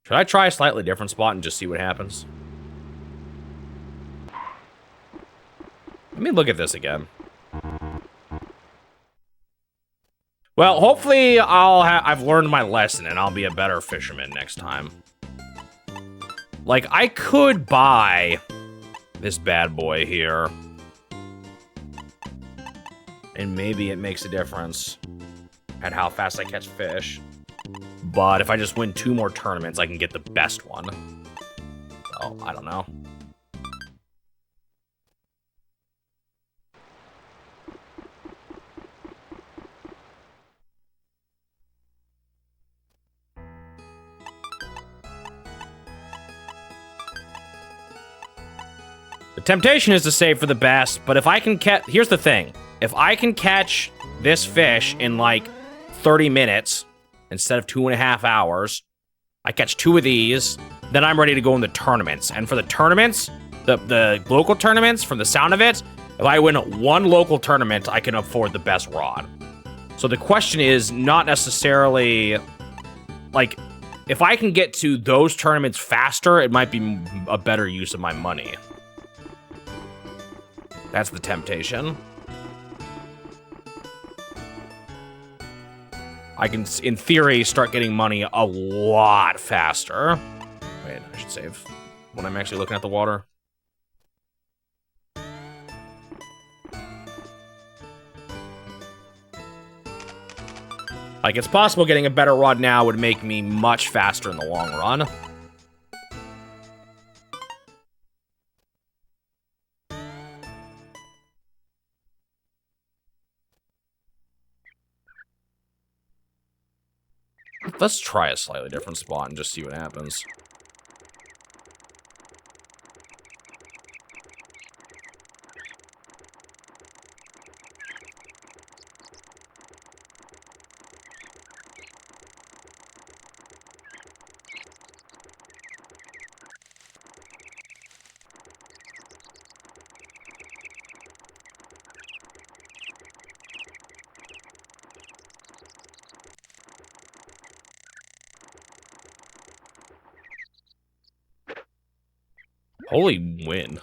Should I try a slightly different spot and just see what happens? Let me look at this again. Well, hopefully I've learned my lesson and I'll be a better fisherman next time. Like, I could buy this bad boy here. And maybe it makes a difference at how fast I catch fish. But if I just win 2 more tournaments, I can get the best one. So, I don't know. The temptation is to save for the best, but if I can catch... Here's the thing. If I can catch this fish in, like, 30 minutes instead of 2.5 hours, I catch 2 of these, then I'm ready to go in the tournaments. And for the tournaments, the local tournaments, from the sound of it, if I win 1 local tournament, I can afford the best rod. So the question is not necessarily... Like, if I can get to those tournaments faster, it might be a better use of my money. That's the temptation. I can, in theory, start getting money a lot faster. Wait, I should save when I'm actually looking at the water. Like, it's possible getting a better rod now would make me much faster in the long run. Let's try a slightly different spot and just see what happens. Holy win.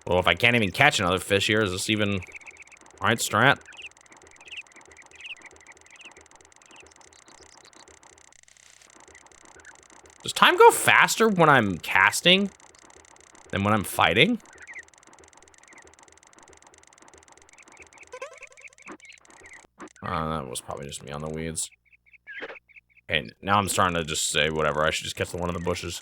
Well, if I can't even catch another fish here, is this even... Alright, Strat. Does time go faster when I'm casting than when I'm fighting? That was probably just me on the weeds. And now I'm starting to just say whatever. I should just catch the one in the bushes.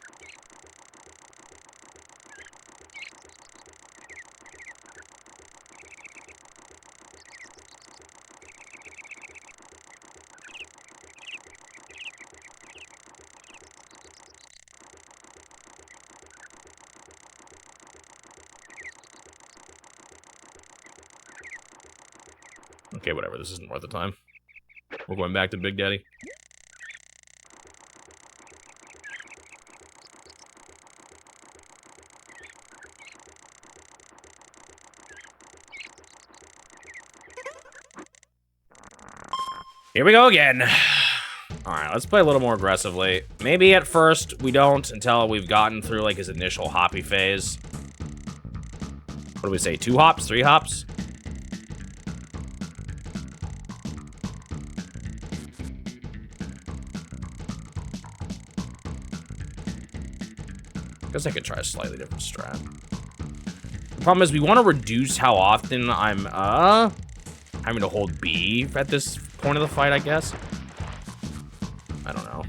Okay, whatever. This isn't worth the time. We're going back to Big Daddy. Here we go again. Alright, let's play a little more aggressively. Maybe at first we don't until we've gotten through like his initial hoppy phase. What do we say? 2 hops? 3 hops? Guess I could try a slightly different strat. The problem is we want to reduce how often I'm having to hold B at this point of the fight, I guess. I don't know.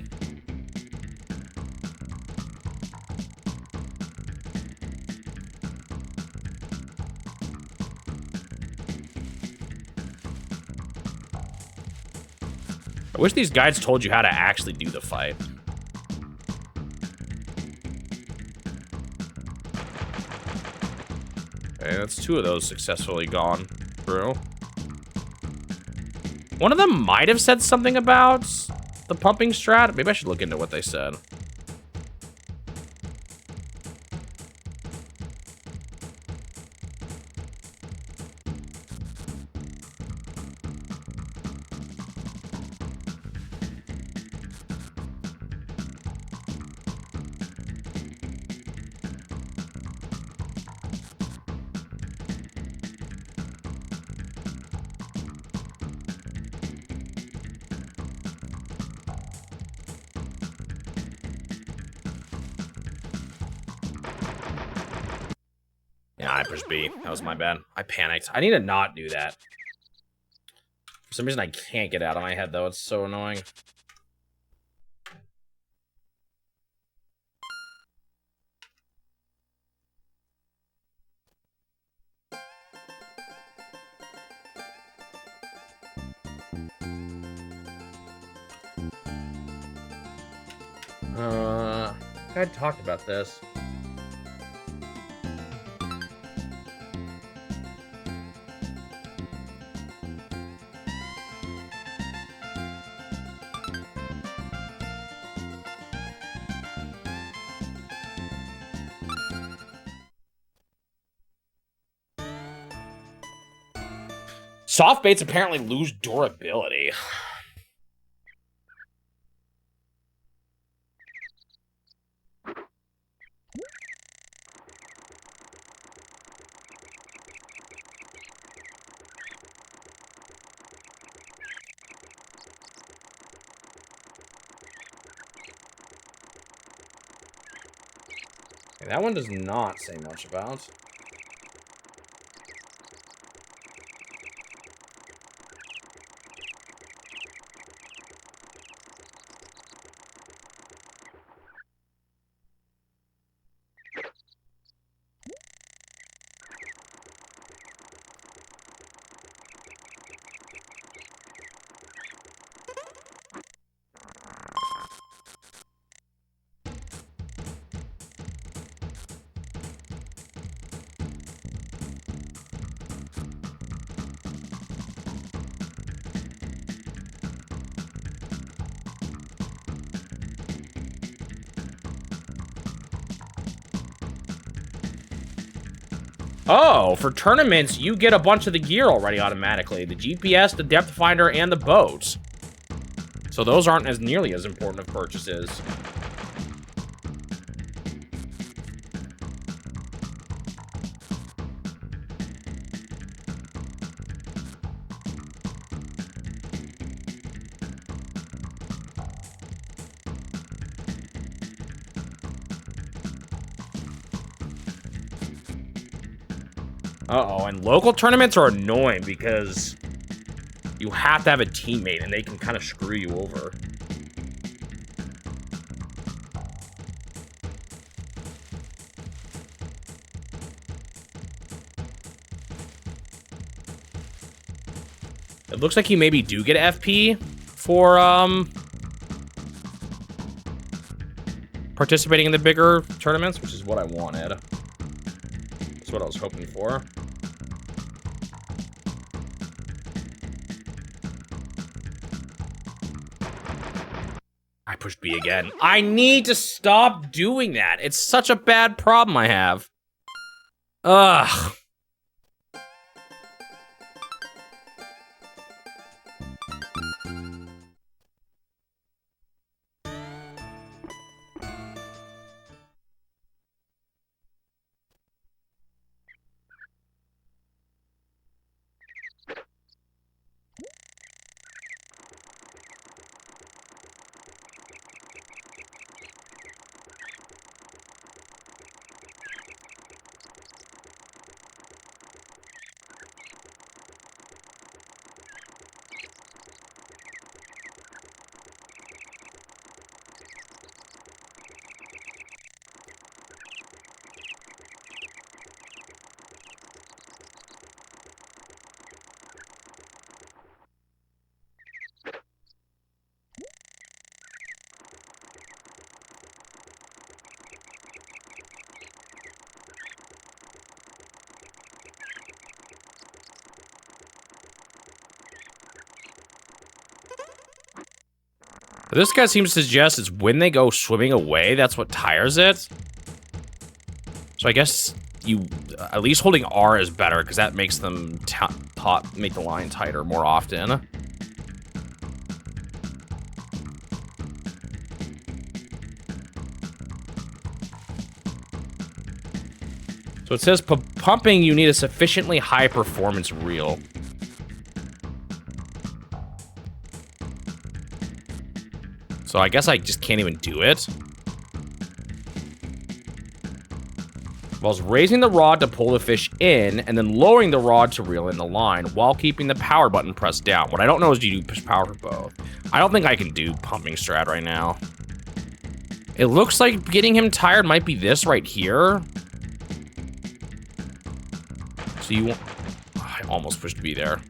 I wish these guides told you how to actually do the fight. Okay, that's 2 of those successfully gone through. One of them might have said something about the pumping strat? Maybe I should look into what they said. Yeah, I pushed B. That was my bad. I panicked. I need to not do that. For some reason, I can't get out of my head, though. It's so annoying. I talked about this. Soft baits apparently lose durability. Okay, that one does not say much about. Oh, for tournaments, you get a bunch of the gear already automatically. The GPS, the depth finder, and the boat. So those aren't as nearly as important of purchases. Uh-oh, and local tournaments are annoying because you have to have a teammate and they can kind of screw you over. It looks like you maybe do get FP for, participating in the bigger tournaments, which is what I wanted. That's what I was hoping for. I pushed B again. I need to stop doing that. It's such a bad problem I have. Ugh. But this guy seems to suggest it's when they go swimming away, that's what tires it. So I guess you, at least holding R is better, because that makes them make the line tighter more often. So it says, pumping, you need a sufficiently high performance reel. So I guess I just can't even do it. Whilst raising the rod to pull the fish in, and then lowering the rod to reel in the line, while keeping the power button pressed down. What I don't know is do you push power for both? I don't think I can do pumping strat right now. It looks like getting him tired might be this right here. So you want... I almost pushed B there.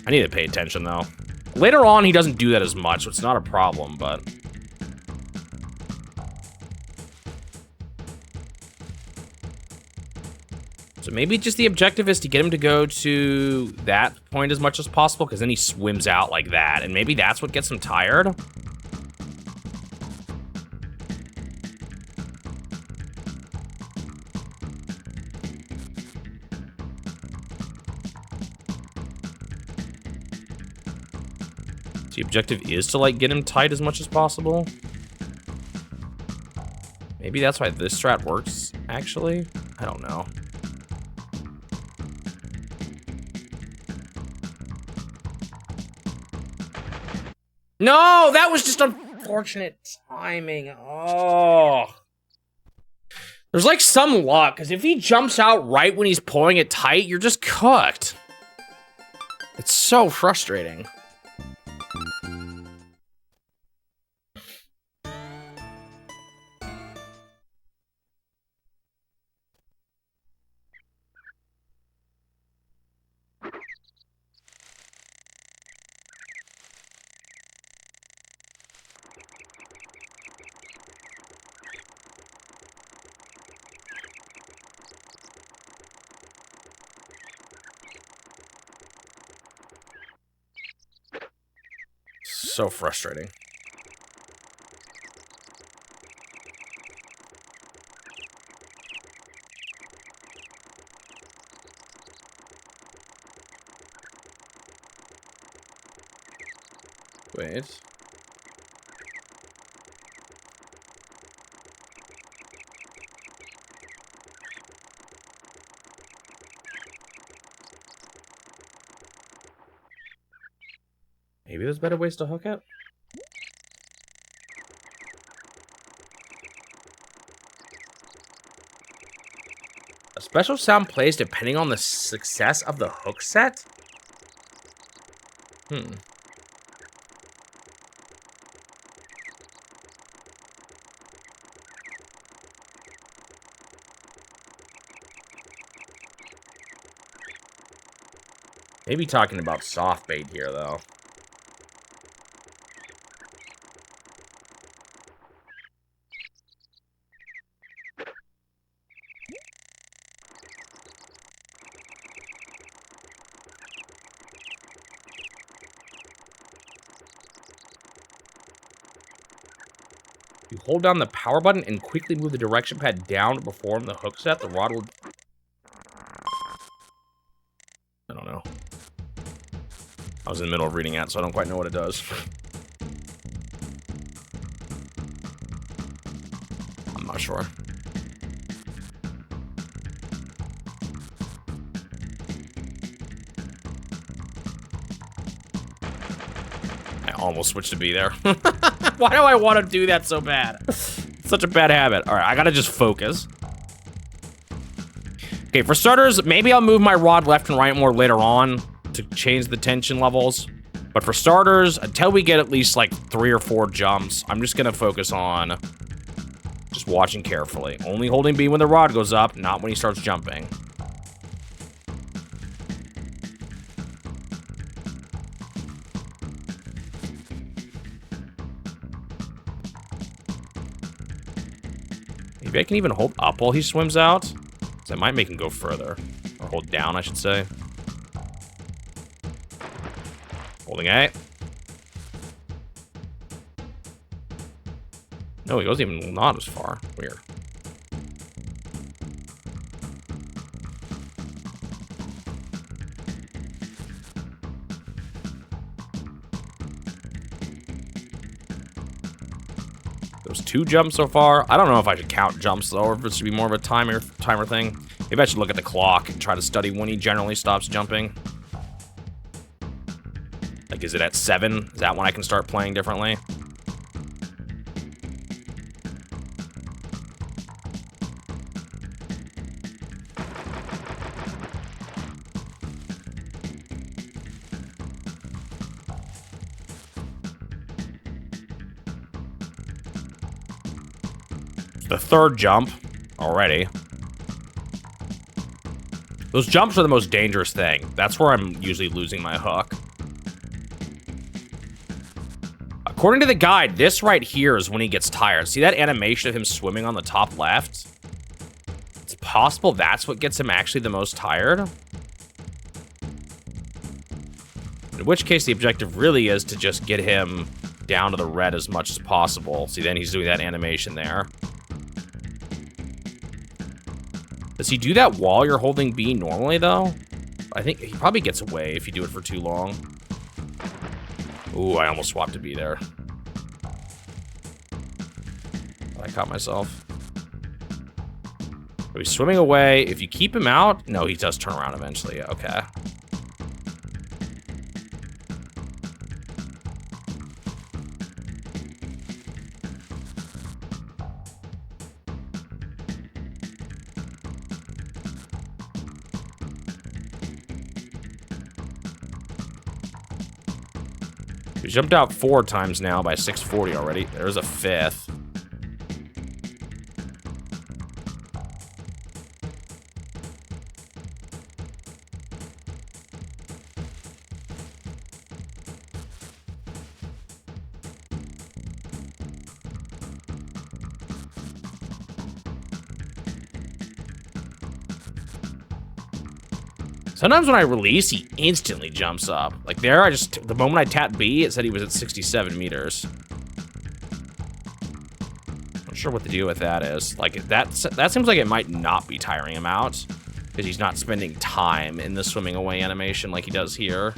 I need to pay attention, though. Later on, he doesn't do that as much, so it's not a problem, but... So maybe just the objective is to get him to go to that point as much as possible, because then he swims out like that, and maybe that's what gets him tired? The objective is to, like, get him tight as much as possible. Maybe that's why this strat works, actually. I don't know. No, that was just unfortunate timing. Oh. There's, like, some luck, because if he jumps out right when he's pulling it tight, you're just cooked. It's so frustrating. So frustrating. Wait. Maybe there's better ways to hook it? A special sound plays depending on the success of the hook set? Maybe talking about soft bait here, though. You hold down the power button and quickly move the direction pad down to perform the hook set. The rod will... I don't know. I was in the middle of reading that, so I don't quite know what it does. I'm not sure. I almost switched to B there. Why do I want to do that so bad? Such a bad habit. All right, I gotta just focus. Okay, for starters, maybe I'll move my rod left and right more later on to change the tension levels. But for starters, until we get at least like 3 or 4 jumps, I'm just gonna focus on just watching carefully. Only holding B when the rod goes up, not when he starts jumping. Maybe I can even hold up while he swims out. So that might make him go further. Or hold down, I should say. Holding A. No, he goes even not as far. Weird. Those 2 jumps so far. I don't know if I should count jumps though, or if it should be more of a timer thing. Maybe I should look at the clock and try to study when he generally stops jumping. Like, is it at 7? Is that when I can start playing differently? The 3rd jump already. Those jumps are the most dangerous thing. That's where I'm usually losing my hook. According to the guide, this right here is when he gets tired. See that animation of him swimming on the top left? It's possible that's what gets him actually the most tired. In which case, the objective really is to just get him down to the red as much as possible. See, then he's doing that animation there. Does he do that while you're holding B normally, though? I think he probably gets away if you do it for too long. Ooh, I almost swapped to B there. I caught myself. So he's swimming away. If you keep him out... No, he does turn around eventually. Okay. We jumped out 4 times now by 640 already. There's a 5th. Sometimes when I release, he instantly jumps up. Like there, the moment I tapped B, it said he was at 67 meters. Not sure what the deal with that is. Like that seems like it might not be tiring him out because he's not spending time in the swimming away animation like he does here.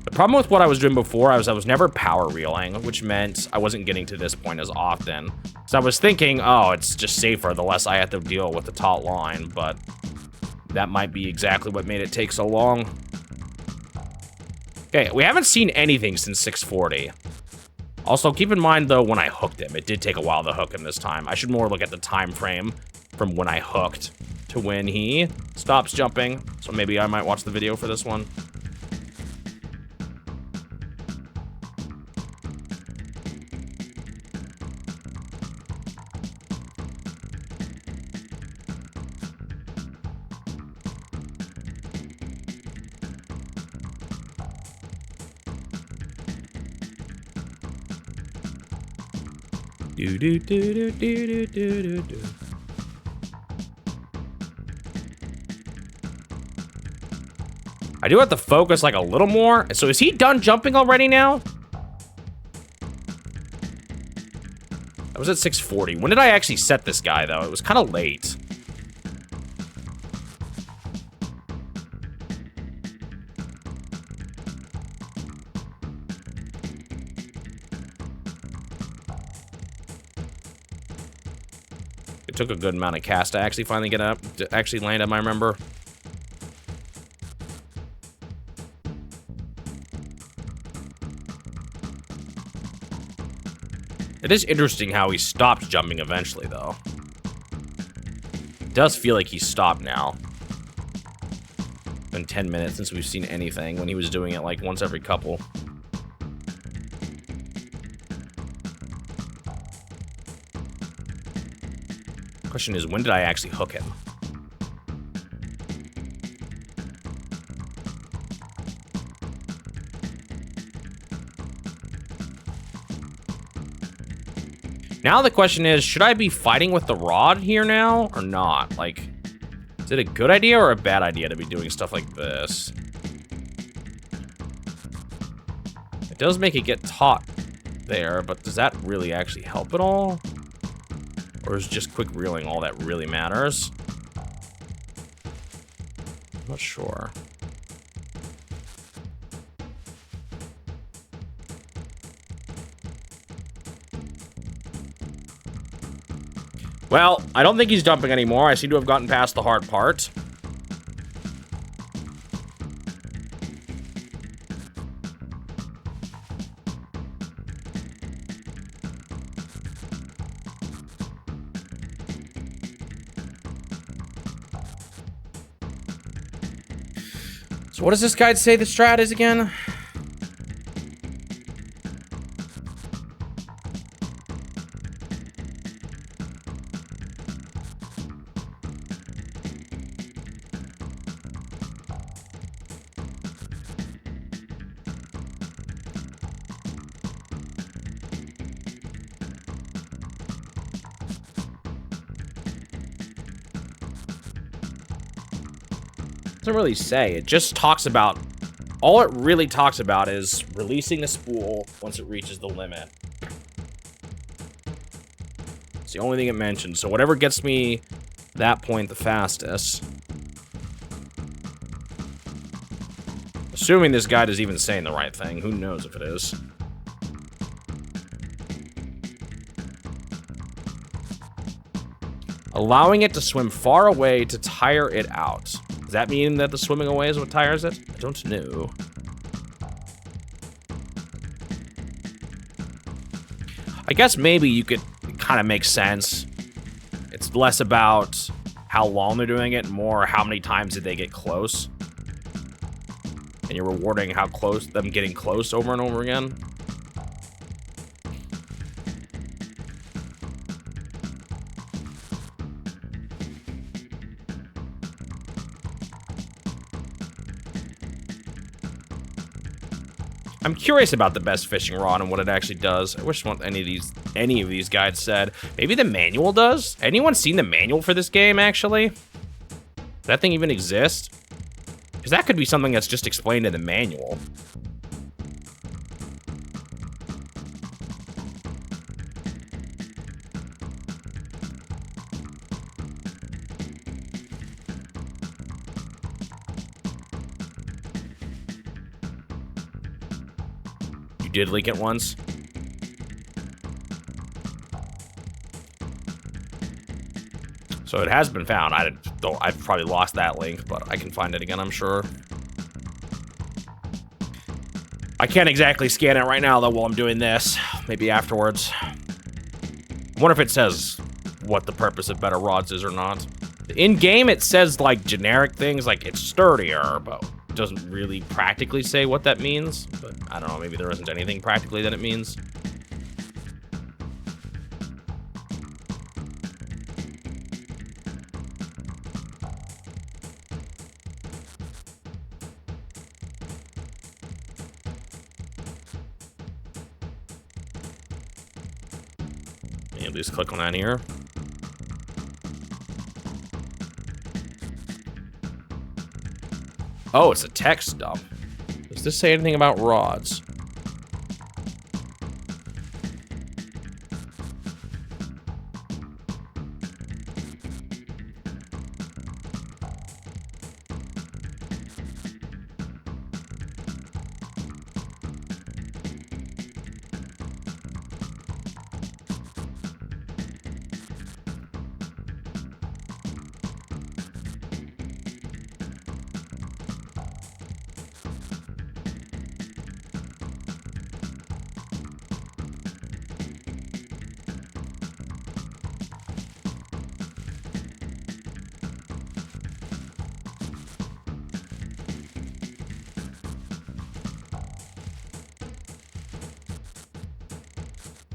The problem with what I was doing before, I was never power reeling, which meant I wasn't getting to this point as often. So I was thinking, oh, it's just safer the less I have to deal with the taut line, but that might be exactly what made it take so long. Okay, we haven't seen anything since 640. Also, keep in mind, though, when I hooked him, it did take a while to hook him this time. I should more look at the time frame from when I hooked to when he stops jumping. So maybe I might watch the video for this one. I do have to focus like a little more. So is he done jumping already now? I was at 640. When did I actually set this guy though? It was kind of late. It took a good amount of cast to actually finally get up, to actually land him, I remember. It is interesting how he stopped jumping eventually, though. It does feel like he's stopped now. It's been 10 minutes since we've seen anything when he was doing it like once every couple. Question is, when did I actually hook him? Now the question is, should I be fighting with the rod here now or not? Like, is it a good idea or a bad idea to be doing stuff like this? It does make it get taut there, but does that really actually help at all? Or is just quick reeling all that really matters? I'm not sure. Well, I don't think he's dumping anymore. I seem to have gotten past the hard part. So what does this guide say the strat is again? Doesn't really say. It just talks about, all it really talks about is releasing the spool once it reaches the limit. It's the only thing it mentions. So whatever gets me that point the fastest. Assuming this guide is even saying the right thing. Who knows if it is. Allowing it to swim far away to tire it out. Does that mean that the swimming away is what tires it? I don't know. I guess maybe you could kind of make sense. It's less about how long they're doing it, more how many times did they get close. And you're rewarding how close, them getting close over and over again. I'm curious about the best fishing rod and what it actually does. I wish any of these guides said. Maybe the manual does? Anyone seen the manual for this game, actually? Does that thing even exist? Because that could be something that's just explained in the manual. Did leak it once. So it has been found. I've probably lost that link, but I can find it again, I'm sure. I can't exactly scan it right now, though, while I'm doing this. Maybe afterwards. I wonder if it says what the purpose of better rods is or not. In-game, it says, like, generic things, like it's sturdier, but doesn't really practically say what that means, but I don't know, maybe there isn't anything practically that it means. At least click on that here. Oh, it's a text dump. Does this say anything about rods?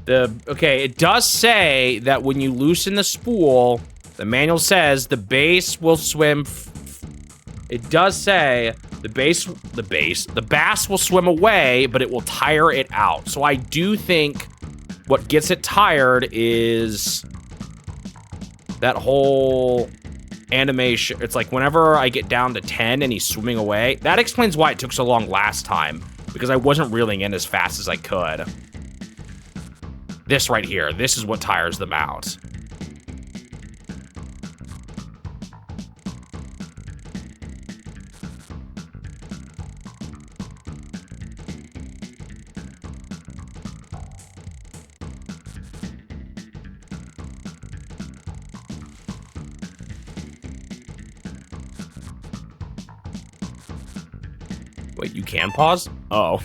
Okay, it does say that when you loosen the spool, the manual says the bass will swim. It does say the bass will swim away, but it will tire it out. So I do think What gets it tired is that whole animation. It's like whenever I get down to 10 and he's swimming away, that explains why it took so long last time, because I wasn't reeling in as fast as I could. This right here, this is what tires them out. Wait, you can pause? Oh.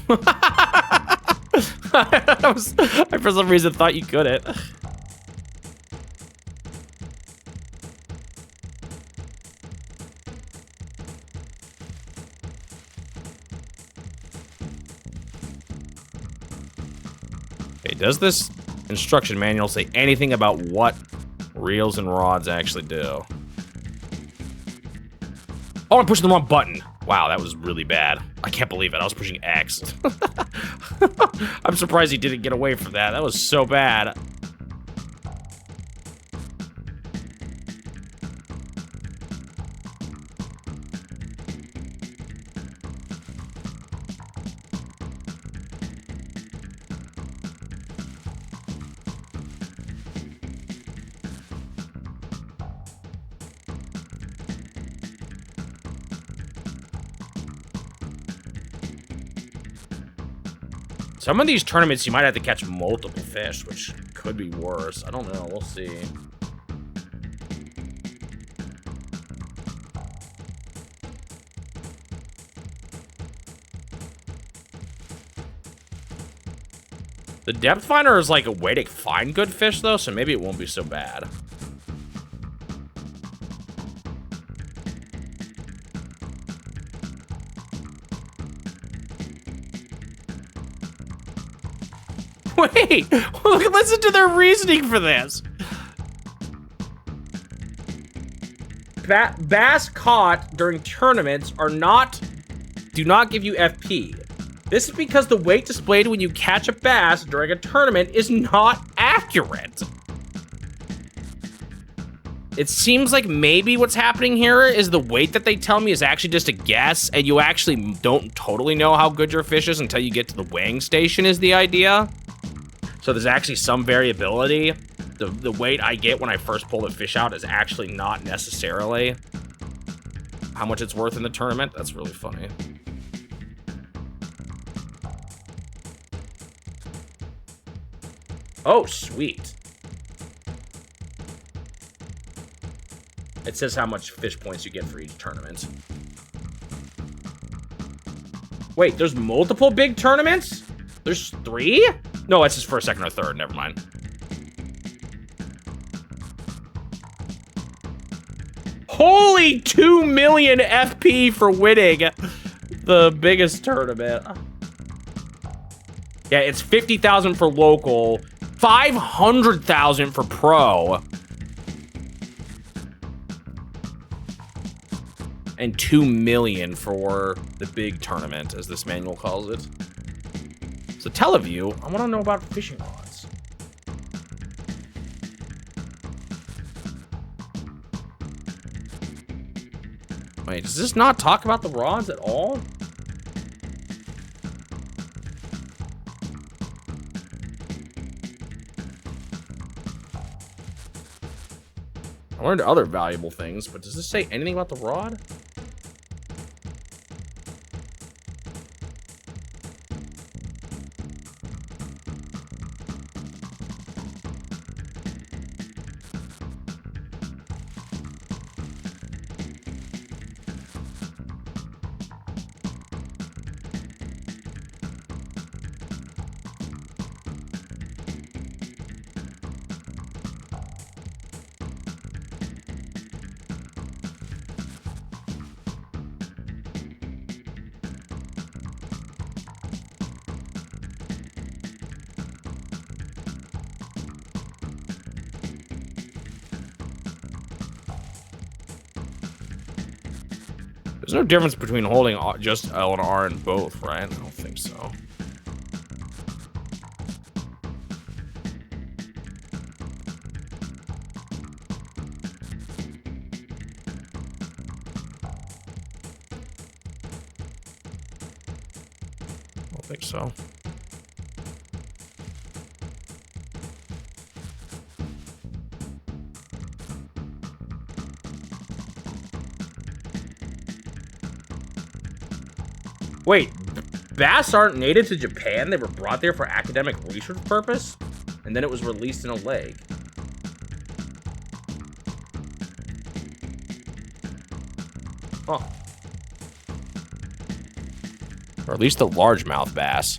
I for some reason thought you couldn't. Okay, does this instruction manual say anything about what reels and rods actually do? Oh, I'm pushing the wrong button. Wow, that was really bad. I can't believe it. I was pushing X. I'm surprised he didn't get away from that. That was so bad. Some of these tournaments, you might have to catch multiple fish, which could be worse. I don't know. We'll see. The depth finder is like a way to find good fish, though, so maybe it won't be so bad. Wait, look, listen to their reasoning for this. Bass caught during tournaments do not give you FP. This is because the weight displayed when you catch a bass during a tournament is not accurate. It seems like maybe what's happening here is the weight that they tell me is actually just a guess, and you actually don't totally know how good your fish is until you get to the weighing station is the idea. So there's actually some variability. The weight I get when I first pull the fish out is actually not necessarily how much it's worth in the tournament. That's really funny. Oh, sweet. It says how much fish points you get for each tournament. Wait, there's multiple big tournaments? There's 3? No, it's just first, second, or third. Never mind. Holy 2 million FP for winning the biggest tournament. Yeah, it's 50,000 for local, 500,000 for pro, and 2 million for the big tournament, as this manual calls it. So Teleview, I want to know about fishing rods. Wait, does this not talk about the rods at all? I learned other valuable things, but does this say anything about the rod? There's no difference between holding just L and R in both, right? I don't think so. think so. Wait, bass aren't native to Japan? They were brought there for academic research purpose? And then it was released in a lake. Huh. Or at least the largemouth bass.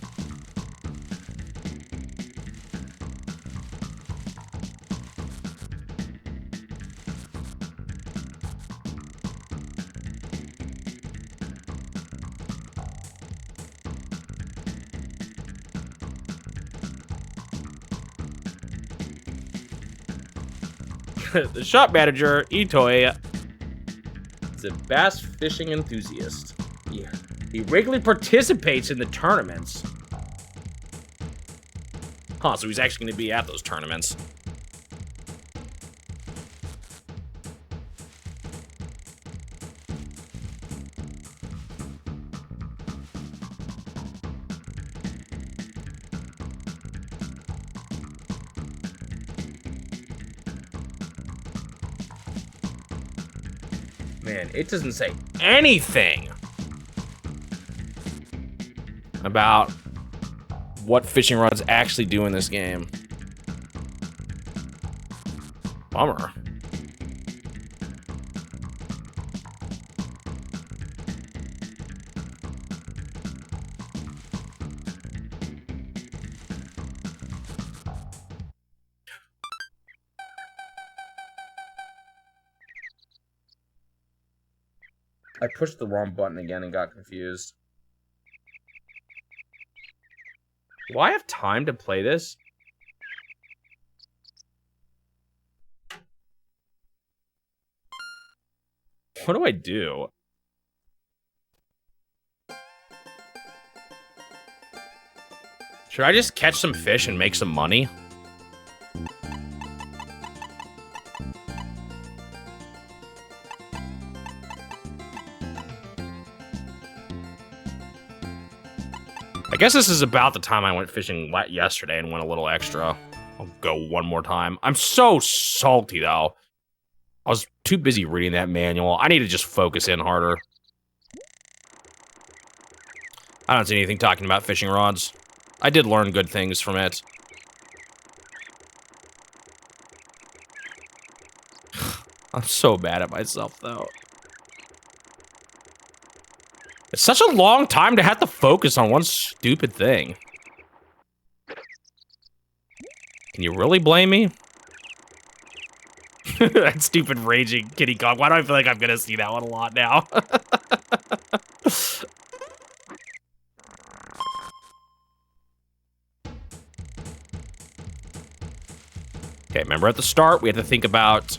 The shop manager, Itoi, is a bass fishing enthusiast. He regularly participates in the tournaments. Huh, so he's actually going to be at those tournaments. Man, it doesn't say anything about what fishing rods actually do in this game. Bummer. I pushed the wrong button again and got confused. Do I have time to play this? What do I do? Should I just catch some fish and make some money? I guess this is about the time I went fishing yesterday and went a little extra. I'll go one more time. I'm so salty, though. I was too busy reading that manual. I need to just focus in harder. I don't see anything talking about fishing rods. I did learn good things from it. I'm so bad at myself, though. It's such a long time to have to focus on one stupid thing. Can you really blame me? That stupid raging kitty Kong. Why do I feel like I'm gonna see that one a lot now? Okay, remember at the start, we had to think about...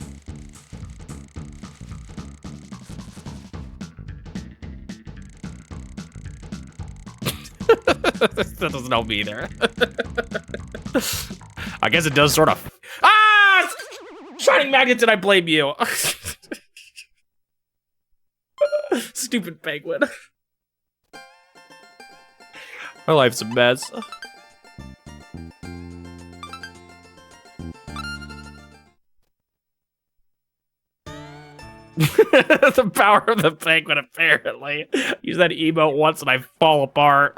That doesn't help me either. I guess it does sort of... Ah! Shining magnet, did I blame you? Stupid penguin. My life's a mess. The power of the penguin, apparently. Use that emote once and I fall apart.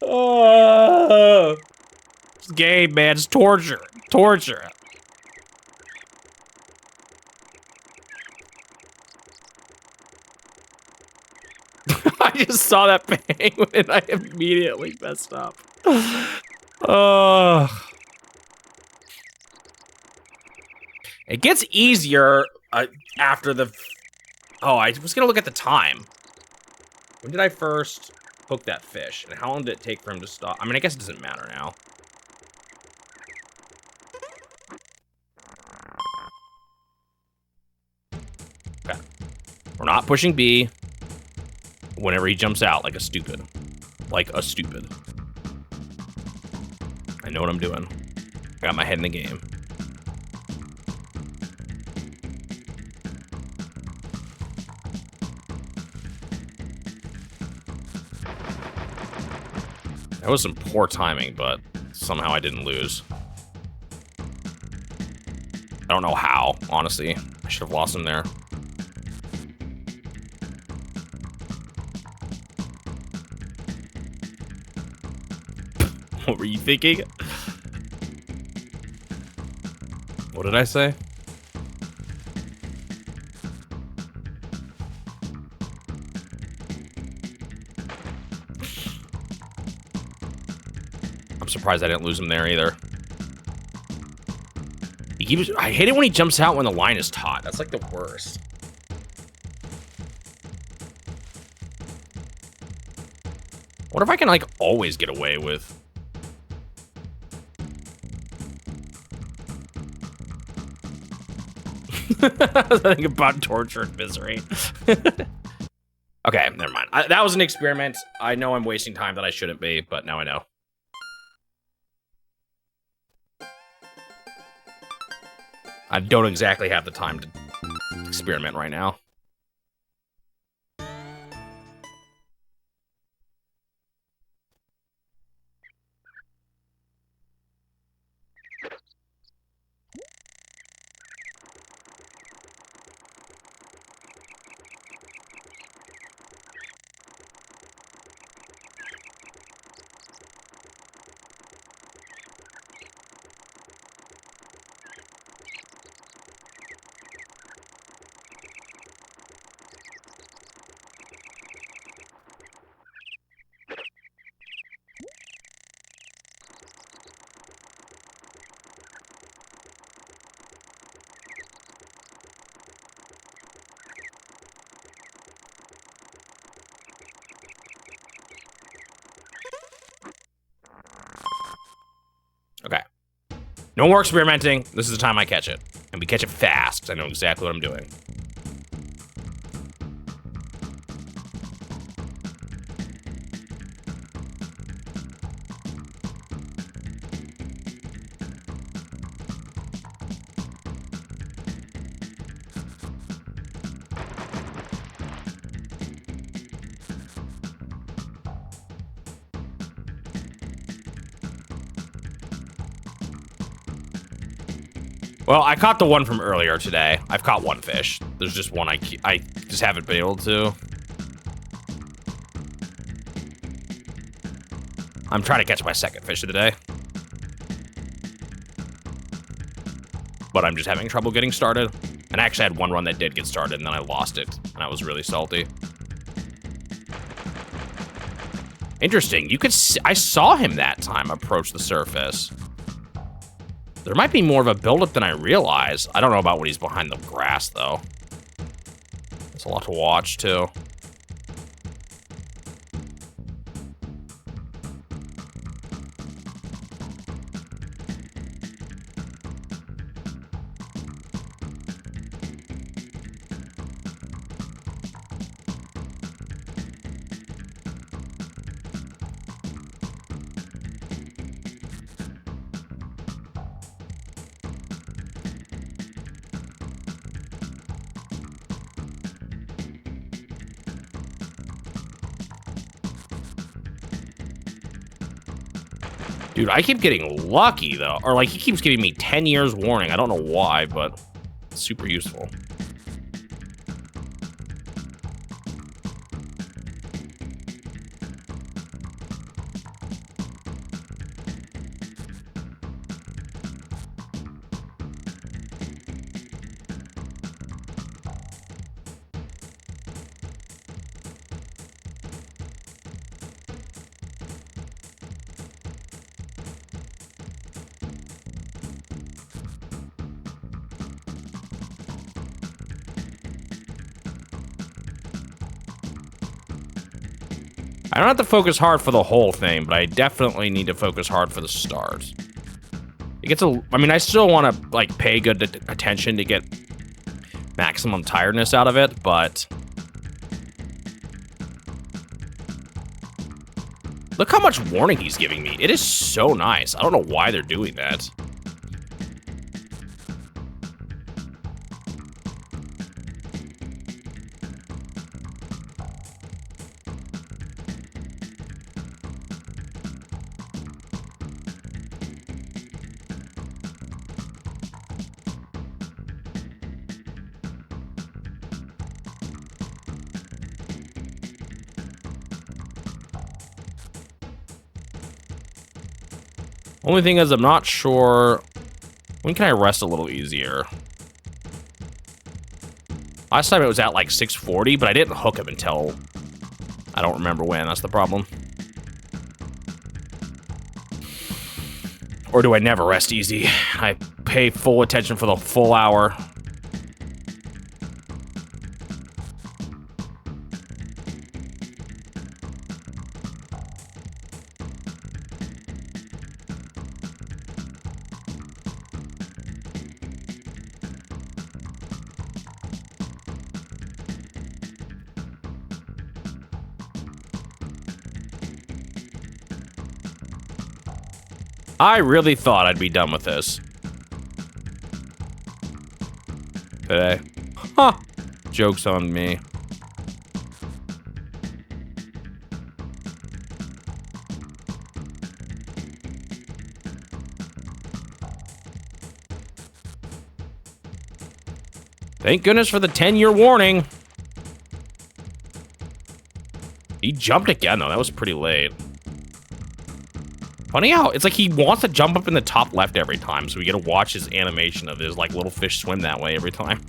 Oh, it's game, man. It's torture. Torture. I just saw that penguin and I immediately messed up. Oh. It gets easier after the... Oh, I was gonna look at the time. When did I first hook that fish? And how long did it take for him to stop? I mean, I guess it doesn't matter now. Okay. We're not pushing B whenever he jumps out like a stupid. Like a stupid. I know what I'm doing. I got my head in the game. That was some poor timing, but somehow I didn't lose. I don't know how, honestly. I should have lost him there. What were you thinking? What did I say? I'm surprised I didn't lose him there either. I hate it when he jumps out when the line is taut. That's like the worst. What if I can like always get away with? I think about torture and misery. Okay, never mind. That was an experiment. I know I'm wasting time that I shouldn't be, but now I know. I don't exactly have the time to experiment right now. Okay. No more experimenting. This is the time I catch it. And we catch it fast. I know exactly what I'm doing. Well, I caught the one from earlier today. I've caught one fish. There's just one I just haven't been able to. I'm trying to catch my second fish of the day. But I'm just having trouble getting started. And I actually had one run that did get started, and then I lost it. And I was really salty. Interesting. You could see, I saw him that time approach the surface. There might be more of a buildup than I realize. I don't know about when he's behind the grass, though. It's a lot to watch, too. Dude, I keep getting lucky, though. Or, like, he keeps giving me 10 years warning. I don't know why, but it's super useful. I don't have to focus hard for the whole thing, but I definitely need to focus hard for the start. It gets I mean, I still want to, like, pay good attention to get maximum tiredness out of it, but... Look how much warning he's giving me. It is so nice. I don't know why they're doing that. Only thing is, I'm not sure. When can I rest a little easier? Last time it was at like 6:40, but I didn't hook him until... I don't remember when, that's the problem. Or do I never rest easy? I pay full attention for the full hour. I really thought I'd be done with this today. Huh. Joke's on me. Thank goodness for the 10-year warning. He jumped again, though. That was pretty late. Funny how it's like he wants to jump up in the top left every time, so we get to watch his animation of his like little fish swim that way every time.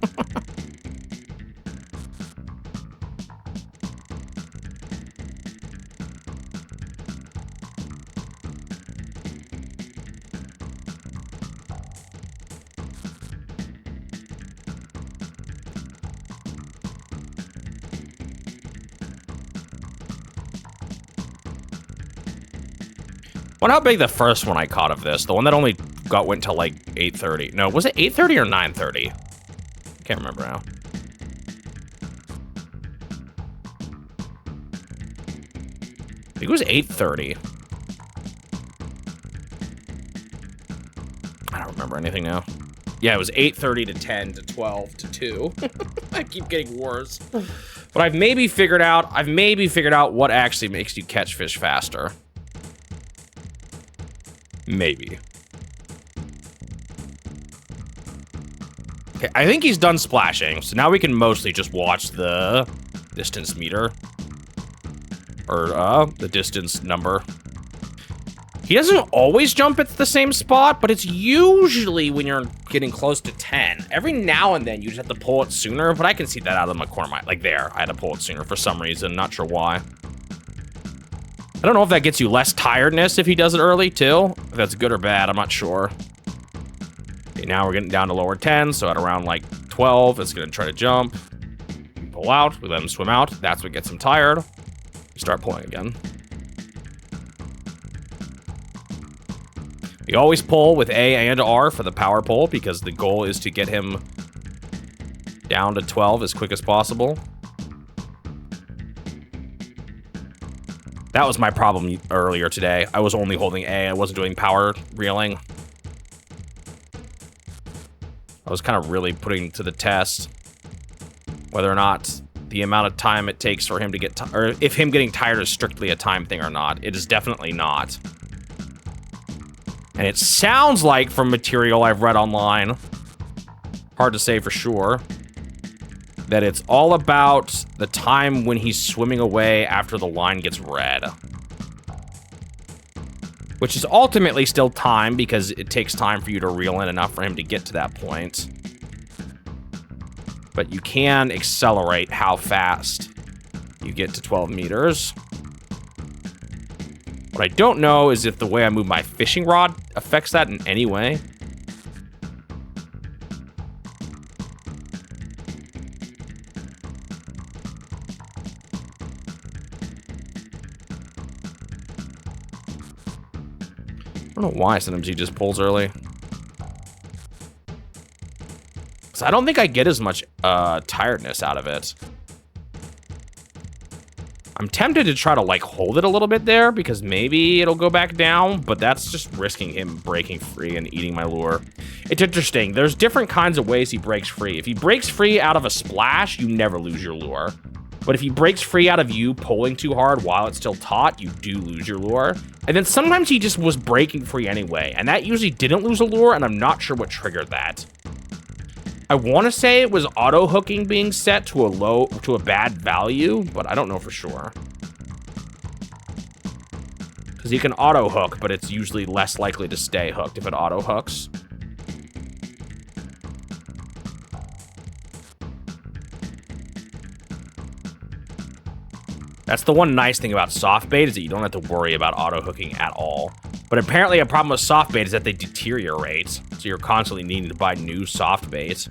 Wonder how big the first one I caught of this. The one that only went till like 8:30. No, was it 8:30 or 9:30? Can't remember now. I think it was 8:30. I don't remember anything now. Yeah, it was 8:30 to 10 to 12 to 2. I keep getting worse. But I've maybe figured out what actually makes you catch fish faster. Maybe. Okay, I think he's done splashing, so now we can mostly just watch the distance meter. Or, the distance number. He doesn't always jump at the same spot, but it's usually when you're getting close to 10. Every now and then you just have to pull it sooner, but I can see that out of my corner. Like there, I had to pull it sooner for some reason, not sure why. I don't know if that gets you less tiredness if he does it early, too. If that's good or bad, I'm not sure. Okay, now we're getting down to lower 10, so at around, like, 12, it's going to try to jump. We pull out, we let him swim out. That's what gets him tired. We start pulling again. We always pull with A and R for the power pull, because the goal is to get him down to 12 as quick as possible. That was my problem earlier today. I was only holding A. I wasn't doing power reeling. I was kind of really putting to the test whether or not the amount of time it takes for him to get or if him getting tired is strictly a time thing or not. It is definitely not. And it sounds like from material I've read online, hard to say for sure, that it's all about the time when he's swimming away after the line gets red. Which is ultimately still time, because it takes time for you to reel in enough for him to get to that point. But you can accelerate how fast you get to 12 meters. What I don't know is if the way I move my fishing rod affects that in any way. I don't know why sometimes he just pulls early. So I don't think I get as much tiredness out of it. I'm tempted to try to like hold it a little bit there because maybe it'll go back down, but that's just risking him breaking free and eating my lure. It's interesting. There's different kinds of ways he breaks free. If he breaks free out of a splash, you never lose your lure. But if he breaks free out of you pulling too hard while it's still taut, you do lose your lure. And then sometimes he just was breaking free anyway, and that usually didn't lose a lure, and I'm not sure what triggered that. I want to say it was auto hooking being set to a bad value, but I don't know for sure. Because you can auto hook, but it's usually less likely to stay hooked if it auto hooks. That's the one nice thing about soft bait is that you don't have to worry about auto hooking at all. But apparently a problem with soft bait is that they deteriorate, so you're constantly needing to buy new soft bait.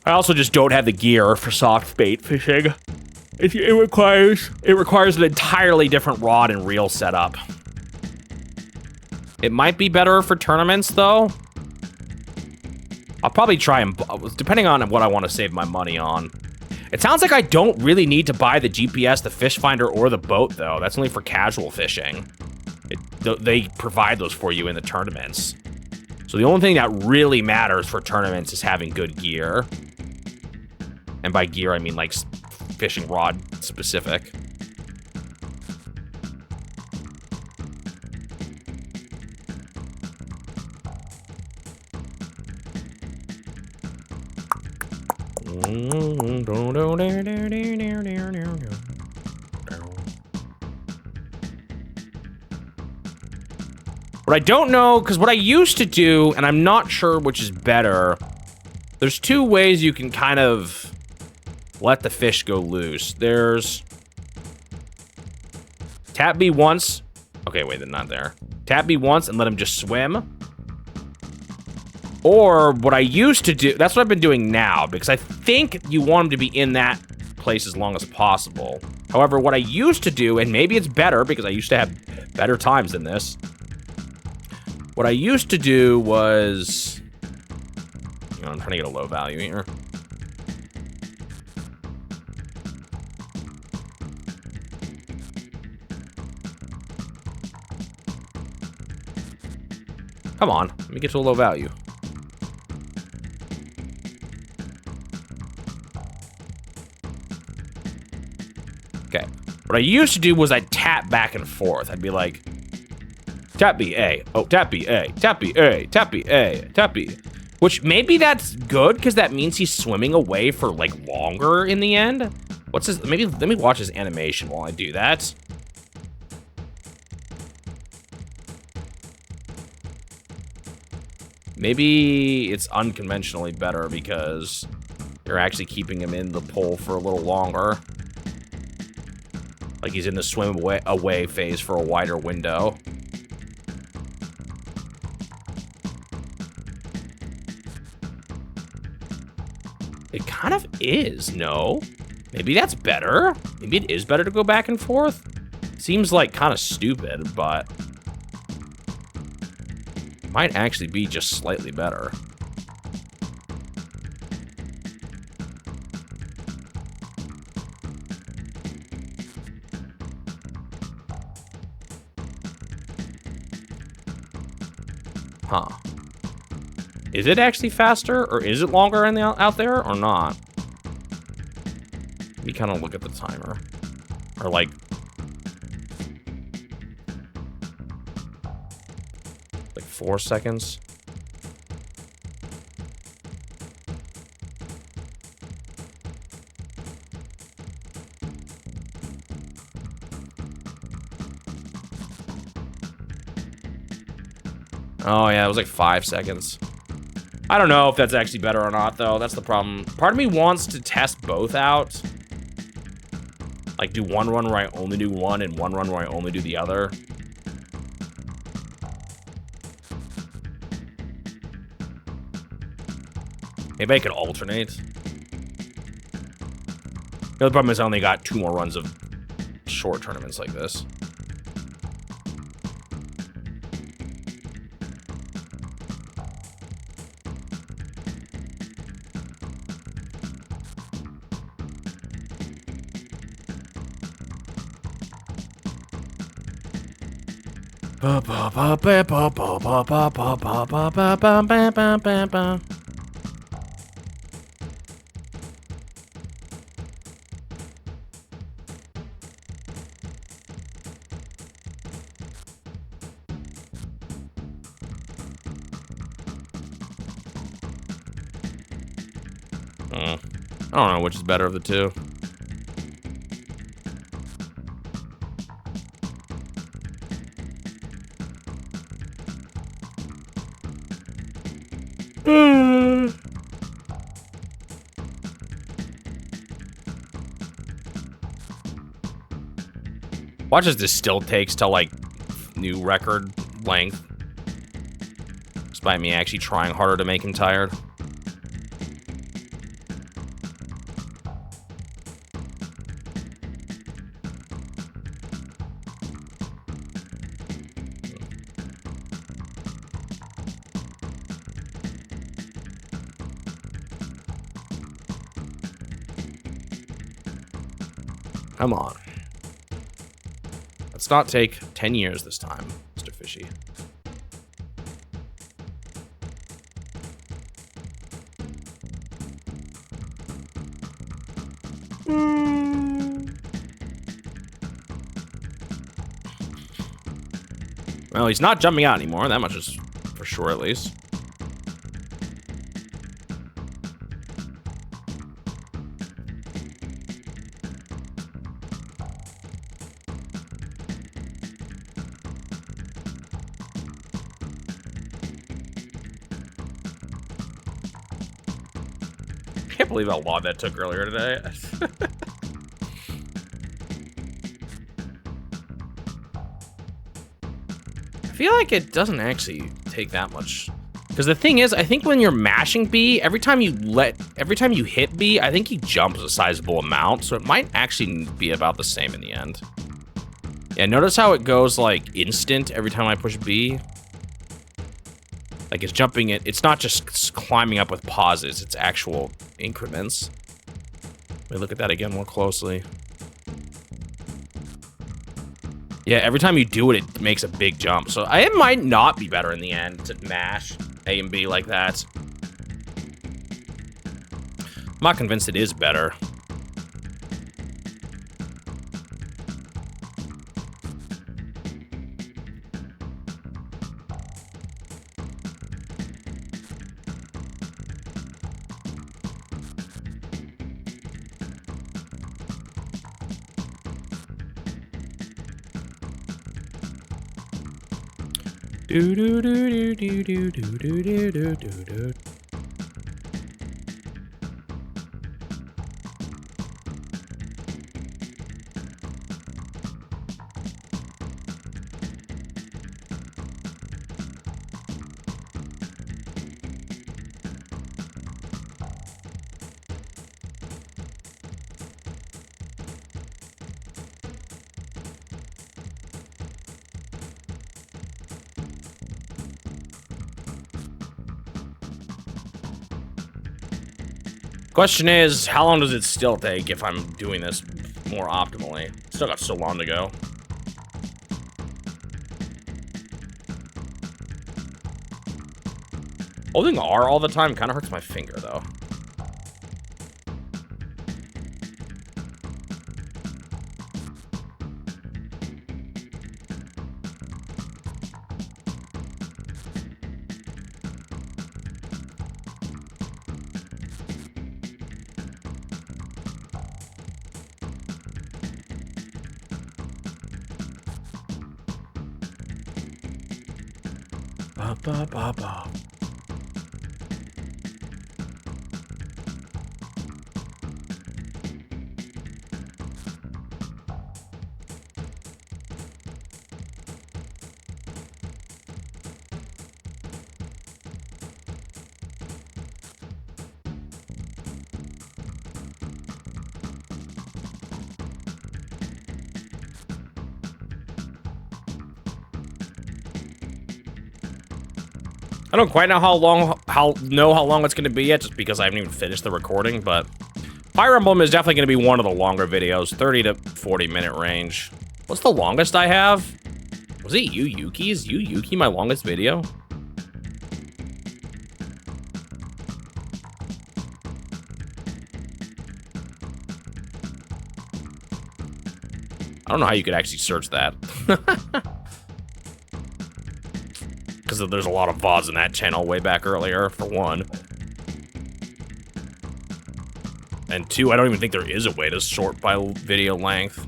I also just don't have the gear for soft bait fishing. It requires an entirely different rod and reel setup. It might be better for tournaments, though. I'll probably try and, depending on what I want to save my money on. It sounds like I don't really need to buy the GPS, the fish finder, or the boat, though. That's only for casual fishing. They provide those for you in the tournaments. So the only thing that really matters for tournaments is having good gear. And by gear, I mean like fishing rod specific. What I don't know, because what I used to do, and I'm not sure which is better, there's two ways you can kind of let the fish go loose. There's tap B once. Okay, wait, they're not there. Tap B once and let him just swim. Or what I used to do, that's what I've been doing now, because I think you want him to be in that place as long as possible. However, what I used to do, and maybe it's better because I used to have better times than this. What I used to do was, you know, I'm trying to get a low value here. Come on, let me get to a low value. Okay, what I used to do was I'd tap back and forth. I'd be like, tap B, A, oh, tap B, A, tap B, A, tap B, A, tap B. Which maybe that's good, because that means he's swimming away for, like, longer in the end. What's his, maybe, let me watch his animation while I do that. Maybe it's unconventionally better because you're actually keeping him in the pool for a little longer. Like he's in the swim away phase for a wider window. It kind of is, no? Maybe that's better? Maybe it is better to go back and forth? Seems like kind of stupid, but might actually be just slightly better. Huh. Is it actually faster, or is it longer in the out there, or not? Let me kind of look at the timer. Or like, like 4 seconds. Oh yeah, it was like 5 seconds. I don't know if that's actually better or not, though. That's the problem. Part of me wants to test both out. Like, do one run where I only do one and one run where I only do the other. Maybe I could alternate. The other problem is I only got 2 more runs of short tournaments like this. I don't know which is better of the two. Watch as this still takes till like new record length. Despite me actually trying harder to make him tired. Come on. Let's not take 10 years this time, Mr. Fishy. Well, he's not jumping out anymore. That much is for sure, at least. I can't believe how long that took earlier today. I feel like it doesn't actually take that much. Because the thing is, I think when you're mashing B, every time you hit B, I think he jumps a sizable amount, so it might actually be about the same in the end. Yeah, notice how it goes like instant every time I push B. Like it's jumping it. It's not just climbing up with pauses. It's actual increments. Let me look at that again more closely. Yeah, every time you do it, it makes a big jump. So it might not be better in the end to mash A and B like that. I'm not convinced it is better. Do do do do do do do do do do do. Question is, how long does it still take if I'm doing this more optimally? Still got so long to go. Holding R all the time kind of hurts my finger, though. Ba ba ba ba. I don't quite know how long it's going to be yet, just because I haven't even finished the recording, but Fire Emblem is definitely going to be one of the longer videos, 30 to 40 minute range. What's the longest I have? Was it Yu Yuki? Is Yu Yuki my longest video? I don't know how you could actually search that. Because there's a lot of VODs in that channel way back earlier, for one. And 2, I don't even think there is a way to sort by video length.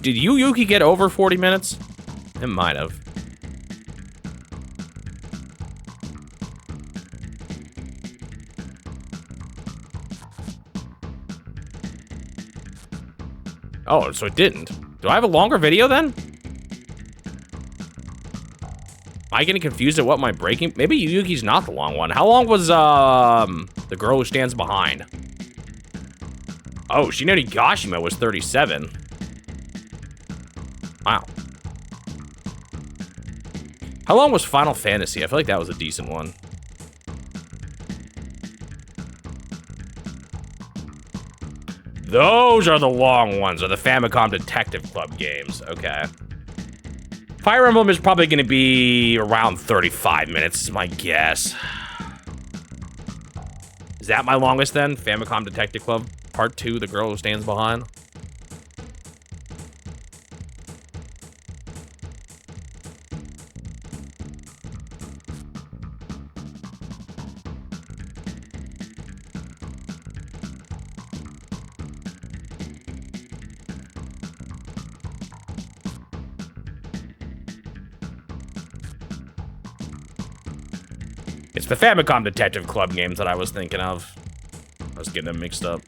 Did Yuki get over 40 minutes? It might have. Oh, so it didn't. Do I have a longer video then? Am I getting confused at what my breaking? Maybe Yuki's not the long one. How long was the girl who stands behind? Oh, Shinori Gashima was 37. Wow. How long was Final Fantasy? I feel like that was a decent one. Those are the long ones, or the Famicom Detective Club games. Okay. Fire Emblem is probably going to be around 35 minutes, is my guess. Is that my longest then? Famicom Detective Club Part 2, The Girl Who Stands Behind? It's the Famicom Detective Club games that I was thinking of. I was getting them mixed up.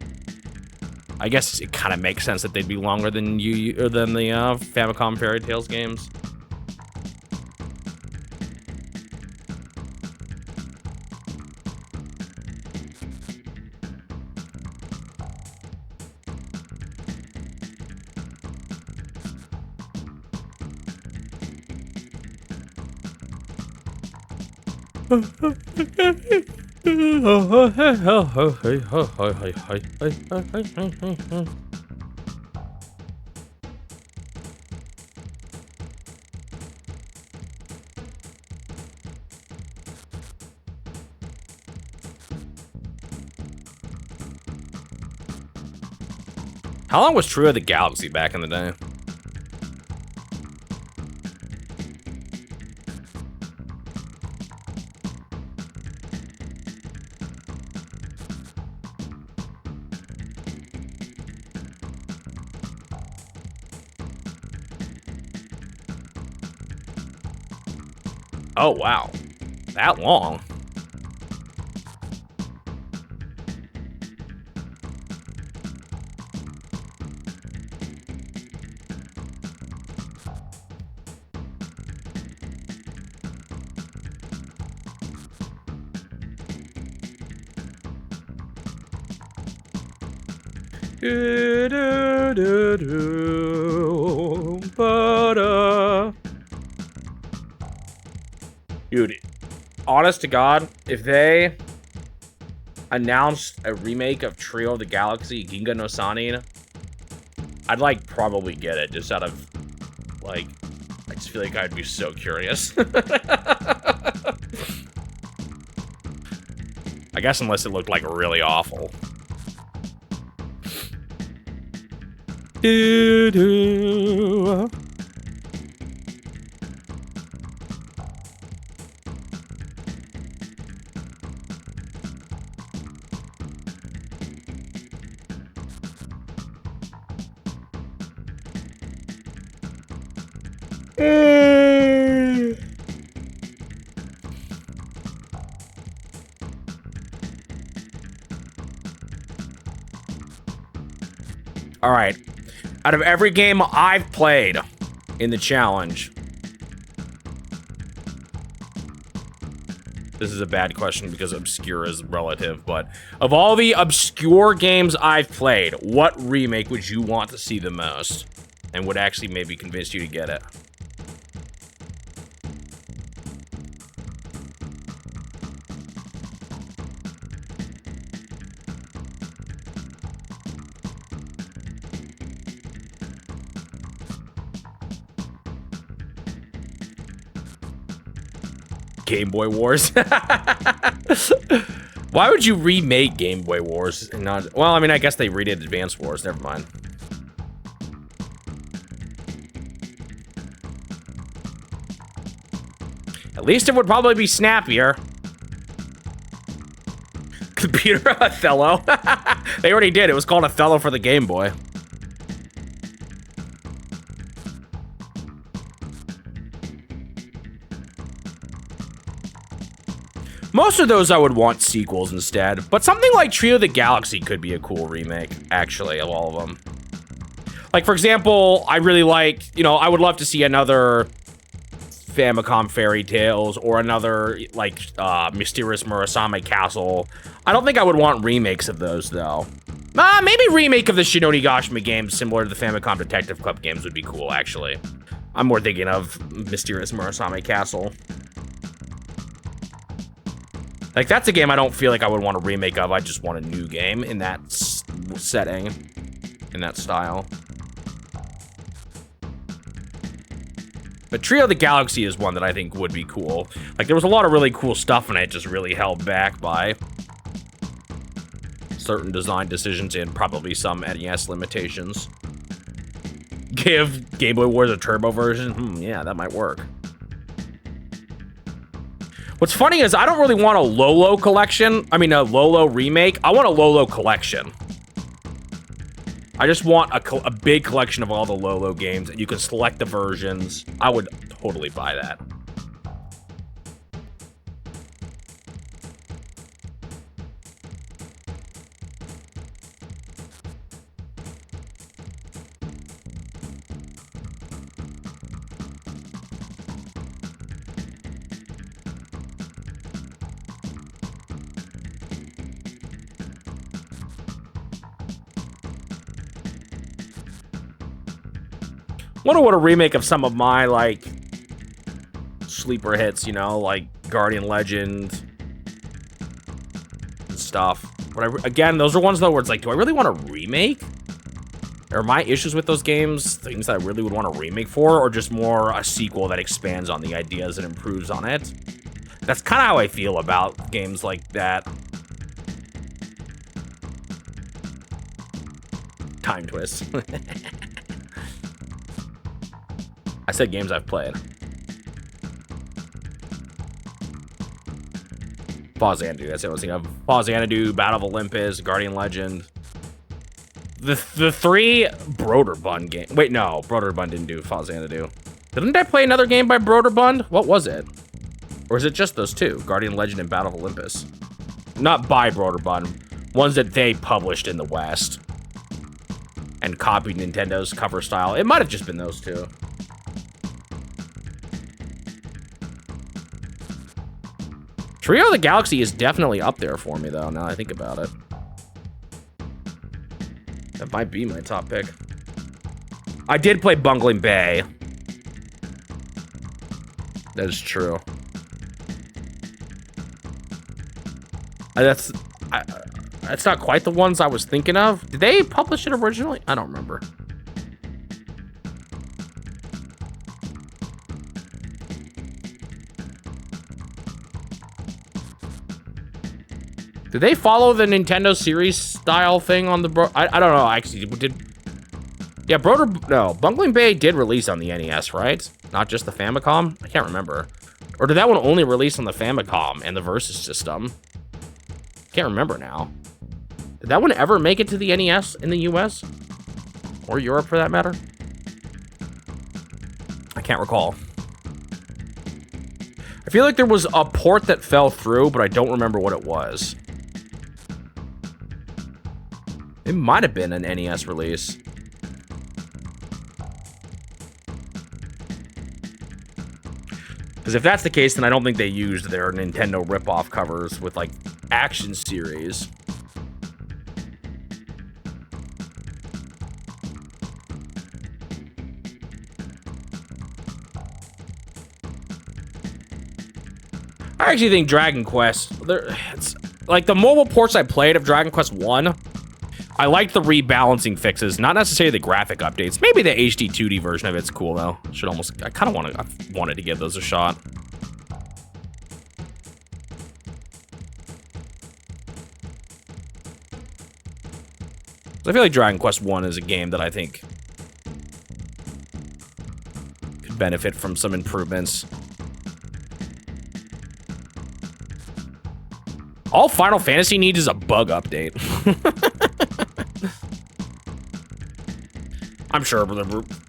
I guess it kind of makes sense that they'd be longer than the Famicom Fairy Tales games. How long was True of the Galaxy back in the day? Oh, wow. That long. Dude, honest to God, if they announced a remake of Trio of the Galaxy, Ginga no Sanin, I'd like probably get it just out of like, I just feel like I'd be so curious. I guess unless it looked like really awful. All right. Out of every game I've played in the challenge, this is a bad question because obscure is relative, but of all the obscure games I've played, what remake would you want to see the most and would actually maybe convince you to get it? Game Boy Wars. Why would you remake Game Boy Wars and not... Well, I mean, I guess they redid Advance Wars. Never mind. At least it would probably be snappier. Computer Othello. They already did. It was called Othello for the Game Boy. Most of those I would want sequels instead, but something like Trio of the Galaxy could be a cool remake, actually, of all of them. Like, for example, I really like, you know, I would love to see another Famicom Fairy Tales or another, like, Mysterious Murasame Castle. I don't think I would want remakes of those, though. Maybe remake of the Shinonigashima games similar to the Famicom Detective Club games would be cool, actually. I'm more thinking of Mysterious Murasame Castle. Like, that's a game I don't feel like I would want a remake of. I just want a new game in that setting, in that style. But Trio of the Galaxy is one that I think would be cool. Like, there was a lot of really cool stuff in it, just really held back by certain design decisions and probably some NES limitations. Give Game Boy Wars a turbo version? Yeah, that might work. What's funny is I don't really want a Lolo collection. I mean, a Lolo remake. I want a Lolo collection. I just want a big collection of all the Lolo games, and you can select the versions. I would totally buy that. Wonder what a remake of some of my, like, sleeper hits, you know, like Guardian Legend and stuff. But again, those are ones, though, where it's like, do I really want a remake? Are my issues with those games things that I really would want a remake for, or just more a sequel that expands on the ideas and improves on it? That's kind of how I feel about games like that. Time Twist. I said games I've played. Pause Xanadu, that's the only thing I've... Pause Xanadu, Battle of Olympus, Guardian Legend. The three Broderbund games... Wait, no, Broderbund didn't do Pause Xanadu. Didn't I play another game by Broderbund? What was it? Or is it just those two? Guardian Legend and Battle of Olympus. Not by Broderbund. Ones that they published in the West. And copied Nintendo's cover style. It might have just been those two. Trio of the Galaxy is definitely up there for me, though, now I think about it. That might be my top pick. I did play Bungling Bay. That is true. That's not quite the ones I was thinking of. Did they publish it originally? I don't remember. Did they follow the Nintendo series style thing on the I don't know, actually, yeah, Bungling Bay did release on the NES, right? Not just the Famicom? I can't remember. Or did that one only release on the Famicom and the Versus system? Can't remember now. Did that one ever make it to the NES in the US? Or Europe, for that matter? I can't recall. I feel like there was a port that fell through, but I don't remember what it was. It might have been an NES release. Because if that's the case, then I don't think they used their Nintendo ripoff covers with, like, Action Series. I actually think Dragon Quest, it's like the mobile ports I played of Dragon Quest 1, I liked the rebalancing fixes, not necessarily the graphic updates. Maybe the HD 2D version of it's cool though. I kind of wanted to give those a shot. I feel like Dragon Quest 1 is a game that I think could benefit from some improvements. All Final Fantasy needs is a bug update. I'm sure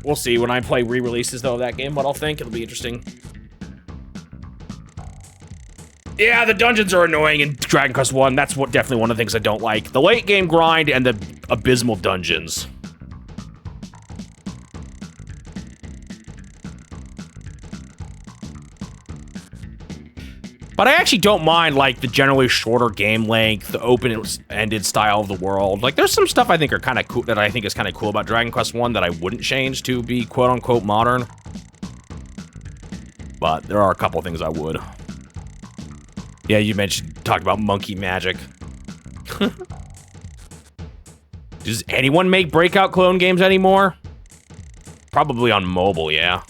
we'll see when I play re-releases, though, of that game, what I'll think. It'll be interesting. Yeah, the dungeons are annoying in Dragon Quest 1. That's definitely one of the things I don't like. The late game grind and the abysmal dungeons. But I actually don't mind, like, the generally shorter game length, the open-ended style of the world. Like, there's some stuff I think are kind of cool, that I think is kind of cool about Dragon Quest 1 that I wouldn't change to be quote-unquote modern. But there are a couple things I would. Yeah, you talked about monkey magic. Does anyone make Breakout clone games anymore? Probably on mobile, yeah.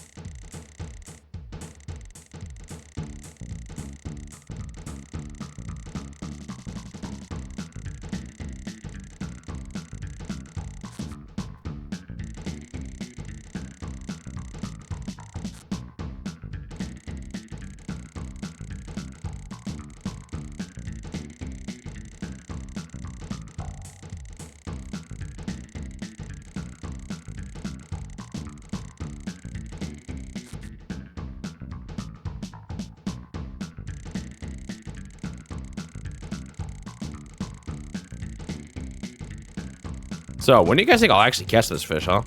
So, when do you guys think I'll actually catch this fish, huh?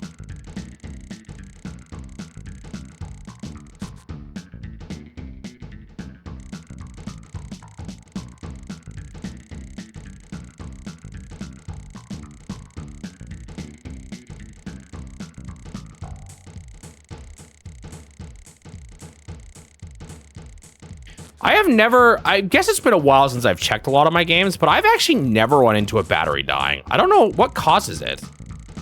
I guess it's been a while since I've checked a lot of my games, but I've actually never run into a battery dying. I don't know what causes it.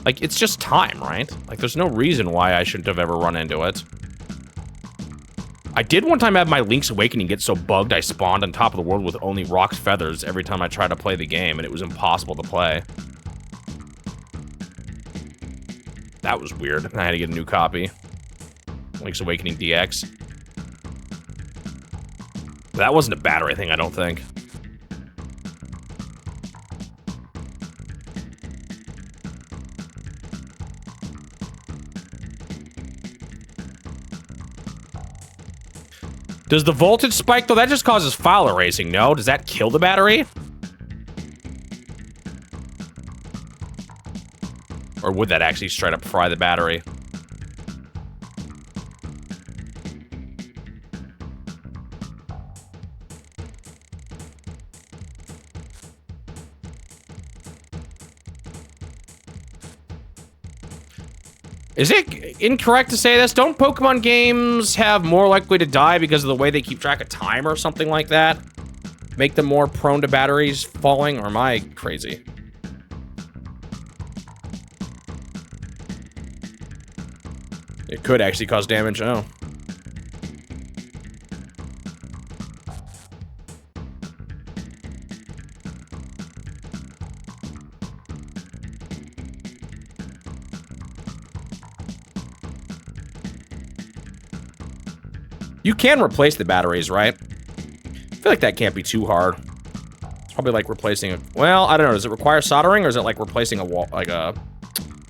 Like, it's just time, right? Like, there's no reason why I shouldn't have ever run into it. I did one time have my Link's Awakening get so bugged I spawned on top of the world with only Rock's Feathers every time I tried to play the game, and it was impossible to play. That was weird, and I had to get a new copy. Link's Awakening DX. That wasn't a battery thing, I don't think. Does the voltage spike, though? That just causes file erasing, no? Does that kill the battery? Or would that actually straight up fry the battery? Is it incorrect to say this? Don't Pokemon games have more likely to die because of the way they keep track of time or something like that? Make them more prone to batteries falling? Or am I crazy? It could actually cause damage, oh. You can replace the batteries, right? I feel like that can't be too hard. It's probably like replacing a... Well, I don't know. Does it require soldering, or is it like replacing a wall, like a...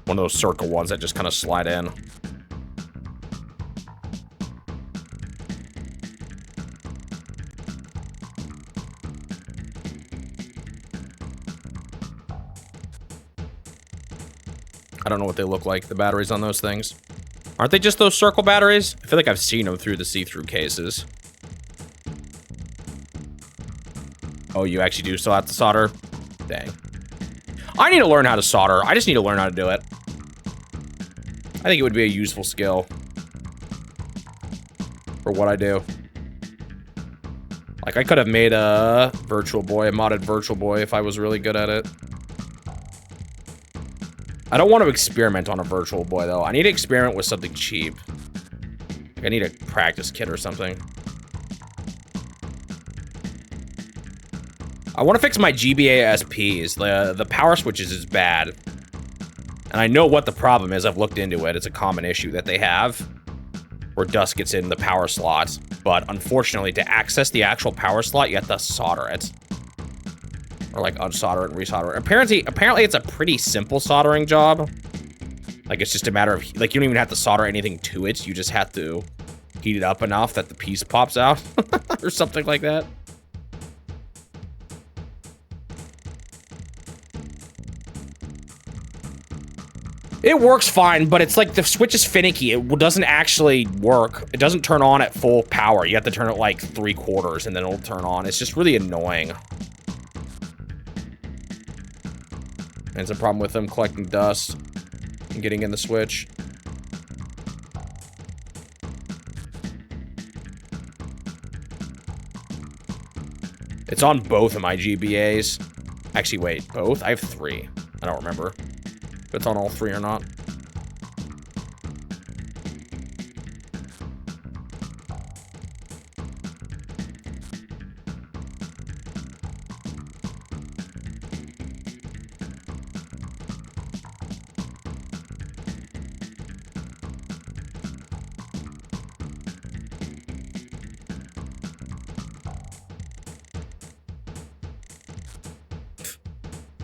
one of those circle ones that just kind of slide in? I don't know what they look like, the batteries on those things. Aren't they just those circle batteries? I feel like I've seen them through the see-through cases. Oh, you actually do still have to solder? Dang. I need to learn how to solder. I just need to learn how to do it. I think it would be a useful skill for what I do. Like, I could have made a Virtual Boy, a modded Virtual Boy, if I was really good at it. I don't want to experiment on a Virtual Boy, though. I need to experiment with something cheap. Like, I need a practice kit or something. I want to fix my GBA SPs. The power switches is bad. And I know what the problem is. I've looked into it. It's a common issue that they have where dust gets in the power slot. But unfortunately, to access the actual power slot, you have to solder it. Or like unsolder it and resolder it. Apparently it's a pretty simple soldering job. Like it's just a matter of, like you don't even have to solder anything to it. You just have to heat it up enough that the piece pops out or something like that. It works fine, but it's like the switch is finicky. It doesn't actually work. It doesn't turn on at full power. You have to turn it like 3/4 and then it'll turn on. It's just really annoying. And it's a problem with them collecting dust and getting in the switch. It's on both of my GBAs. Actually, wait, both? I have 3. I don't remember if it's on all 3 or not.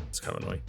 It's kind of annoying.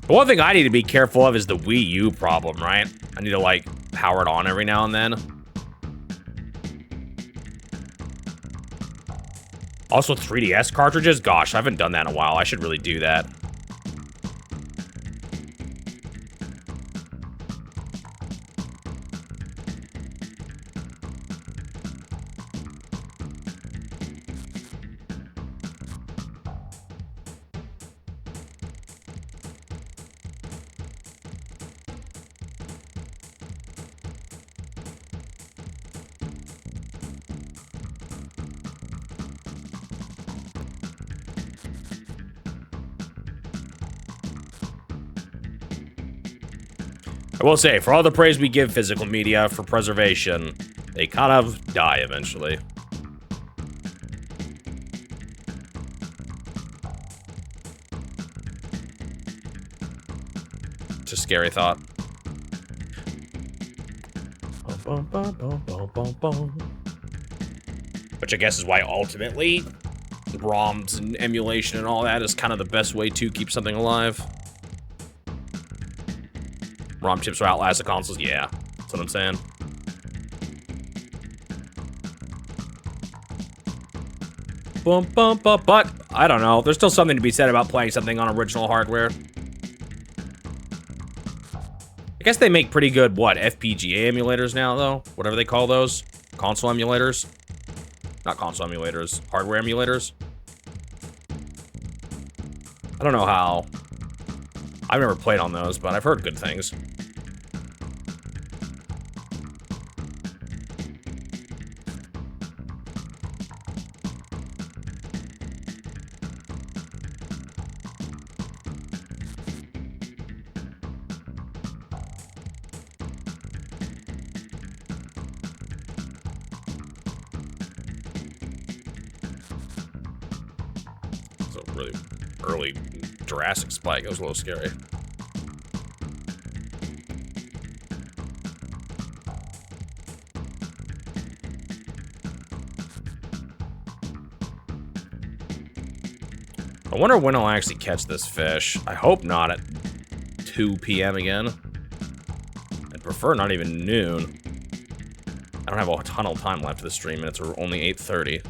The one thing I need to be careful of is the Wii U problem, right? I need to, like, power it on every now and then. Also, 3DS cartridges? Gosh, I haven't done that in a while. I should really do that. I will say, for all the praise we give physical media for preservation, they kind of die eventually. It's a scary thought. Which I guess is why ultimately ROMs and emulation and all that is kind of the best way to keep something alive. ROM chips will outlast the consoles? Yeah, that's what I'm saying. But, I don't know. There's still something to be said about playing something on original hardware. I guess they make pretty good, what, FPGA emulators now, though? Whatever they call those. Console emulators? Not console emulators. Hardware emulators? I don't know how. I've never played on those, but I've heard good things. It's a really early Jurassic spike. It was a little scary. I wonder when I'll actually catch this fish. I hope not at 2 p.m. again. I'd prefer not even noon. I don't have a ton of time left of the stream, and it's only 8:30.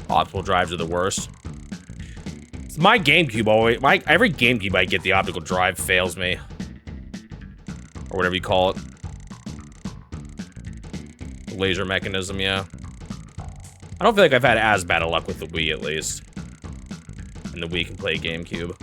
Optimal drives are the worst. It's my GameCube always. Every GameCube I get, the optical drive fails me, or whatever you call it. The laser mechanism, yeah. I don't feel like I've had as bad of luck with the Wii, at least. And the Wii can play GameCube.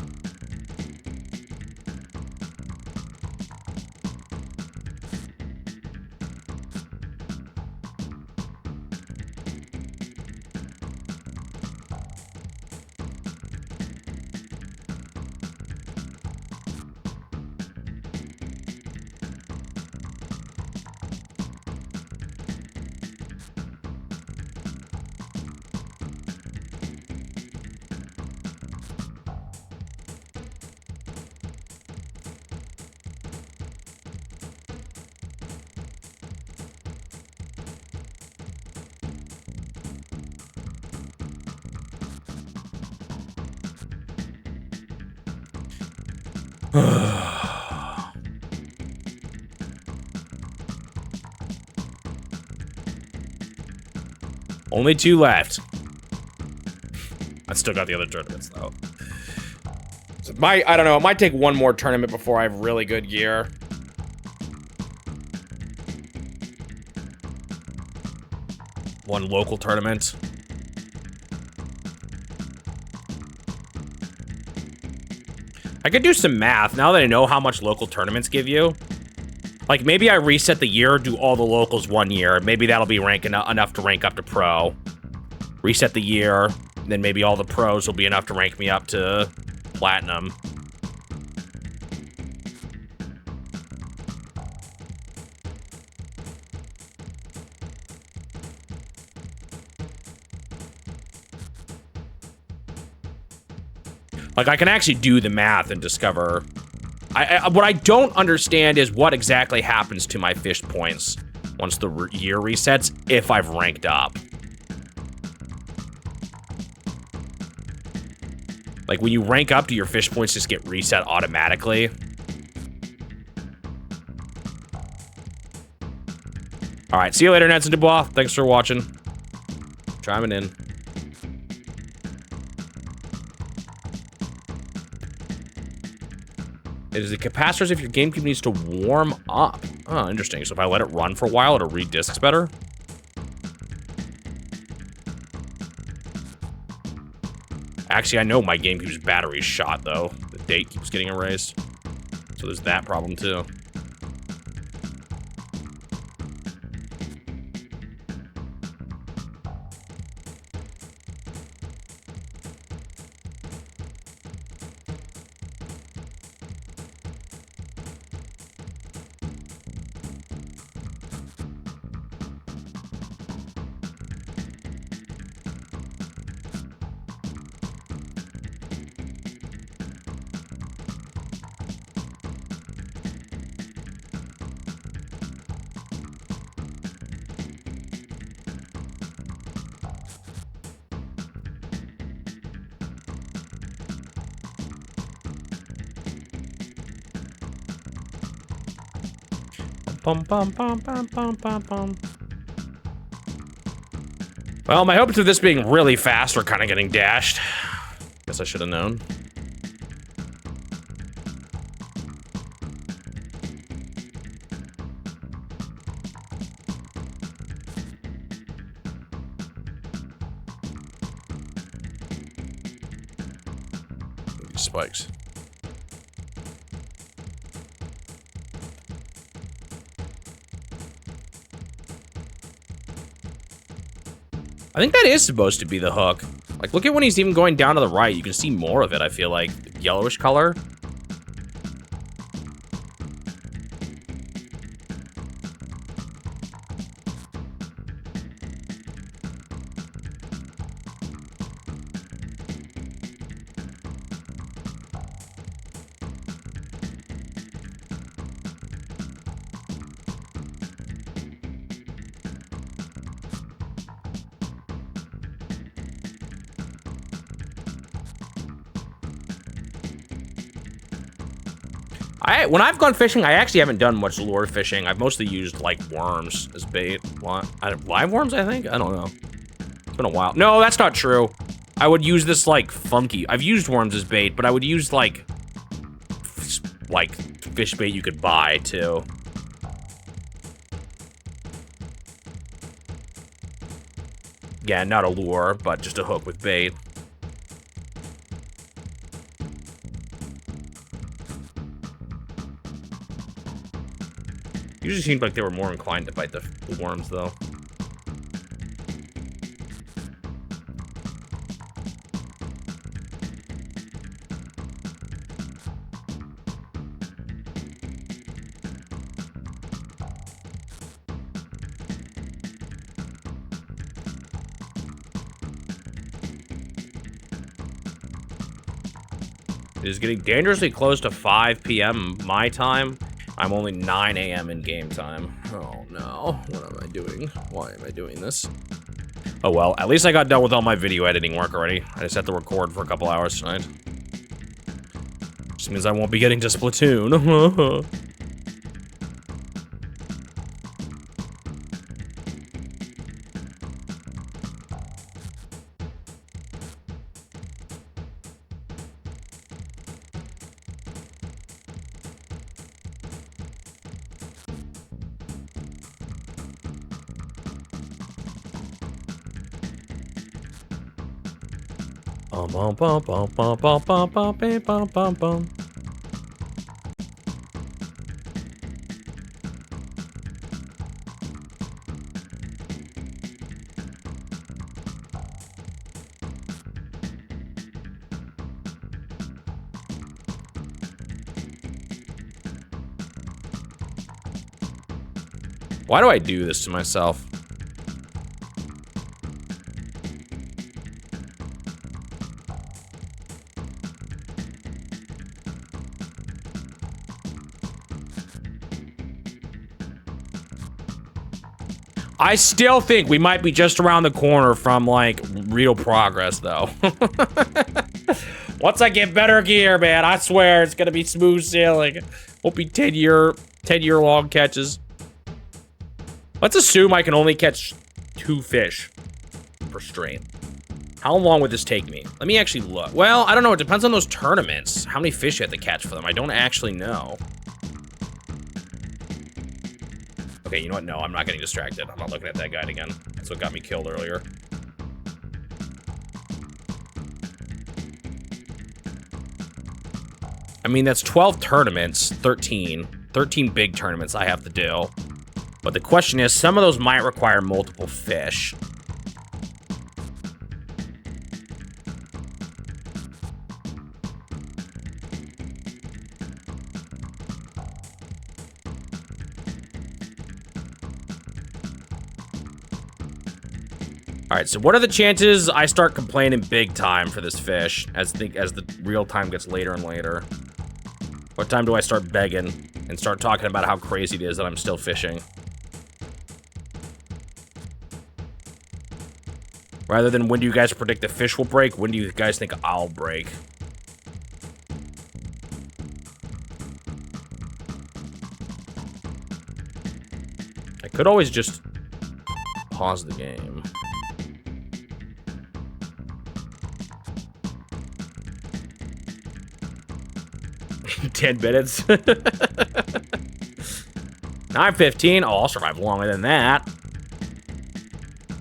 Only 2 left. I still got the other tournaments though. So I don't know, it might take one more tournament before I have really good gear. One local tournament. I could do some math now that I know how much local tournaments give you. Like, maybe I reset the year, do all the locals 1 year. Maybe that'll be enough to rank up to pro. Reset the year, then maybe all the pros will be enough to rank me up to platinum. Like, I can actually do the math and discover... what I don't understand is what exactly happens to my fish points once the year resets, if I've ranked up. Like, when you rank up, do your fish points just get reset automatically? Alright, see you later, Nets and Dubois. Thanks for watching. Chiming in. It is the capacitors if your GameCube needs to warm up. Oh, interesting. So if I let it run for a while, it'll read discs better? Actually, I know my GameCube's battery's shot, though. The date keeps getting erased. So there's that problem, too. Bum, bum, bum, bum, bum, bum, bum. Well, my hopes of this being really fast are kind of getting dashed. Guess I should have known. These spikes. I think that is supposed to be the hook. Like, look at when he's even going down to the right. You can see more of it, I feel like. Yellowish color. When I've gone fishing, I actually haven't done much lure fishing. I've mostly used, like, worms as bait. Live worms, I think? I don't know. It's been a while. No, that's not true. I would use this, like, funky... I've used worms as bait, but I would use, like fish bait you could buy, too. Yeah, not a lure, but just a hook with bait. Usually seemed like they were more inclined to bite the worms, though. It is getting dangerously close to 5 p.m. my time. I'm only 9 a.m. in game time. Oh no, what am I doing? Why am I doing this? Oh well, at least I got done with all my video editing work already. I just have to record for a couple hours tonight. Just means I won't be getting to Splatoon. Why do I do this to myself? I still think we might be just around the corner from, like, real progress, though. Once I get better gear, man, I swear it's gonna be smooth sailing. Won't be 10-year-long catches. Let's assume I can only catch 2 fish per stream. How long would this take me? Let me actually look. Well, I don't know. It depends on those tournaments. How many fish you have to catch for them? I don't actually know. Okay, you know what? No, I'm not getting distracted. I'm not looking at that guide again. That's what got me killed earlier. I mean, that's 12 tournaments, 13 big tournaments I have to do. But the question is, some of those might require multiple fish. All right, so what are the chances I start complaining big time for this fish as the real time gets later and later? What time do I start begging and start talking about how crazy it is that I'm still fishing? Rather than when do you guys predict the fish will break, when do you guys think I'll break? I could always just pause the game. 10 minutes. 9:15. Oh, I'll survive longer than that.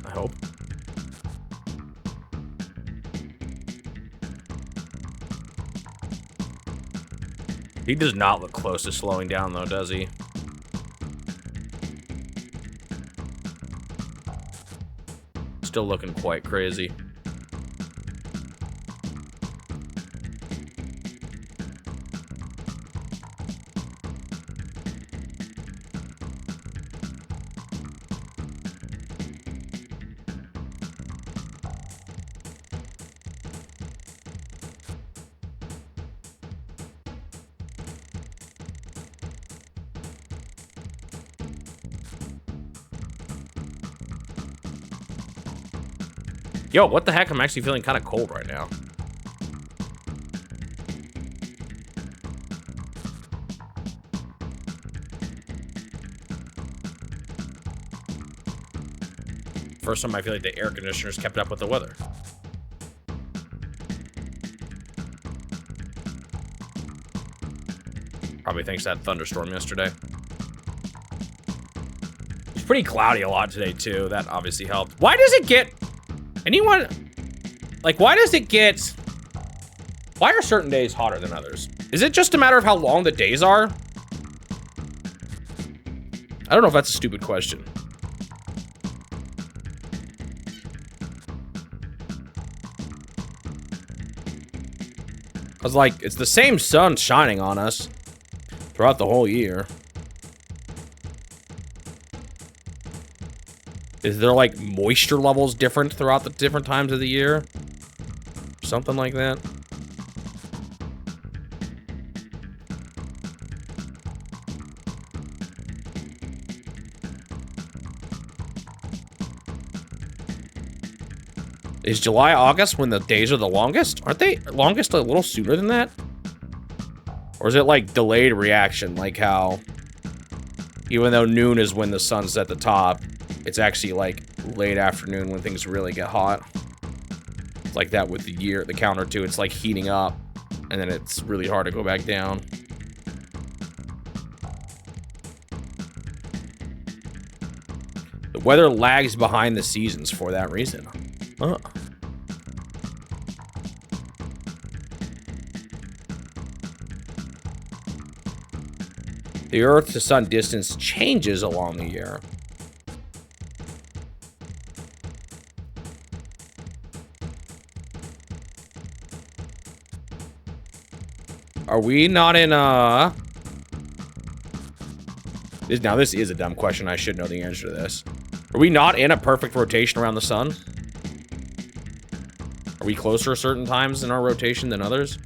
I hope. He does not look close to slowing down, though, does he? Still looking quite crazy. Yo, what the heck? I'm actually feeling kind of cold right now. First time I feel like the air conditioners kept up with the weather. Probably thanks to that thunderstorm yesterday. It's pretty cloudy a lot today, too. That obviously helped. Why does it get... Anyone... Like, why does it get... Why are certain days hotter than others? Is it just a matter of how long the days are? I don't know if that's a stupid question. I was like, it's the same sun shining on us throughout the whole year. Is there, like, moisture levels different throughout the different times of the year? Something like that. Is July, August when the days are the longest? Aren't they longest a little sooner than that? Or is it like delayed reaction? Like how, even though noon is when the sun's at the top, it's actually like late afternoon when things really get hot. It's like that with the year, the counter too. It's like heating up and then it's really hard to go back down. The weather lags behind the seasons for that reason. Huh. The Earth to Sun distance changes along the year. Are we not in a... Now, this is a dumb question. I should know the answer to this. Are we not in a perfect rotation around the sun? Are we closer certain times in our rotation than others?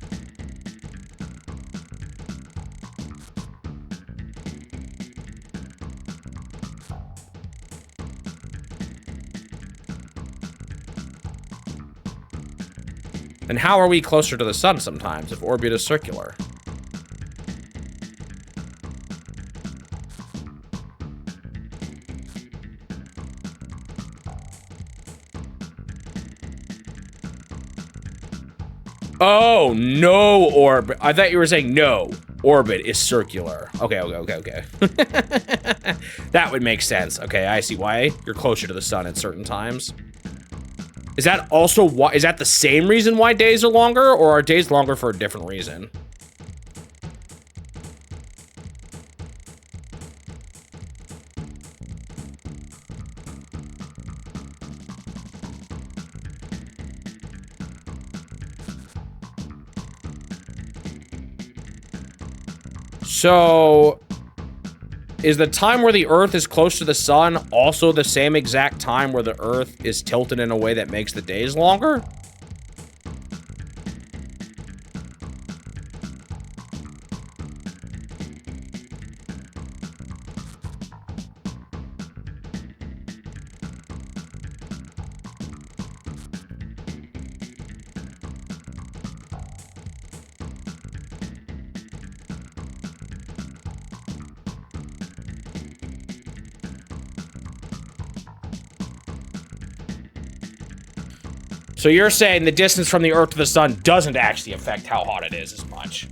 And how are we closer to the sun sometimes if orbit is circular? Oh, no orbit. I thought you were saying no. Orbit is circular. Okay. That would make sense. Okay, I see why you're closer to the sun at certain times. Is that also why? Is that the same reason why days are longer, or are days longer for a different reason? So, is the time where the Earth is close to the sun also the same exact time where the Earth is tilted in a way that makes the days longer? So you're saying the distance from the Earth to the sun doesn't actually affect how hot it is as much.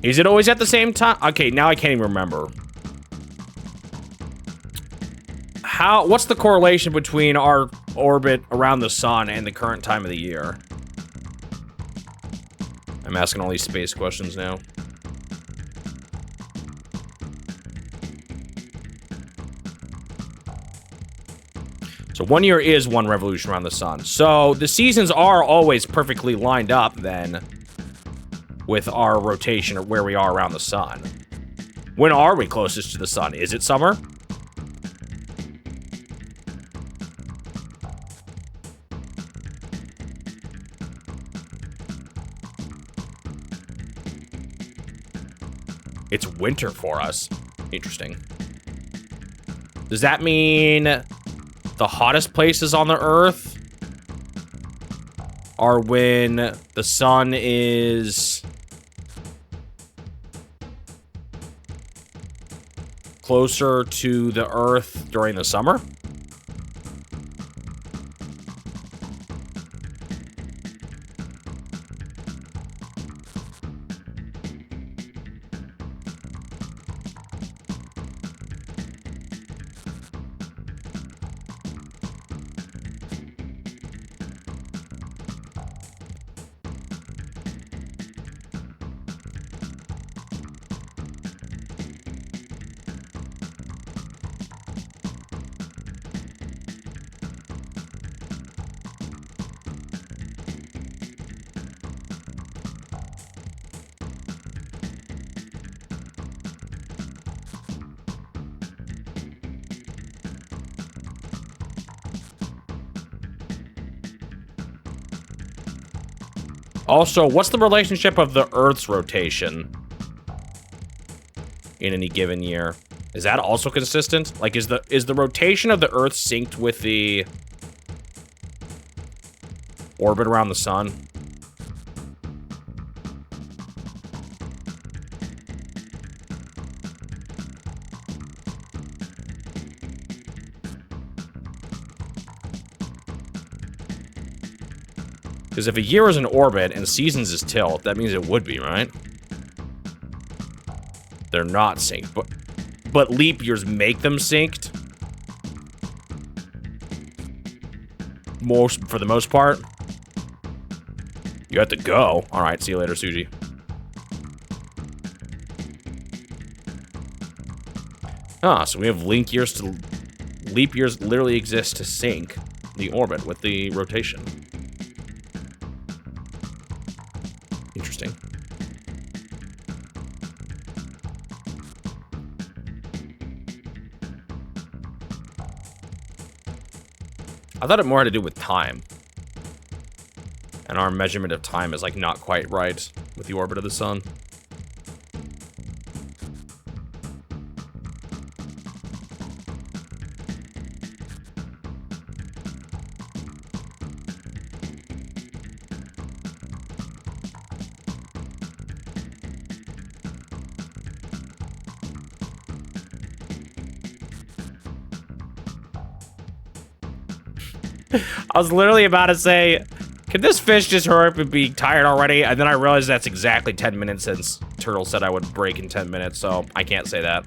Is it always at the same time? Okay, now I can't even remember. What's the correlation between our orbit around the sun and the current time of the year? I'm asking all these space questions now. So 1 year is 1 revolution around the sun. So the seasons are always perfectly lined up then with our rotation or where we are around the sun. When are we closest to the sun? Is it summer? It's winter for us. Interesting. Does that mean the hottest places on the Earth are when the sun is closer to the Earth during the summer? Also, what's the relationship of the Earth's rotation in any given year? Is that also consistent? Like, is the rotation of the Earth synced with the orbit around the sun? Because if a year is an orbit and seasons is tilt, that means it would be, right? They're not synced, but leap years make them synced. For the most part. You have to go. All right, see you later, Suji. Ah, so we have leap years literally exist to sync the orbit with the rotation. Interesting. I thought it more had to do with time. And our measurement of time is like not quite right with the orbit of the sun. I was literally about to say, can this fish just hurry up and be tired already? And then I realized that's exactly 10 minutes since Turtle said I would break in 10 minutes, so I can't say that.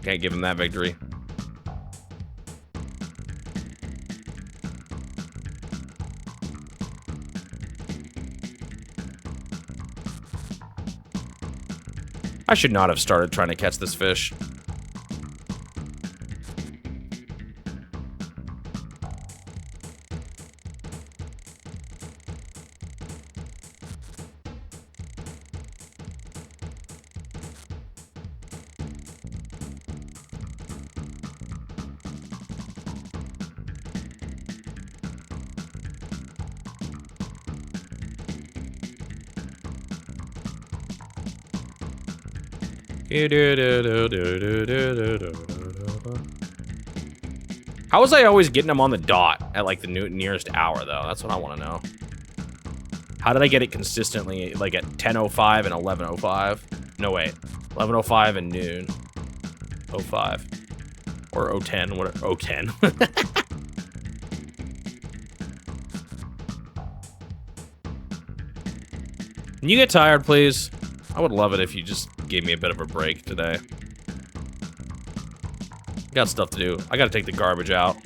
Can't give him that victory. I should not have started trying to catch this fish. How was I always getting them on the dot at like the nearest hour though? That's what I want to know. How did I get it consistently like at 10:05 and 11:05? No wait, 11:05 and noon. 05 or 010, what 010. Can you get tired, please? I would love it if you just gave me a bit of a break today. Got stuff to do. I gotta take the garbage out.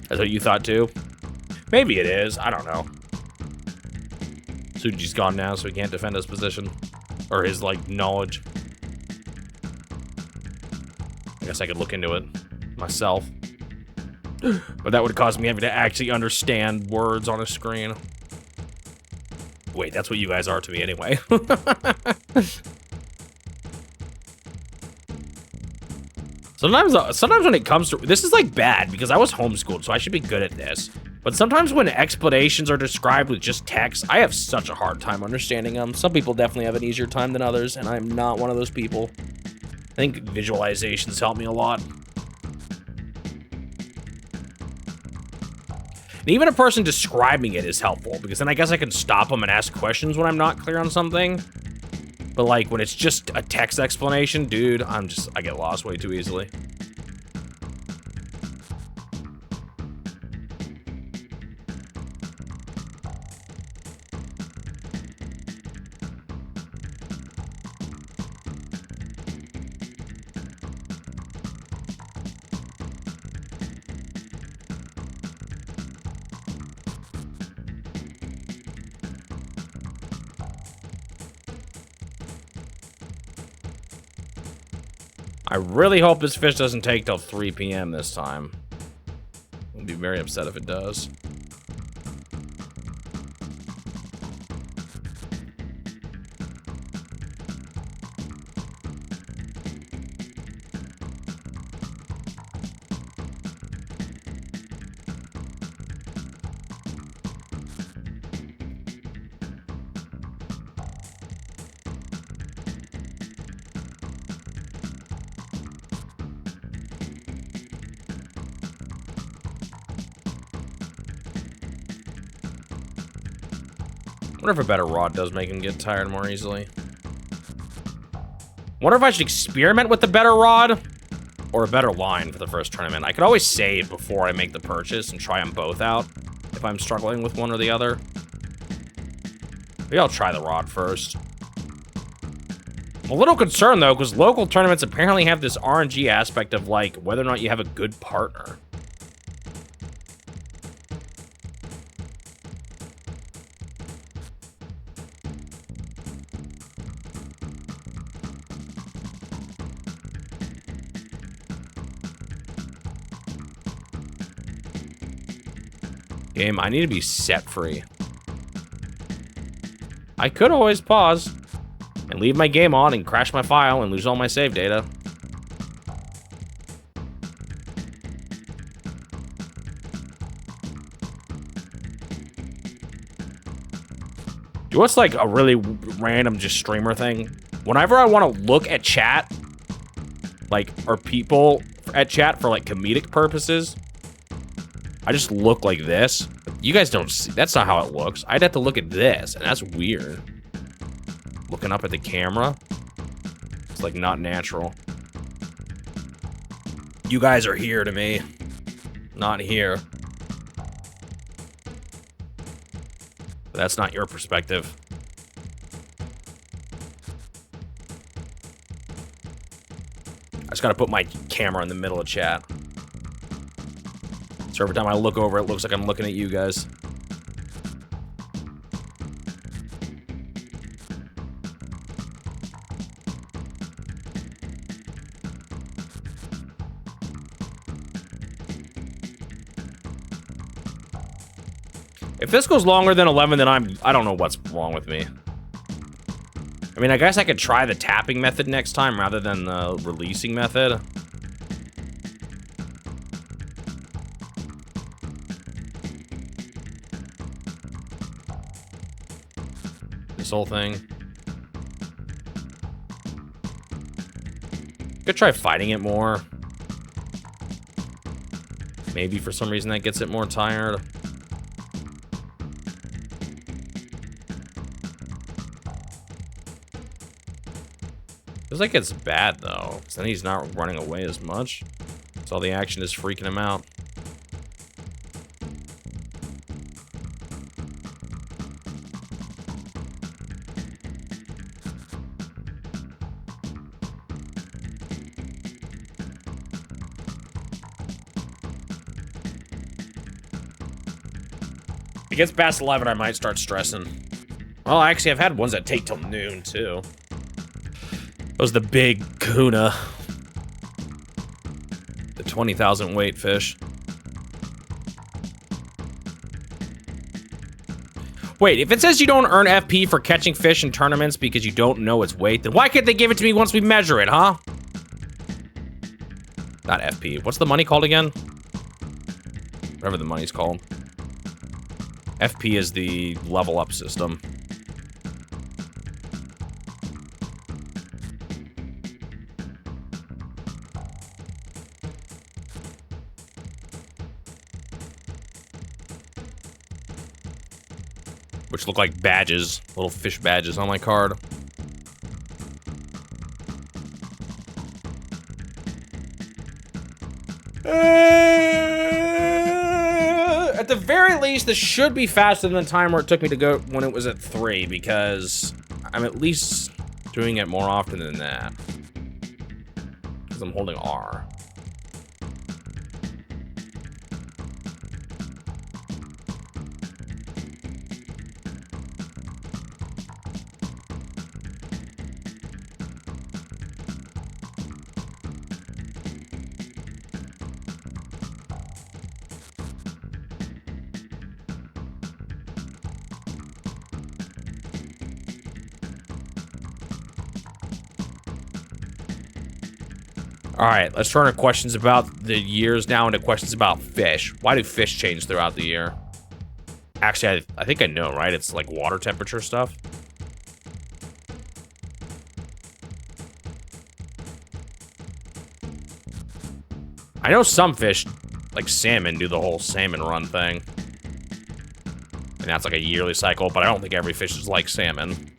That's what you thought too? Maybe it is. I don't know. Suji's gone now, so he can't defend his position. Or his, like, knowledge. I guess I could look into it myself. But that would cause me having to actually understand words on a screen. Wait, that's what you guys are to me anyway. Sometimes when it comes to, this is like bad because I was homeschooled, so I should be good at this. But sometimes when explanations are described with just text, I have such a hard time understanding them. Some people definitely have an easier time than others, and I'm not one of those people. I think visualizations help me a lot. And even a person describing it is helpful, because then I guess I can stop them and ask questions when I'm not clear on something. But like when it's just a text explanation, dude, I get lost way too easily. I really hope this fish doesn't take till 3 p.m. this time. I'll be very upset if it does. I wonder if a better rod does make him get tired more easily. Wonder if I should experiment with the better rod or a better line for the first tournament. I could always save before I make the purchase and try them both out if I'm struggling with one or the other. Maybe I'll try the rod first. I'm a little concerned though, because local tournaments apparently have this RNG aspect of like whether or not you have a good partner. Game, I need to be set free. I could always pause and leave my game on and crash my file and lose all my save data. You know what's like a really random just streamer thing? Whenever I want to look at chat, like, or people at chat for like comedic purposes, I just look like this. You guys don't see, that's not how it looks. I'd have to look at this, and that's weird. Looking up at the camera. It's like not natural. You guys are here to me. Not here. But that's not your perspective. I just gotta put my camera in the middle of chat. So every time I look over, it looks like I'm looking at you guys. If this goes longer than 11, then I don't know what's wrong with me. I mean, I guess I could try the tapping method next time rather than the releasing method. This whole thing. Could try fighting it more. Maybe for some reason that gets it more tired. Feels like it's bad though, because then he's not running away as much. So all the action is freaking him out. If it gets past 11, I might start stressing. Well, actually, I've had ones that take till noon, too. That was the big Kuna. The 20,000 weight fish. Wait, if it says you don't earn FP for catching fish in tournaments because you don't know its weight, then why can't they give it to me once we measure it, huh? Not FP. What's the money called again? Whatever the money's called. FP is the level up system. which look like badges, little fish badges on my card. At the very least, this should be faster than the time where it took me to go when it was at 3, because I'm at least doing it more often than that. Because I'm holding R. All right, let's turn our questions about the years now into questions about fish. Why do fish change throughout the year? Actually, I think I know, right? It's like water temperature stuff. I know some fish, like salmon, do the whole salmon run thing. And that's like a yearly cycle, but I don't think every fish is like salmon.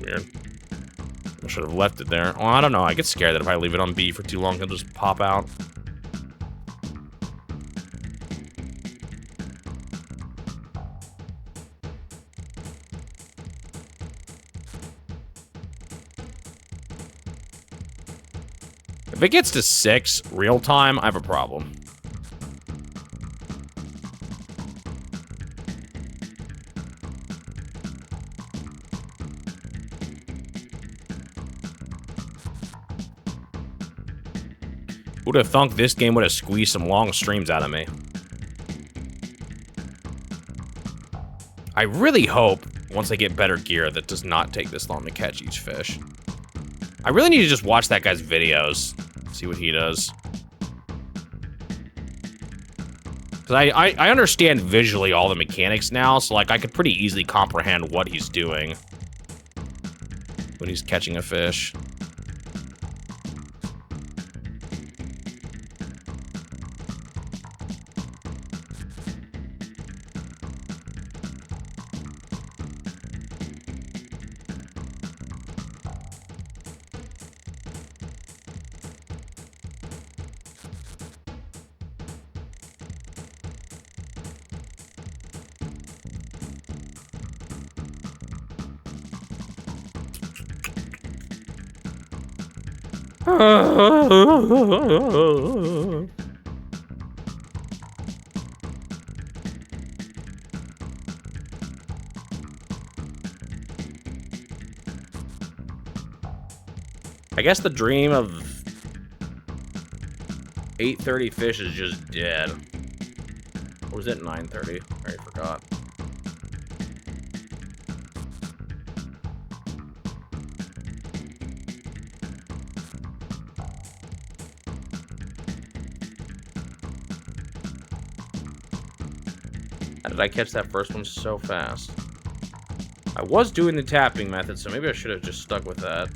Weird. I should have left it there. Well, I don't know. I get scared that if I leave it on B for too long, it'll just pop out. If it gets to 6 real time, I have a problem. Who'd have thunk this game would have squeezed some long streams out of me? I really hope, once I get better gear, that does not take this long to catch each fish. I really need to just watch that guy's videos, see what he does. Because I understand visually all the mechanics now, so like I could pretty easily comprehend what he's doing when he's catching a fish. I guess the dream of 8:30 fish is just dead. Or was it 9:30? I already forgot. How did I catch that first one so fast? I was doing the tapping method, so maybe I should have just stuck with that.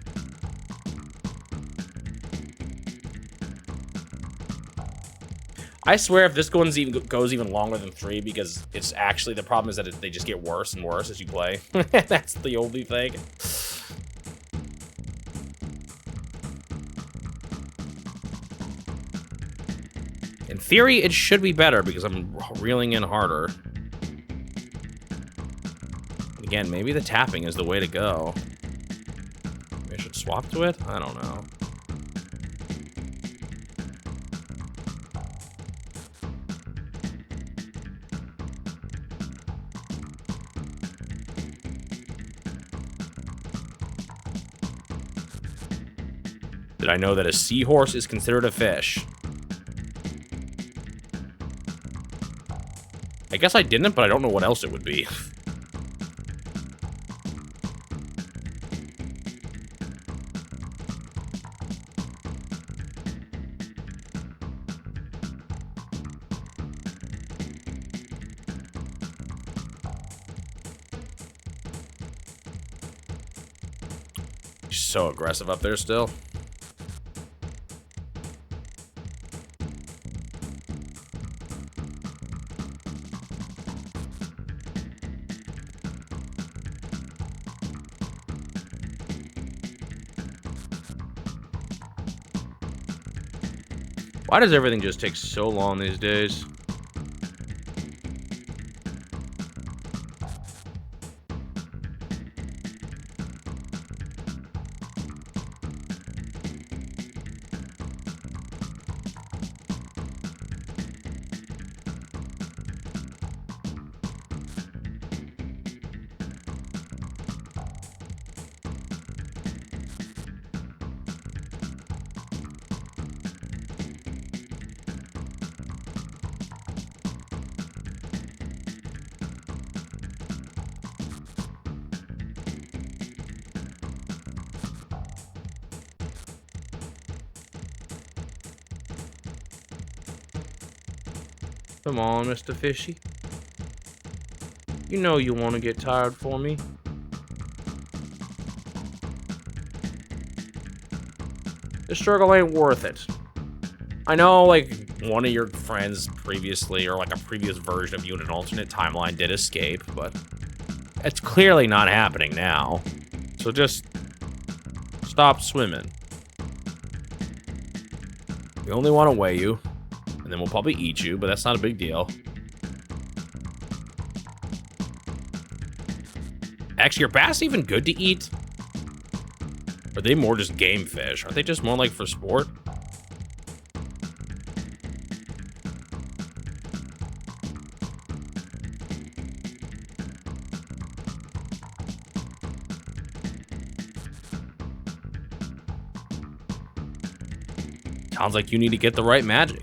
I swear if this goes even longer than 3, because it's actually, the problem is that they just get worse and worse as you play. That's the only thing. In theory, it should be better because I'm reeling in harder. Again, maybe the tapping is the way to go. Maybe I should swap to it? I don't know. Did I know that a seahorse is considered a fish? guess I didn't, but I don't know what else it would be. So aggressive up there still. Why does everything just take so long these days? Come on, Mr. Fishy. You know you want to get tired for me. The struggle ain't worth it. I know, like, one of your friends previously, or like a previous version of you in an alternate timeline did escape, but it's clearly not happening now. So just stop swimming. We only want to weigh you, and then we'll probably eat you, but that's not a big deal. Actually, are bass even good to eat? Or are they more just game fish? Aren't they just more like for sport? Sounds like you need to get the right magic.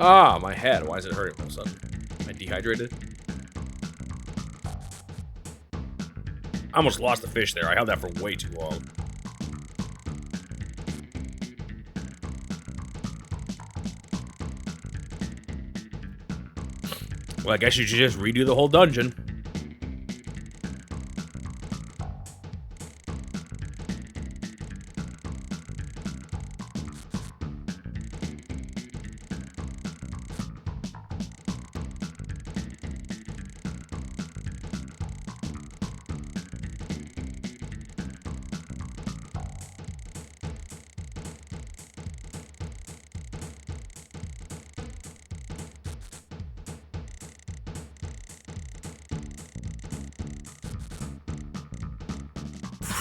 Ah, my head. Why is it hurting all of a sudden? Am I dehydrated? I almost lost the fish there. I held that for way too long. Well, I guess you should just redo the whole dungeon.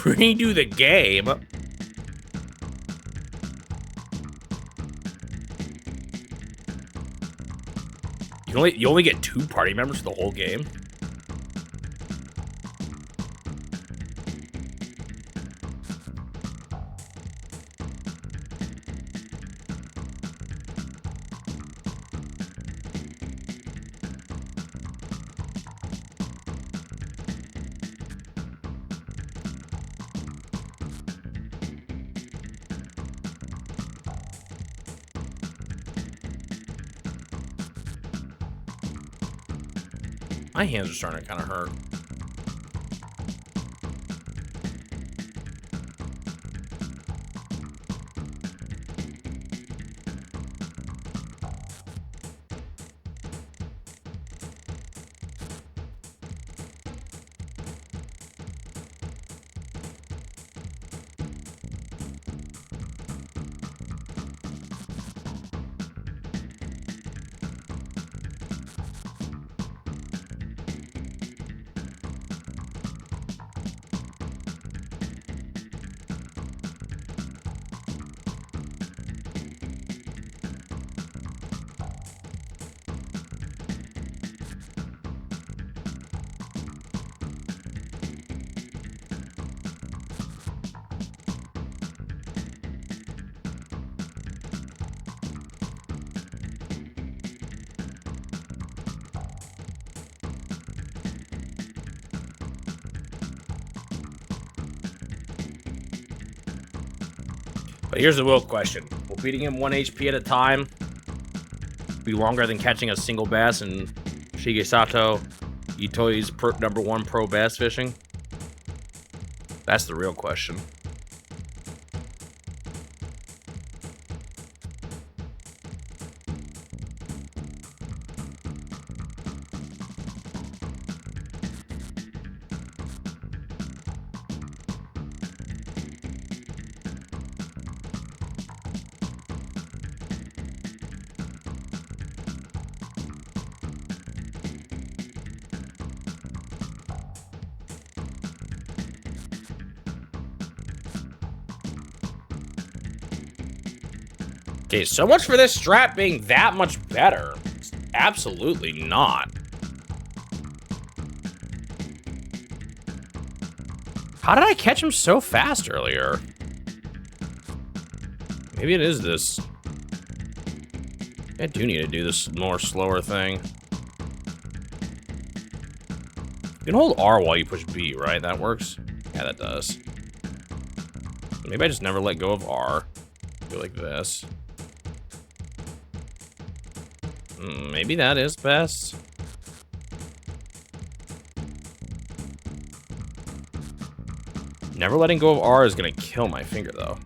Redo the game. You only get 2 party members for the whole game. My hands are starting to kind of hurt. But here's the real question. Will beating him 1 HP at a time be longer than catching a single bass in Shigesato Itoi's #1 pro bass fishing? That's the real question. Okay, so much for this strat being that much better. It's absolutely not. How did I catch him so fast earlier? Maybe it is this. I do need to do this more slower thing. You can hold R while you push B, right? That works? Yeah, that does. Maybe I just never let go of R. Go like this. Maybe that is best. Never letting go of R is gonna kill my finger, though.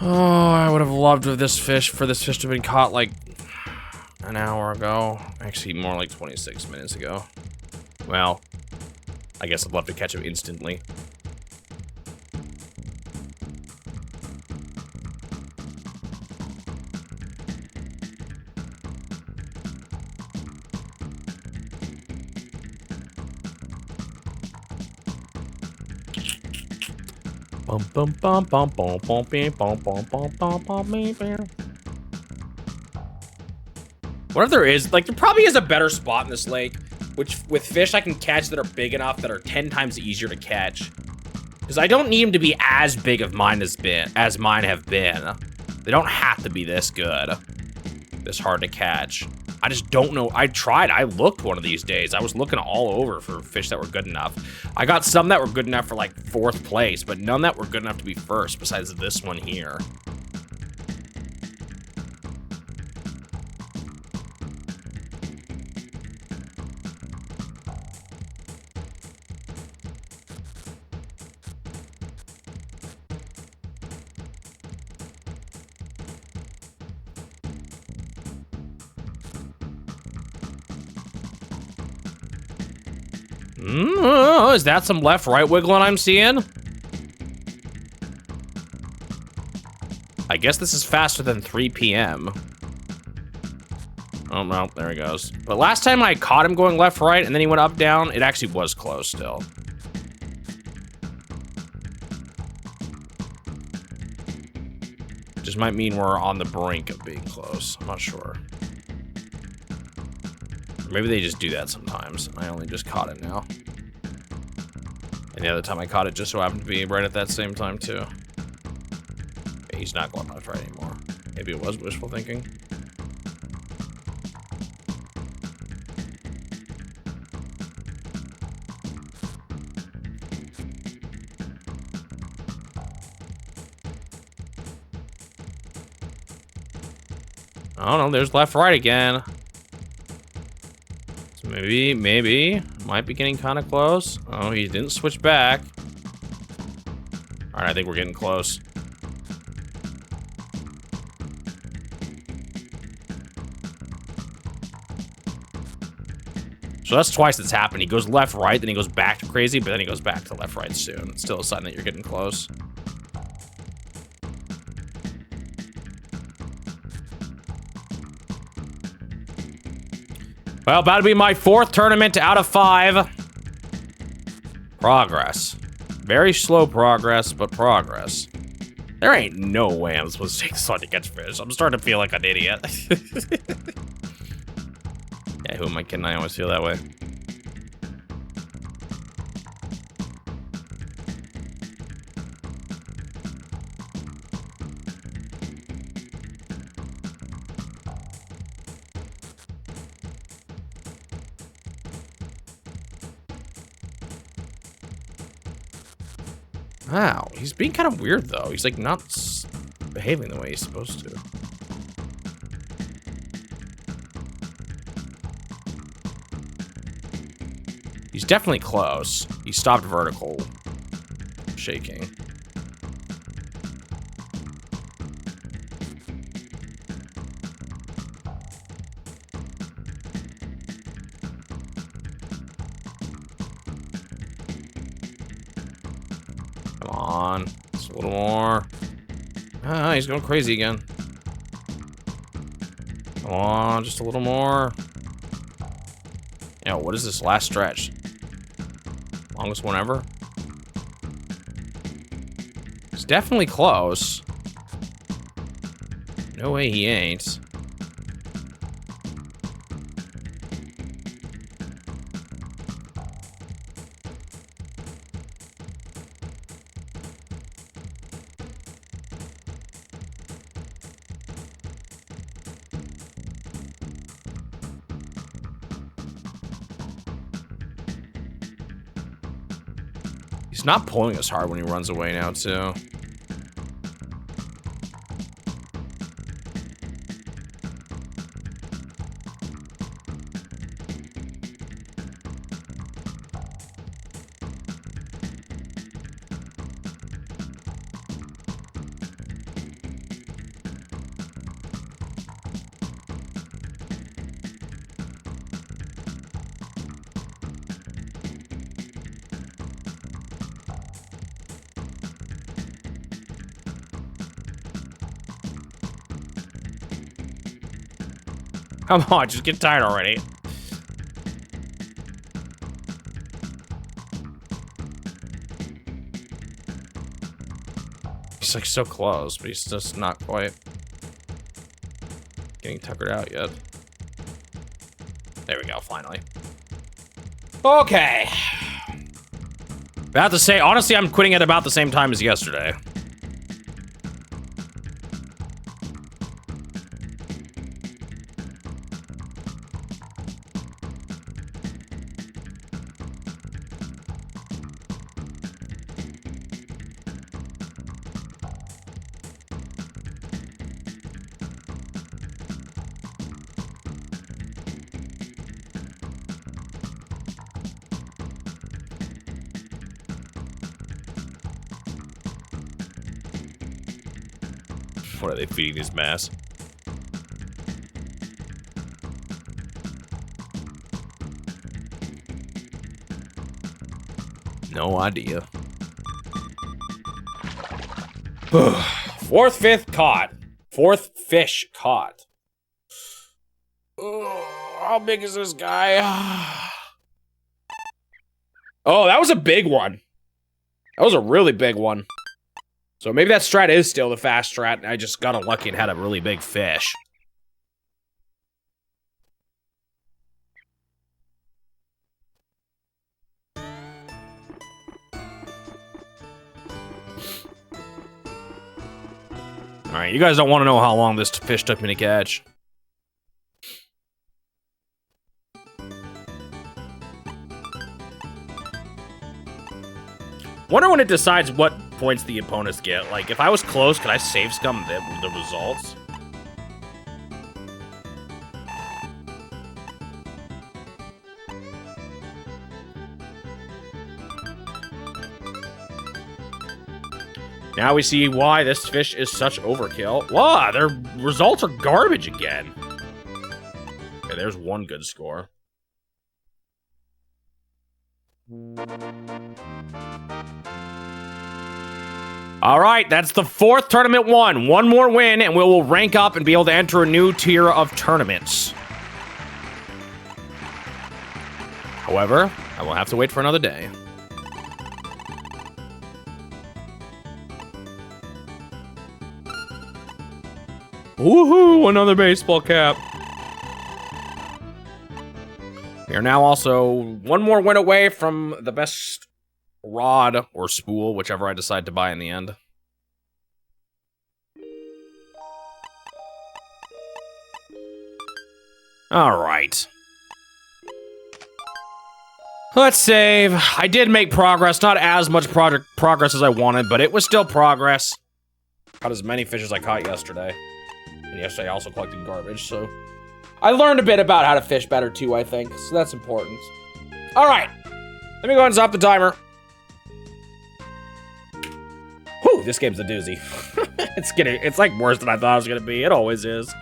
Oh, I would have loved for this fish to have been caught like an hour ago. Actually, more like 26 minutes ago. Well, I guess I'd love to catch him instantly. Bum bum bum bum bum bum bum bum bum bum bum. What if there is, like, there probably is a better spot in this lake, which with fish I can catch that are big enough that are 10 times easier to catch. Because I don't need them to be as big of mine as mine have been. They don't have to be this good, this hard to catch. I just don't know. I tried. I looked one of these days. I was looking all over for fish that were good enough. I got some that were good enough for like 4th place, but none that were good enough to be first besides this one here. Is that some left-right wiggling I'm seeing? I guess this is faster than 3 p.m. Oh, well, there he goes. But last time I caught him going left-right and then he went up-down, it actually was close still. Just might mean we're on the brink of being close. I'm not sure. Maybe they just do that sometimes. I only just caught it now. And the other time I caught it just so happened to be right at that same time, too. Okay, he's not going left right anymore. Maybe it was wishful thinking. I don't know, there's left right again. So maybe, might be getting kind of close. Oh, he didn't switch back. All right, I think we're getting close. So that's twice that's happened. He goes left, right, then he goes back to crazy, but then he goes back to left, right soon. It's still a sign that you're getting close. Well, about to be my 4th tournament out of 5. Progress. Very slow progress, but progress. There ain't no way I'm supposed to take this on to catch fish. I'm starting to feel like an idiot. Yeah, who am I kidding? I always feel that way. Wow, he's being kind of weird though. He's like not behaving the way he's supposed to. He's definitely close. He stopped vertical shaking. Come on, just a little more. Ah, he's going crazy again. Come on, just a little more. Yo, what is this last stretch? Longest one ever? It's definitely close. No way he ain't. He's not pulling us hard when he runs away now, too. Come on, just get tired already. He's like so close, but he's just not quite getting tuckered out yet. There we go, finally. Okay. About to say, honestly, I'm quitting at about the same time as yesterday. What are they feeding these mass? No idea. 4th, 5th caught. 4th fish caught. Oh, how big is this guy? Oh, that was a big one. That was a really big one. So maybe that strat is still the fast strat, and I just got unlucky and had a really big fish. Alright, you guys don't want to know how long this fish took me to catch. Wonder when it decides what points the opponents get. Like, if I was close, could I save scum the results? Now we see why this fish is such overkill. Wow, their results are garbage again. Okay, there's one good score. All right, that's the 4th tournament won. One more win, and we will rank up and be able to enter a new tier of tournaments. However, I will have to wait for another day. Woohoo! Another baseball cap. We are now also one more win away from the best rod or spool, whichever I decide to buy in the end. All right. Let's save. I did make progress. Not as much progress as I wanted, but it was still progress. Caught as many fish as I caught yesterday. And yesterday I also collected garbage, so... I learned a bit about how to fish better, too, I think. So that's important. All right. Let me go ahead and stop the timer. Whew, this game's a doozy. It's like worse than I thought it was gonna be. It always is.